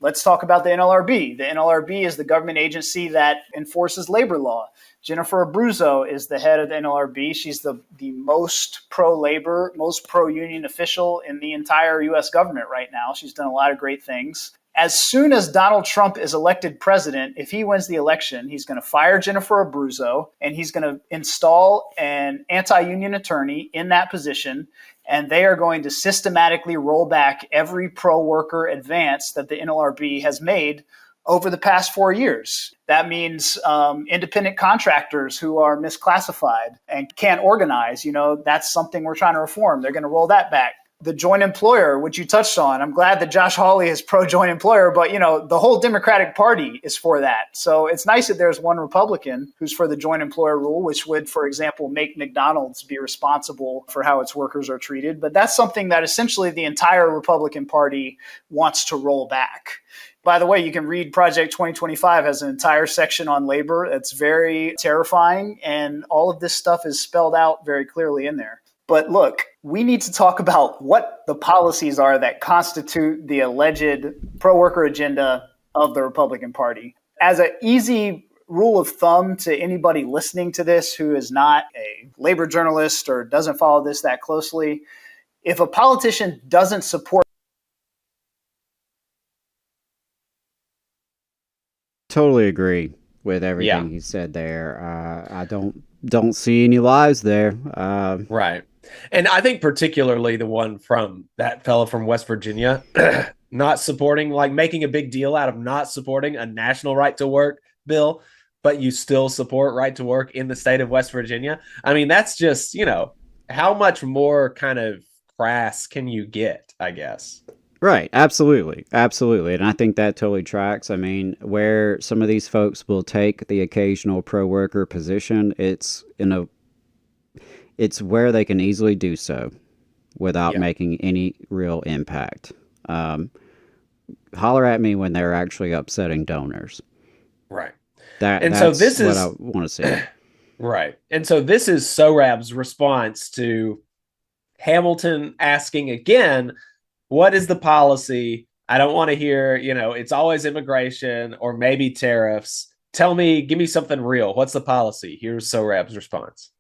let's talk about the NLRB. The NLRB is the government agency that enforces labor law. Jennifer Abruzzo is the head of the NLRB. She's the most pro-labor, most pro-union official in the entire U.S. government right now. She's done a lot of great things. As soon as Donald Trump is elected president, if he wins the election, he's going to fire Jennifer Abruzzo, and he's going to install an anti-union attorney in that position, and they are going to systematically roll back every pro-worker advance that the NLRB has made over the past 4 years. That means independent contractors who are misclassified and can't organize. That's something we're trying to reform. They're going to roll that back. The joint employer, which you touched on, I'm glad that Josh Hawley is pro-joint employer, but the whole Democratic Party is for that. So it's nice that there's one Republican who's for the joint employer rule, which would, for example, make McDonald's be responsible for how its workers are treated. But that's something that essentially the entire Republican Party wants to roll back. By the way, you can read Project 2025 has an entire section on labor. It's very terrifying, and all of this stuff is spelled out very clearly in there. But look, we need to talk about what the policies are that constitute the alleged pro-worker agenda of the Republican Party. As an easy rule of thumb to anybody listening to this who is not a labor journalist or doesn't follow this that closely, if a politician doesn't support Totally agree with everything he said there. I don't see any lies there. Right. And I think particularly the one from that fellow from West Virginia, not supporting, like making a big deal out of not supporting a national right to work bill, but you still support right to work in the state of West Virginia. I mean, that's just, how much more kind of crass can you get, I guess. Right. Absolutely. Absolutely. And I think that totally tracks. I mean, where some of these folks will take the occasional pro-worker position, it's where they can easily do so without making any real impact. Holler at me when they're actually upsetting donors. Right. That's what I want to see. Right. And so this is Sohrab's response to Hamilton asking again, what is the policy? I don't want to hear, it's always immigration or maybe tariffs. Give me something real. What's the policy? Here's Sohrab's response.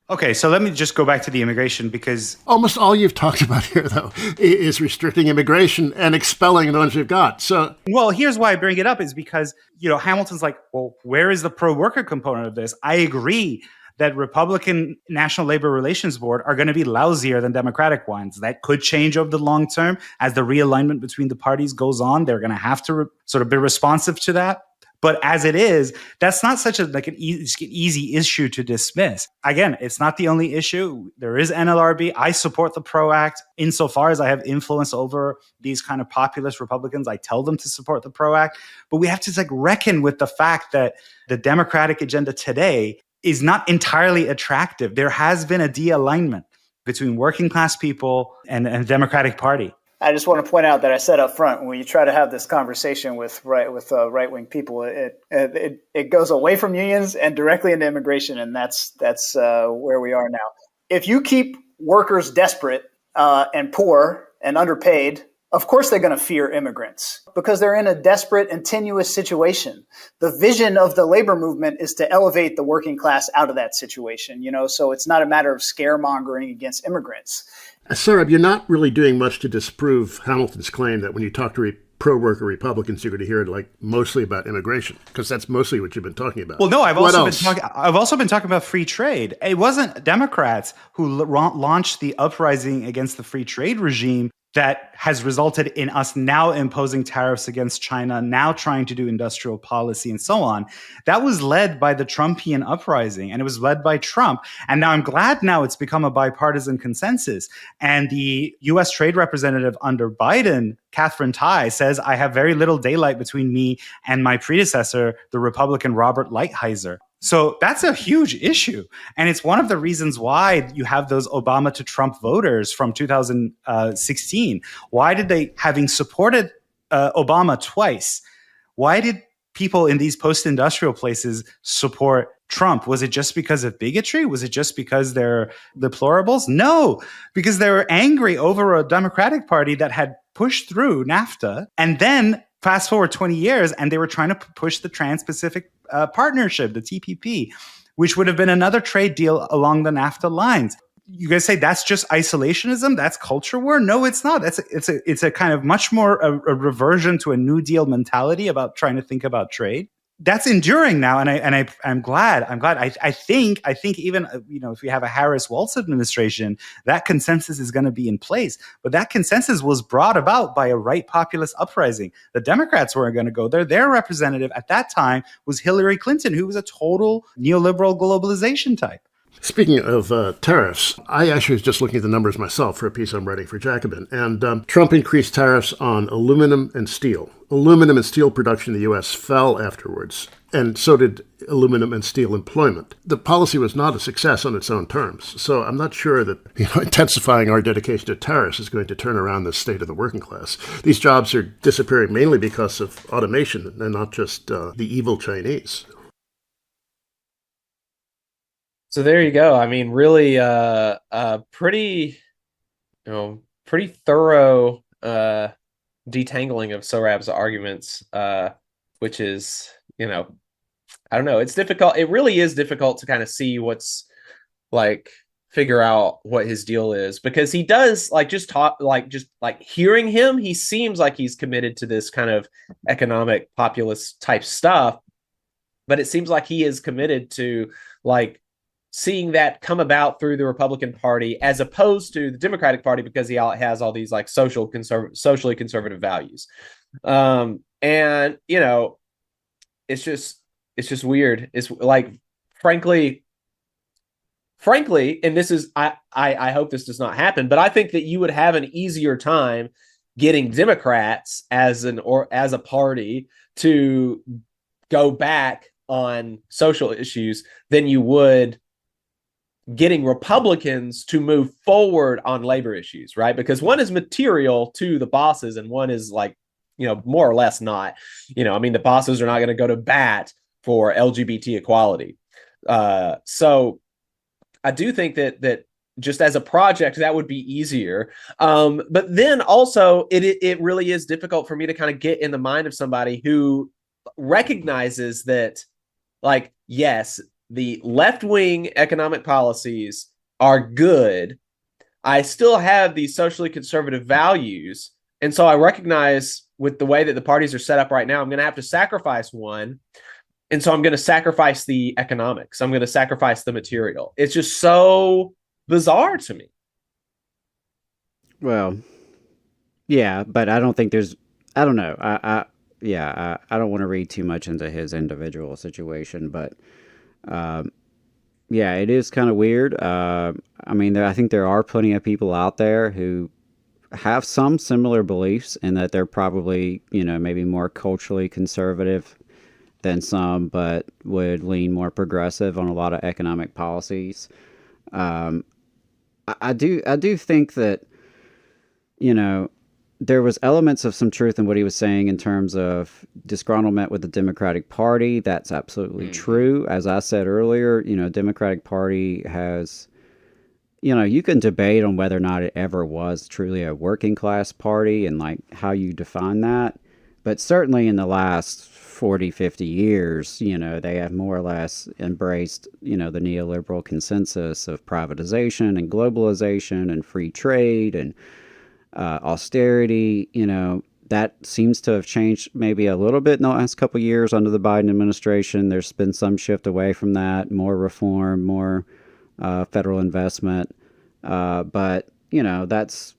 Okay, so let me just go back to the immigration, because almost all you've talked about here, though, is restricting immigration and expelling the ones we've got. So, well, here's why I bring it up is because, Hamilton's like, well, where is the pro-worker component of this? I agree that Republican National Labor Relations Board are going to be lousier than Democratic ones. That could change over the long term as the realignment between the parties goes on. They're going to have to sort of be responsive to that. But as it is, that's not such an easy issue to dismiss. Again, it's not the only issue. There is NLRB. I support the PRO Act insofar as I have influence over these kind of populist Republicans. I tell them to support the PRO Act. But we have to reckon with the fact that the Democratic agenda today is not entirely attractive. There has been a de-alignment between working class people and the Democratic Party. I just want to point out that I said up front, when you try to have this conversation with right-wing people, it goes away from unions and directly into immigration, and that's where we are now. If you keep workers desperate and poor and underpaid, of course they're going to fear immigrants because they're in a desperate and tenuous situation. The vision of the labor movement is to elevate the working class out of that situation, so it's not a matter of scaremongering against immigrants. Sarab, you're not really doing much to disprove Hamilton's claim that when you talk to pro-worker Republicans, you're going to hear it mostly about immigration, because that's mostly what you've been talking about. Well, no, I've also been talking about free trade. It wasn't Democrats who launched the uprising against the free trade regime that has resulted in us now imposing tariffs against China, now trying to do industrial policy and so on. That was led by the Trumpian uprising, and it was led by Trump. And now I'm glad now it's become a bipartisan consensus. And the U.S. Trade Representative under Biden, Catherine Tai, says, I have very little daylight between me and my predecessor, the Republican Robert Lighthizer. So that's a huge issue. And it's one of the reasons why you have those Obama to Trump voters from 2016. Why did they, having supported Obama twice, why did people in these post-industrial places support Trump? Was it just because of bigotry? Was it just because they're deplorables? No, because they were angry over a Democratic Party that had pushed through NAFTA, and then fast forward 20 years, and they were trying to push the Trans-Pacific Partnership, the TPP, which would have been another trade deal along the NAFTA lines. You guys say that's just isolationism? That's culture war? No, it's not. It's a kind of much more a reversion to a New Deal mentality about trying to think about trade. That's enduring now, and I'm glad. I think even if we have a Harris-Walz administration, that consensus is going to be in place. But that consensus was brought about by a right populist uprising. The Democrats weren't going to go there. Their representative at that time was Hillary Clinton, who was a total neoliberal globalization type. Speaking of tariffs, I actually was just looking at the numbers myself for a piece I'm writing for Jacobin, and Trump increased tariffs on aluminum and steel. Aluminum and steel production in the U.S. fell afterwards, and so did aluminum and steel employment. The policy was not a success on its own terms, so I'm not sure that intensifying our dedication to tariffs is going to turn around the state of the working class. These jobs are disappearing mainly because of automation and not just the evil Chinese. So there you go. I mean, really, pretty thorough detangling of Sorab's arguments, which is, I don't know. It's difficult. It really is difficult to kind of see figure out what his deal is, because he does hearing him, he seems like he's committed to this kind of economic populist type stuff, but it seems like he is committed to seeing that come about through the Republican Party as opposed to the Democratic Party, because he has all these socially conservative values. And it's just weird. It's frankly, and this is, I hope this does not happen, but I think that you would have an easier time getting Democrats as a party to go back on social issues than you would getting Republicans to move forward on labor issues, right? Because one is material to the bosses and one is more or less not. The bosses are not going to go to bat for LGBT equality. So I do think that just as a project, that would be easier. But then also it really is difficult for me to kind of get in the mind of somebody who recognizes that, yes, the left-wing economic policies are good, I still have these socially conservative values. And so I recognize with the way that the parties are set up right now, I'm going to have to sacrifice one. And so I'm going to sacrifice the economics. I'm going to sacrifice the material. It's just so bizarre to me. Well, yeah, but I don't think I don't know. I don't want to read too much into his individual situation, but yeah, it is kind of weird. I mean, I think there are plenty of people out there who have some similar beliefs in that they're probably, maybe more culturally conservative than some, but would lean more progressive on a lot of economic policies. I do think that, there was elements of some truth in what he was saying in terms of disgruntlement with the Democratic Party. That's absolutely true. As I said earlier, Democratic Party has, you can debate on whether or not it ever was truly a working class party and like how you define that. But certainly in the last 40, 50 years, they have more or less embraced, the neoliberal consensus of privatization and globalization and free trade and austerity. That seems to have changed maybe a little bit in the last couple of years under the Biden administration. There's been some shift away from that, more reform, more federal investment. But, that's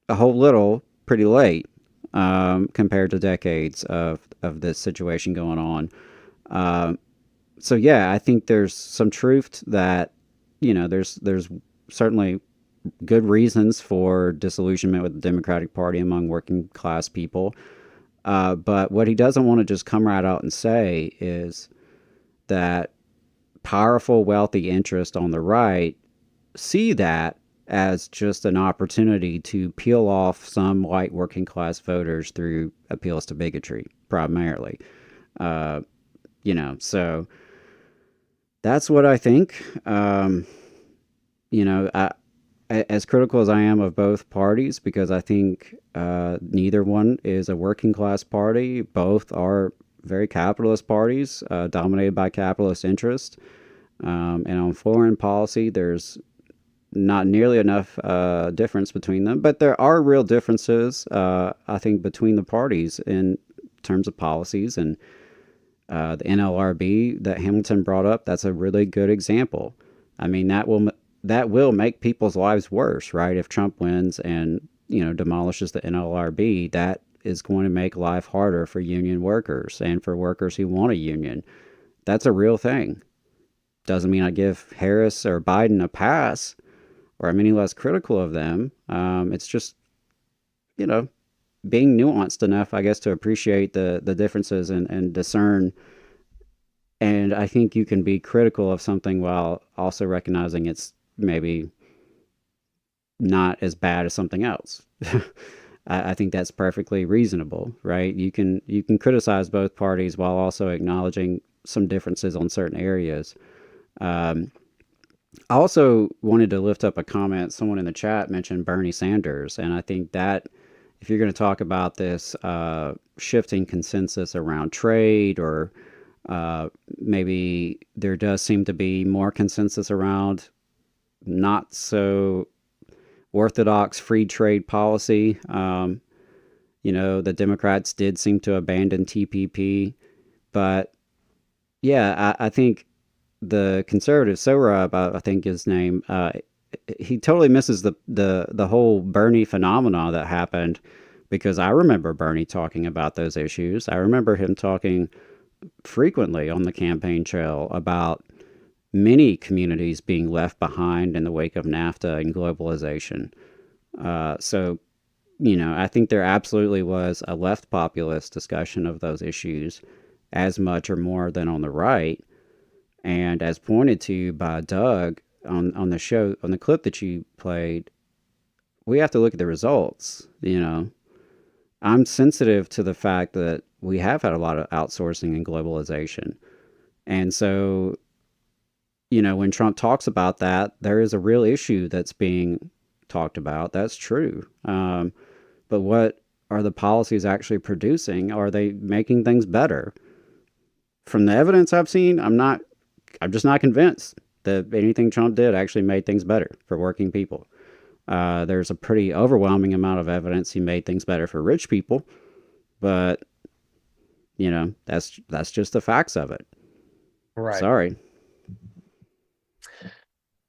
a whole little pretty late compared to decades of this situation going on. So, yeah, I think there's some truth that, there's certainly good reasons for disillusionment with the Democratic Party among working class people. But what he doesn't want to just come right out and say is that powerful, wealthy interests on the right see that as just an opportunity to peel off some white working class voters through appeals to bigotry, primarily. So that's what I think. As critical as I am of both parties, because I think neither one is a working class party. Both are very capitalist parties, dominated by capitalist interest. And on foreign policy, there's not nearly enough difference between them. But there are real differences, I think, between the parties in terms of policies. And the NLRB that Hamilton brought up, that's a really good example. I mean, that will make people's lives worse, right? If Trump wins and, demolishes the NLRB, that is going to make life harder for union workers and for workers who want a union. That's a real thing. Doesn't mean I give Harris or Biden a pass or I'm any less critical of them. It's just, being nuanced enough, I guess, to appreciate the differences and discern. And I think you can be critical of something while also recognizing it's maybe not as bad as something else. I think that's perfectly reasonable, right? You can criticize both parties while also acknowledging some differences on certain areas. I also wanted to lift up a comment. Someone in the chat mentioned Bernie Sanders, and I think that if you're going to talk about this shifting consensus around trade, or maybe there does seem to be more consensus around not so orthodox free trade policy. The Democrats did seem to abandon TPP, but yeah, I think the conservative Sohrab, I think his name, he totally misses the whole Bernie phenomena that happened, because I remember Bernie talking about those issues. I remember him talking frequently on the campaign trail about many communities being left behind in the wake of NAFTA and globalization. So, I think there absolutely was a left populist discussion of those issues as much or more than on the right. And as pointed to by Doug on the show, on the clip that you played, we have to look at the results. I'm sensitive to the fact that we have had a lot of outsourcing and globalization. And so, when Trump talks about that, there is a real issue that's being talked about. That's true. But what are the policies actually producing? Are they making things better? From the evidence I've seen, I'm not just not convinced that anything Trump did actually made things better for working people. There's a pretty overwhelming amount of evidence he made things better for rich people, but that's just the facts of it. Right. Sorry.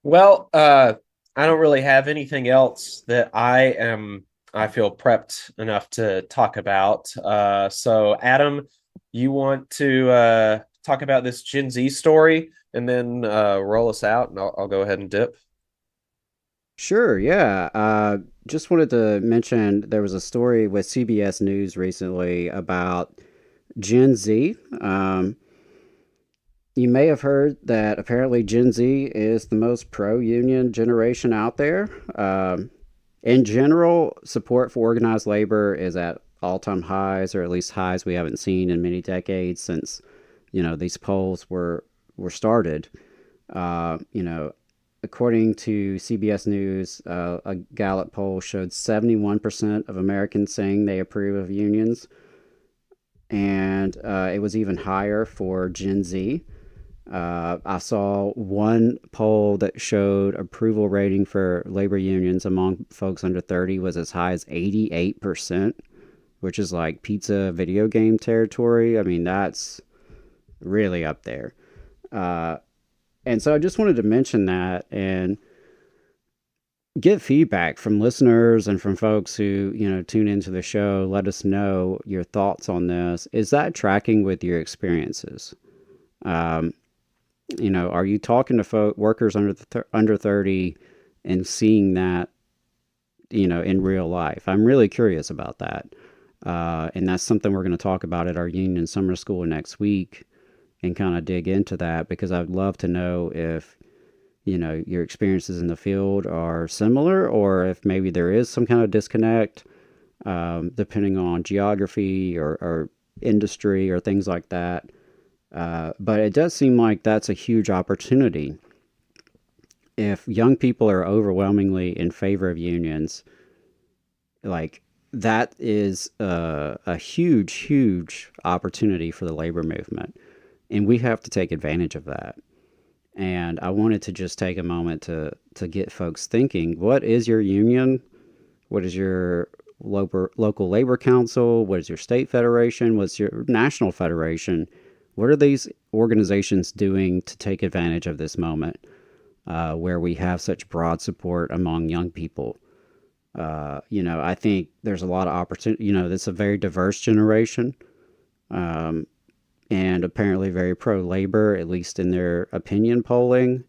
Well, I don't really have anything else that I feel prepped enough to talk about. So Adam, you want to talk about this Gen Z story and then roll us out, and I'll go ahead and dip. Sure, yeah. Just wanted to mention there was a story with CBS News recently about Gen Z. You may have heard that apparently Gen Z is the most pro-union generation out there. In general, support for organized labor is at all-time highs, or at least highs we haven't seen in many decades since, these polls were started. According to CBS News, a Gallup poll showed 71% of Americans saying they approve of unions, and it was even higher for Gen Z. I saw one poll that showed approval rating for labor unions among folks under 30 was as high as 88%, which is like pizza video game territory. I mean, that's really up there. And so I just wanted to mention that and get feedback from listeners and from folks who, tune into the show. Let us know your thoughts on this. Is that tracking with your experiences? Are you talking to workers under 30 and seeing that, in real life? I'm really curious about that. And that's something we're going to talk about at our union summer school next week and kind of dig into that, because I'd love to know if, your experiences in the field are similar, or if maybe there is some kind of disconnect, depending on geography or industry or things like that. But it does seem like that's a huge opportunity. If young people are overwhelmingly in favor of unions, like that is a huge, huge opportunity for the labor movement. And we have to take advantage of that. And I wanted to just take a moment to get folks thinking, what is your union? What is your local labor council? What is your state federation? What's your national federation? What are these organizations doing to take advantage of this moment where we have such broad support among young people? I think there's a lot of opportunity. This is a very diverse generation. And apparently very pro-labor, at least in their opinion polling.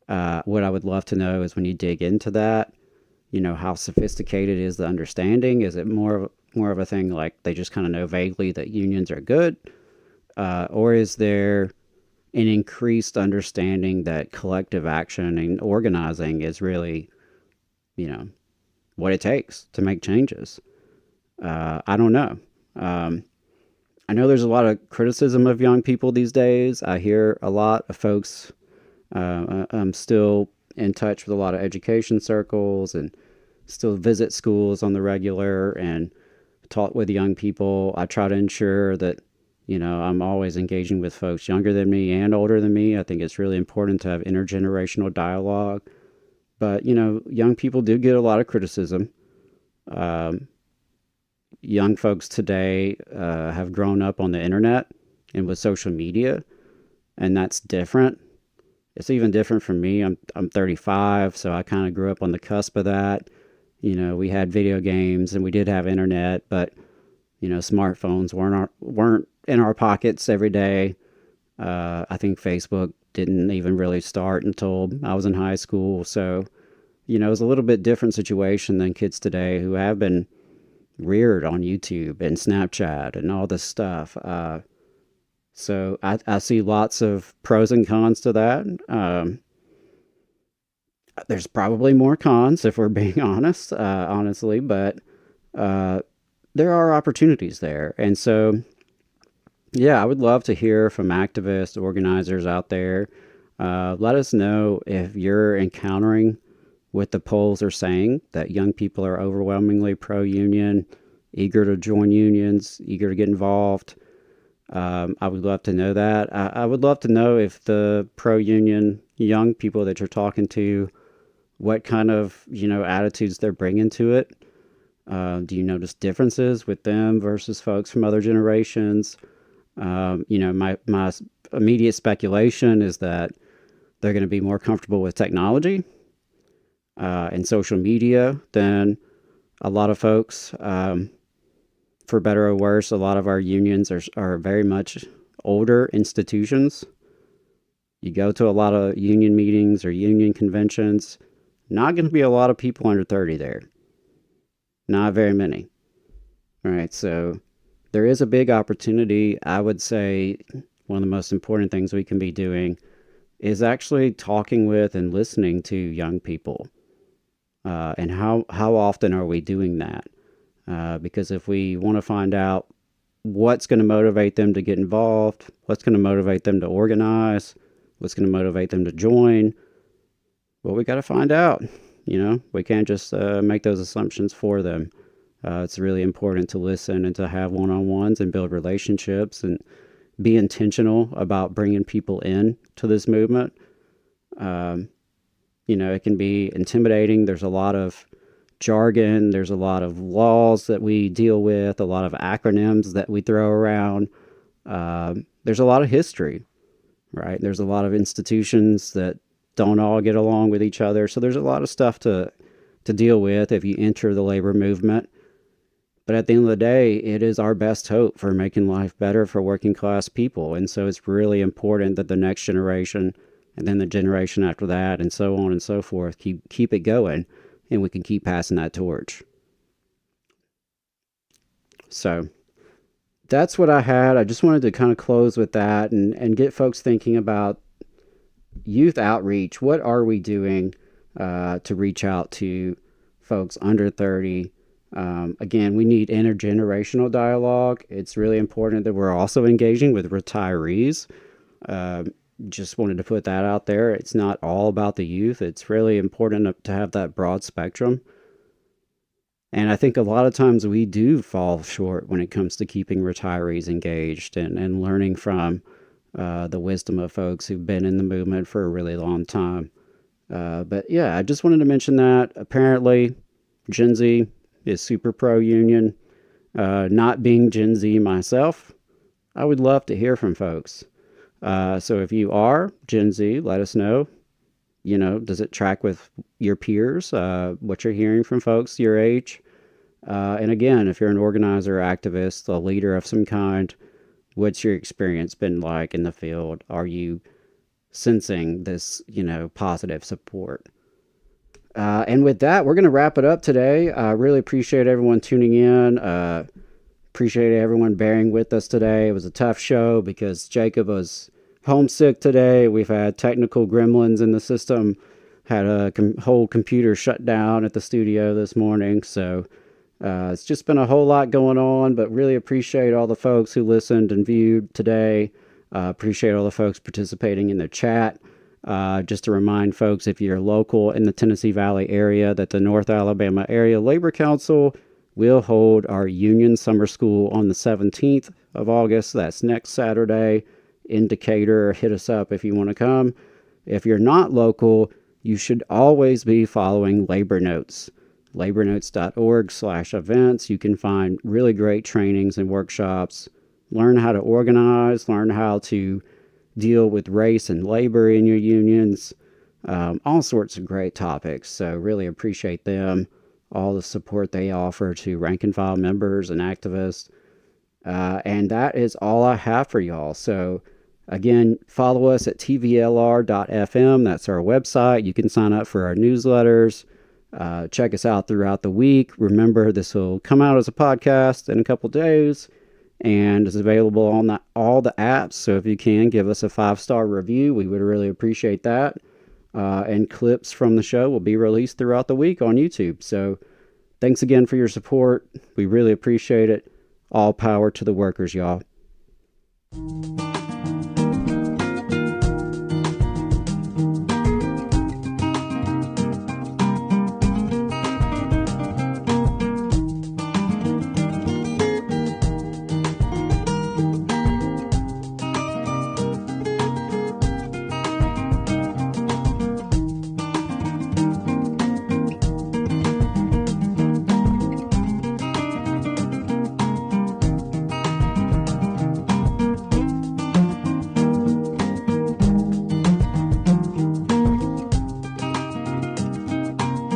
What I would love to know is when you dig into that, how sophisticated is the understanding? Is it more of a thing like they just kind of know vaguely that unions are good? Or is there an increased understanding that collective action and organizing is really, what it takes to make changes? I don't know. I know there's a lot of criticism of young people these days. I hear a lot of folks. I'm still in touch with a lot of education circles and still visit schools on the regular and talk with young people. I try to ensure that, I'm always engaging with folks younger than me and older than me. I think it's really important to have intergenerational dialogue. But, young people do get a lot of criticism. Young folks today have grown up on the internet and with social media, and that's different. It's even different from me. I'm 35, so I kind of grew up on the cusp of that. We had video games and we did have internet, but smartphones weren't in our pockets every day. I think Facebook didn't even really start until I was in high school. So, it was a little bit different situation than kids today who have been reared on YouTube and Snapchat and all this stuff. So I see lots of pros and cons to that. There's probably more cons if we're being honest, honestly, but there are opportunities there. And so, yeah, I would love to hear from activists, organizers out there. Let us know if you're encountering what the polls are saying, that young people are overwhelmingly pro-union, eager to join unions, eager to get involved. I would love to know that. I would love to know if the pro-union young people that you're talking to, what kind of, attitudes they're bringing to it. Do you notice differences with them versus folks from other generations? My immediate speculation is that they're going to be more comfortable with technology and social media than a lot of folks. For better or worse, a lot of our unions are very much older institutions. You go to a lot of union meetings or union conventions, not going to be a lot of people under 30 there. Not very many. All right, so there is a big opportunity. I would say one of the most important things we can be doing is actually talking with and listening to young people. And how often are we doing that? Because if we want to find out what's going to motivate them to get involved, what's going to motivate them to organize, what's going to motivate them to join, well, we got to find out. We can't just make those assumptions for them. It's really important to listen and to have one-on-ones and build relationships and be intentional about bringing people in to this movement. It can be intimidating. There's a lot of jargon. There's a lot of laws that we deal with, a lot of acronyms that we throw around. There's a lot of history, right? There's a lot of institutions that don't all get along with each other. So there's a lot of stuff to deal with if you enter the labor movement. But at the end of the day, it is our best hope for making life better for working class people. And so it's really important that the next generation and then the generation after that and so on and so forth keep it going, and we can keep passing that torch. So that's what I had. I just wanted to kind of close with that and get folks thinking about youth outreach. What are we doing to reach out to folks under 30? Again, we need intergenerational dialogue. It's really important that we're also engaging with retirees. Just wanted to put that out there. It's not all about the youth. It's really important to have that broad spectrum. And I think a lot of times we do fall short when it comes to keeping retirees engaged and learning from the wisdom of folks who've been in the movement for a really long time. But yeah, I just wanted to mention that. Apparently, Gen Z is super pro-union. Not being Gen Z myself, I would love to hear from folks. So if you are Gen Z, let us know. Does it track with your peers? What you're hearing from folks your age? And again, if you're an organizer, activist, a leader of some kind, what's your experience been like in the field? Are you sensing this, positive support? And with that, we're going to wrap it up today. I really appreciate everyone tuning in. Appreciate everyone bearing with us today. It was a tough show because Jacob was homesick today. We've had technical gremlins in the system, had a whole computer shut down at the studio this morning. So it's just been a whole lot going on, but really appreciate all the folks who listened and viewed today. Appreciate all the folks participating in the chat. Just to remind folks, if you're local in the Tennessee Valley area, that the North Alabama Area Labor Council will hold our Union Summer School on the 17th of August. That's next Saturday in Decatur. Hit us up if you want to come. If you're not local, you should always be following Labor Notes. labornotes.org/events. You can find really great trainings and workshops. Learn how to organize, learn how to deal with race and labor in your unions. All sorts of great topics. So really appreciate them, all the support they offer to rank and file members and activists. And that is all I have for y'all. So again, follow us at TVLR.fm. That's our website. You can sign up for our newsletters. Check us out throughout the week. Remember, this will come out as a podcast in a couple days and is available on all the apps. So if you can, give us a 5-star review. We would really appreciate that. And clips from the show will be released throughout the week on YouTube. So thanks again for your support. We really appreciate it. All power to the workers, y'all.